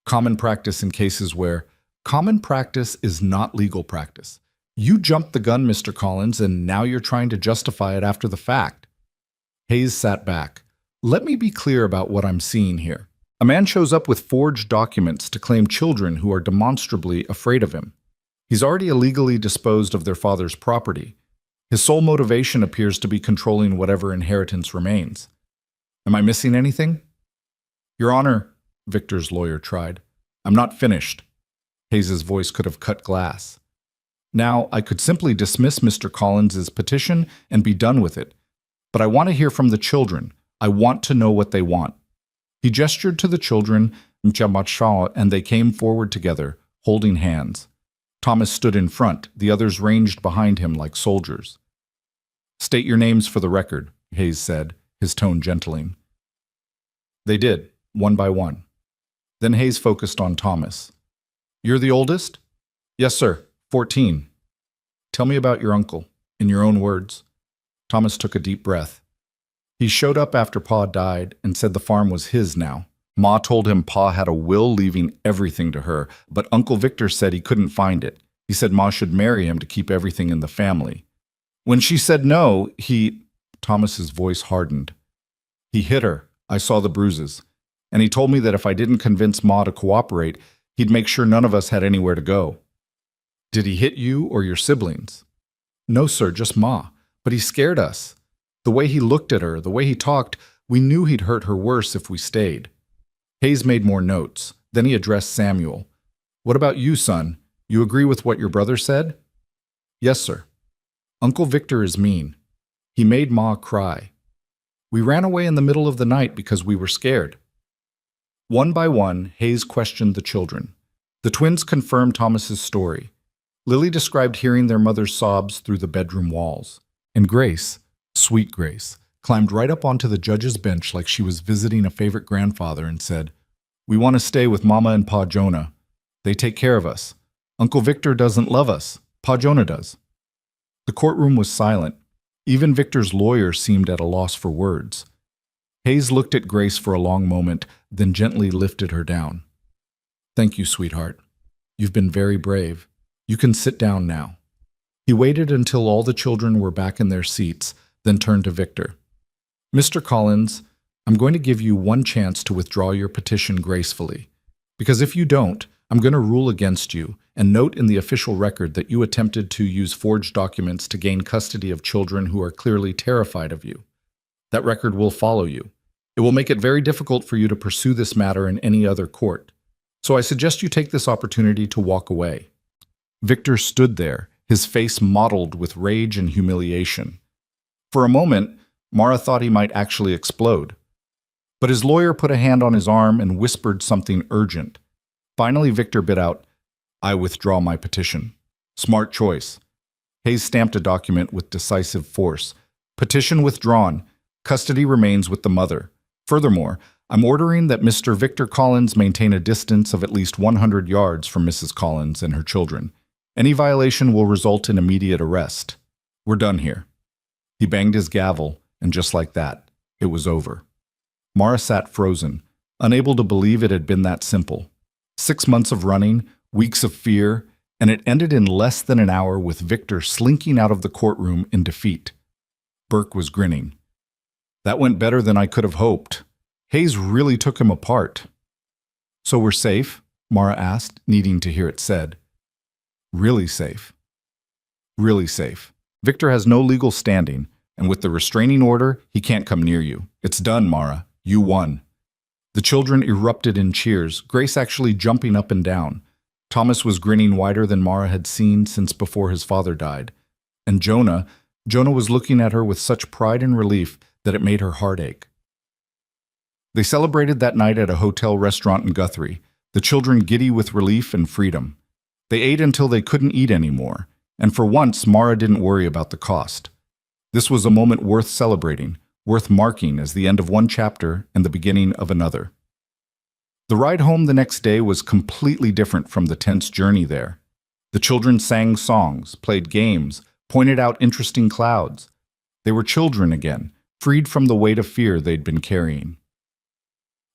Common practice in cases where common practice is not legal practice. You jumped the gun, Mr. Collins, and now you're trying to justify it after the fact. Hayes sat back. Let me be clear about what I'm seeing here. A man shows up with forged documents to claim children who are demonstrably afraid of him. He's already illegally disposed of their father's property. His sole motivation appears to be controlling whatever inheritance remains. Am I missing anything? Your Honor, Victor's lawyer tried. I'm not finished. Hayes's voice could have cut glass. Now, I could simply dismiss Mr. Collins's petition and be done with it. But I want to hear from the children. I want to know what they want. He gestured to the children, and they came forward together, holding hands. Thomas stood in front, the others ranged behind him like soldiers. State your names for the record, Hayes said, his tone gentling. They did, one by one. Then Hayes focused on Thomas. You're the oldest? Yes, sir, 14. Tell me about your uncle, in your own words. Thomas took a deep breath. He showed up after Pa died and said the farm was his now. Ma told him Pa had a will leaving everything to her, but Uncle Victor said he couldn't find it. He said Ma should marry him to keep everything in the family. When she said no, Thomas's voice hardened. He hit her. I saw the bruises. And he told me that if I didn't convince Ma to cooperate, he'd make sure none of us had anywhere to go. Did he hit you or your siblings? No, sir, just Ma. But he scared us. The way he looked at her, the way he talked, we knew he'd hurt her worse if we stayed. Hayes made more notes. Then he addressed Samuel. What about you, son? You agree with what your brother said? Yes, sir. Uncle Victor is mean. He made Ma cry. We ran away in the middle of the night because we were scared. One by one, Hayes questioned the children. The twins confirmed Thomas's story. Lily described hearing their mother's sobs through the bedroom walls. And Grace, sweet Grace, climbed right up onto the judge's bench like she was visiting a favorite grandfather and said, We want to stay with Mama and Pa Jonah. They take care of us. Uncle Victor doesn't love us. Pa Jonah does. The courtroom was silent. Even Victor's lawyer seemed at a loss for words. Hayes looked at Grace for a long moment, then gently lifted her down. Thank you, sweetheart. You've been very brave. You can sit down now. He waited until all the children were back in their seats, then turned to Victor. Mr. Collins, I'm going to give you one chance to withdraw your petition gracefully, because if you don't, I'm going to rule against you and note in the official record that you attempted to use forged documents to gain custody of children who are clearly terrified of you. That record will follow you. It will make it very difficult for you to pursue this matter in any other court. So I suggest you take this opportunity to walk away." Victor stood there, his face mottled with rage and humiliation. For a moment, Mara thought he might actually explode. But his lawyer put a hand on his arm and whispered something urgent. Finally, Victor bit out, "I withdraw my petition." Smart choice. Hayes stamped a document with decisive force. "Petition withdrawn. Custody remains with the mother. Furthermore, I'm ordering that Mr. Victor Collins maintain a distance of at least 100 yards from Mrs. Collins and her children. Any violation will result in immediate arrest. We're done here." He banged his gavel, and just like that, it was over. Mara sat frozen, unable to believe it had been that simple. 6 months of running, weeks of fear, and it ended in less than an hour with Victor slinking out of the courtroom in defeat. Burke was grinning. "That went better than I could have hoped. Hayes really took him apart." "So we're safe?" Mara asked, needing to hear it said. "Really safe. Really safe. Victor has no legal standing, and with the restraining order, he can't come near you. It's done, Mara. You won." The children erupted in cheers, Grace actually jumping up and down. Thomas was grinning wider than Mara had seen since before his father died. And Jonah was looking at her with such pride and relief that it made her heart ache. They celebrated that night at a hotel restaurant in Guthrie, the children giddy with relief and freedom. They ate until they couldn't eat anymore, and for once Mara didn't worry about the cost. This was a moment worth celebrating, worth marking as the end of one chapter and the beginning of another. The ride home the next day was completely different from the tense journey there. The children sang songs, played games, pointed out interesting clouds. They were children again, freed from the weight of fear they'd been carrying.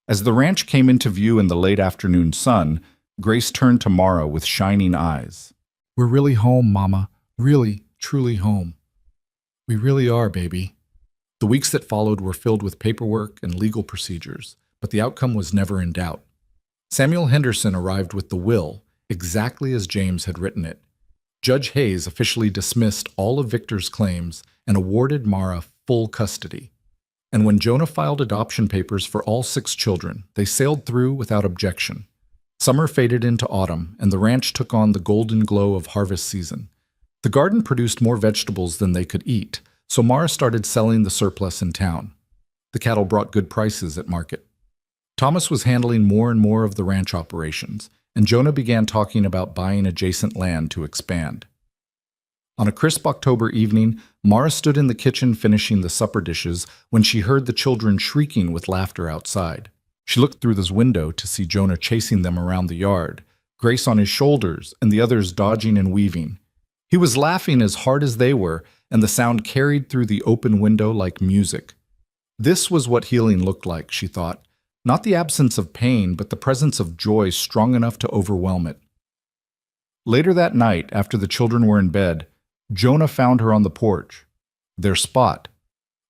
As the ranch came into view in the late afternoon sun, Grace turned to Mara with shining eyes. "We're really home, Mama. Really, truly home. We really are, baby." The weeks that followed were filled with paperwork and legal procedures, but the outcome was never in doubt. Samuel Henderson arrived with the will, exactly as James had written it. Judge Hayes officially dismissed all of Victor's claims and awarded Mara full custody. And when Jonah filed adoption papers for all 6 children, they sailed through without objection. Summer faded into autumn, and the ranch took on the golden glow of harvest season. The garden produced more vegetables than they could eat, so Mara started selling the surplus in town. The cattle brought good prices at market. Thomas was handling more and more of the ranch operations, and Jonah began talking about buying adjacent land to expand. On a crisp October evening, Mara stood in the kitchen finishing the supper dishes when she heard the children shrieking with laughter outside. She looked through this window to see Jonah chasing them around the yard, Grace on his shoulders and the others dodging and weaving. He was laughing as hard as they were, and the sound carried through the open window like music. This was what healing looked like, she thought. Not the absence of pain, but the presence of joy strong enough to overwhelm it. Later that night, after the children were in bed, Jonah found her on the porch, their spot,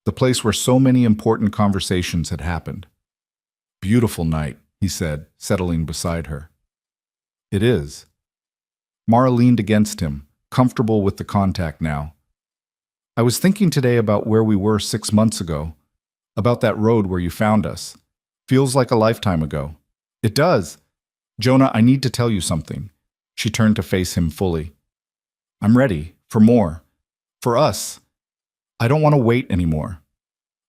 the place where so many important conversations had happened. "Beautiful night," he said, settling beside her. "It is." Mara leaned against him, comfortable with the contact now. "I was thinking today about where we were 6 months ago, about that road where you found us. Feels like a lifetime ago." "It does. Jonah, I need to tell you something." She turned to face him fully. "I'm ready, for more. For us. I don't want to wait anymore."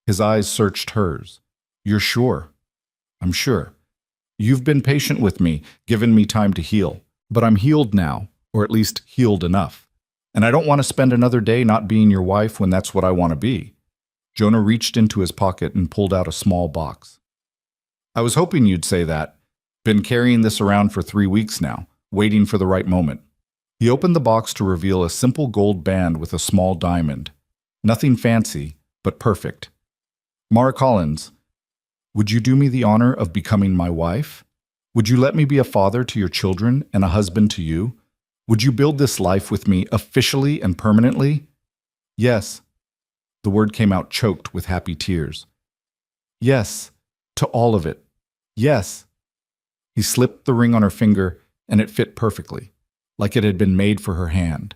His eyes searched hers. "You're sure?" "I'm sure. You've been patient with me, given me time to heal. But I'm healed now, or at least healed enough. And I don't want to spend another day not being your wife when that's what I want to be." Jonah reached into his pocket and pulled out a small box. "I was hoping you'd say that. Been carrying this around for 3 weeks now, waiting for the right moment." He opened the box to reveal a simple gold band with a small diamond. Nothing fancy, but perfect. "Mara Collins, would you do me the honor of becoming my wife? Would you let me be a father to your children and a husband to you? Would you build this life with me officially and permanently?" "Yes." The word came out choked with happy tears. "Yes, to all of it. Yes." He slipped the ring on her finger and it fit perfectly, like it had been made for her hand.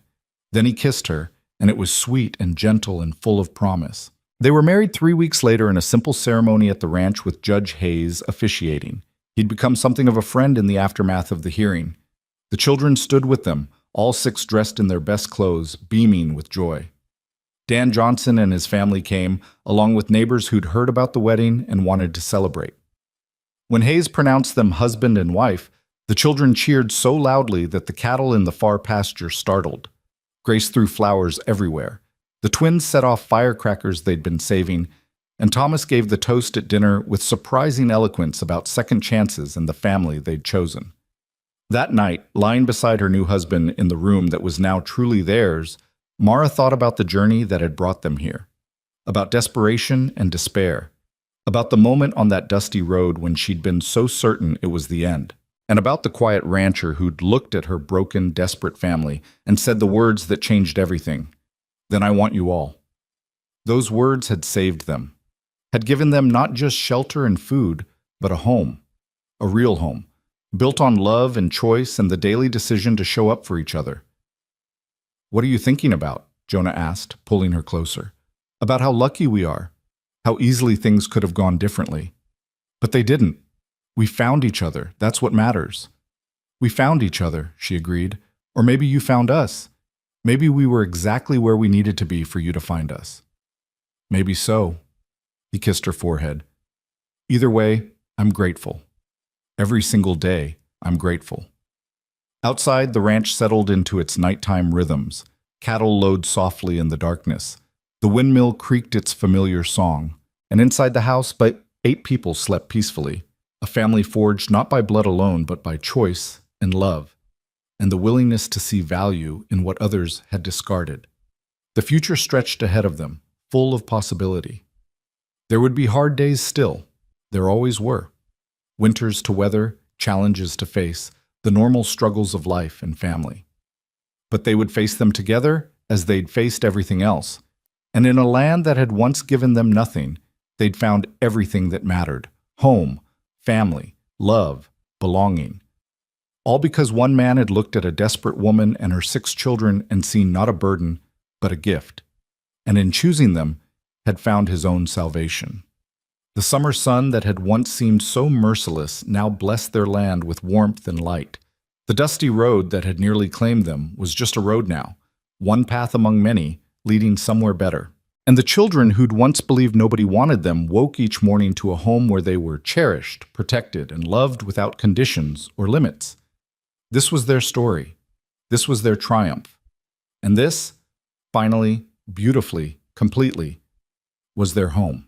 Then he kissed her, and it was sweet and gentle and full of promise. They were married 3 weeks later in a simple ceremony at the ranch with Judge Hayes officiating. He'd become something of a friend in the aftermath of the hearing. The children stood with them, all 6 dressed in their best clothes, beaming with joy. Dan Johnson and his family came, along with neighbors who'd heard about the wedding and wanted to celebrate. When Hayes pronounced them husband and wife, the children cheered so loudly that the cattle in the far pasture startled. Grace threw flowers everywhere. The twins set off firecrackers they'd been saving, and Thomas gave the toast at dinner with surprising eloquence about second chances and the family they'd chosen. That night, lying beside her new husband in the room that was now truly theirs, Mara thought about the journey that had brought them here, about desperation and despair, about the moment on that dusty road when she'd been so certain it was the end, and about the quiet rancher who'd looked at her broken, desperate family and said the words that changed everything. "Then I want you all." Those words had saved them, had given them not just shelter and food, but a home, a real home, built on love and choice and the daily decision to show up for each other. "What are you thinking about?" Jonah asked, pulling her closer. "About how lucky we are, how easily things could have gone differently. But they didn't. We found each other. That's what matters." "We found each other," she agreed. "Or maybe you found us. Maybe we were exactly where we needed to be for you to find us." "Maybe so." He kissed her forehead. "Either way, I'm grateful. Every single day, I'm grateful." Outside, the ranch settled into its nighttime rhythms. Cattle lowed softly in the darkness. The windmill creaked its familiar song. And inside the house, but 8 people slept peacefully, a family forged not by blood alone, but by choice and love, and the willingness to see value in what others had discarded. The future stretched ahead of them, full of possibility. There would be hard days still. There always were. Winters to weather, challenges to face, the normal struggles of life and family. But they would face them together as they'd faced everything else. And in a land that had once given them nothing, they'd found everything that mattered: home, family, love, belonging. All because one man had looked at a desperate woman and her 6 children and seen not a burden, but a gift. And in choosing them, had found his own salvation. The summer sun that had once seemed so merciless now blessed their land with warmth and light. The dusty road that had nearly claimed them was just a road now, one path among many, leading somewhere better. And the children who'd once believed nobody wanted them woke each morning to a home where they were cherished, protected, and loved without conditions or limits. This was their story. This was their triumph. And this, finally, beautifully, completely, was their home.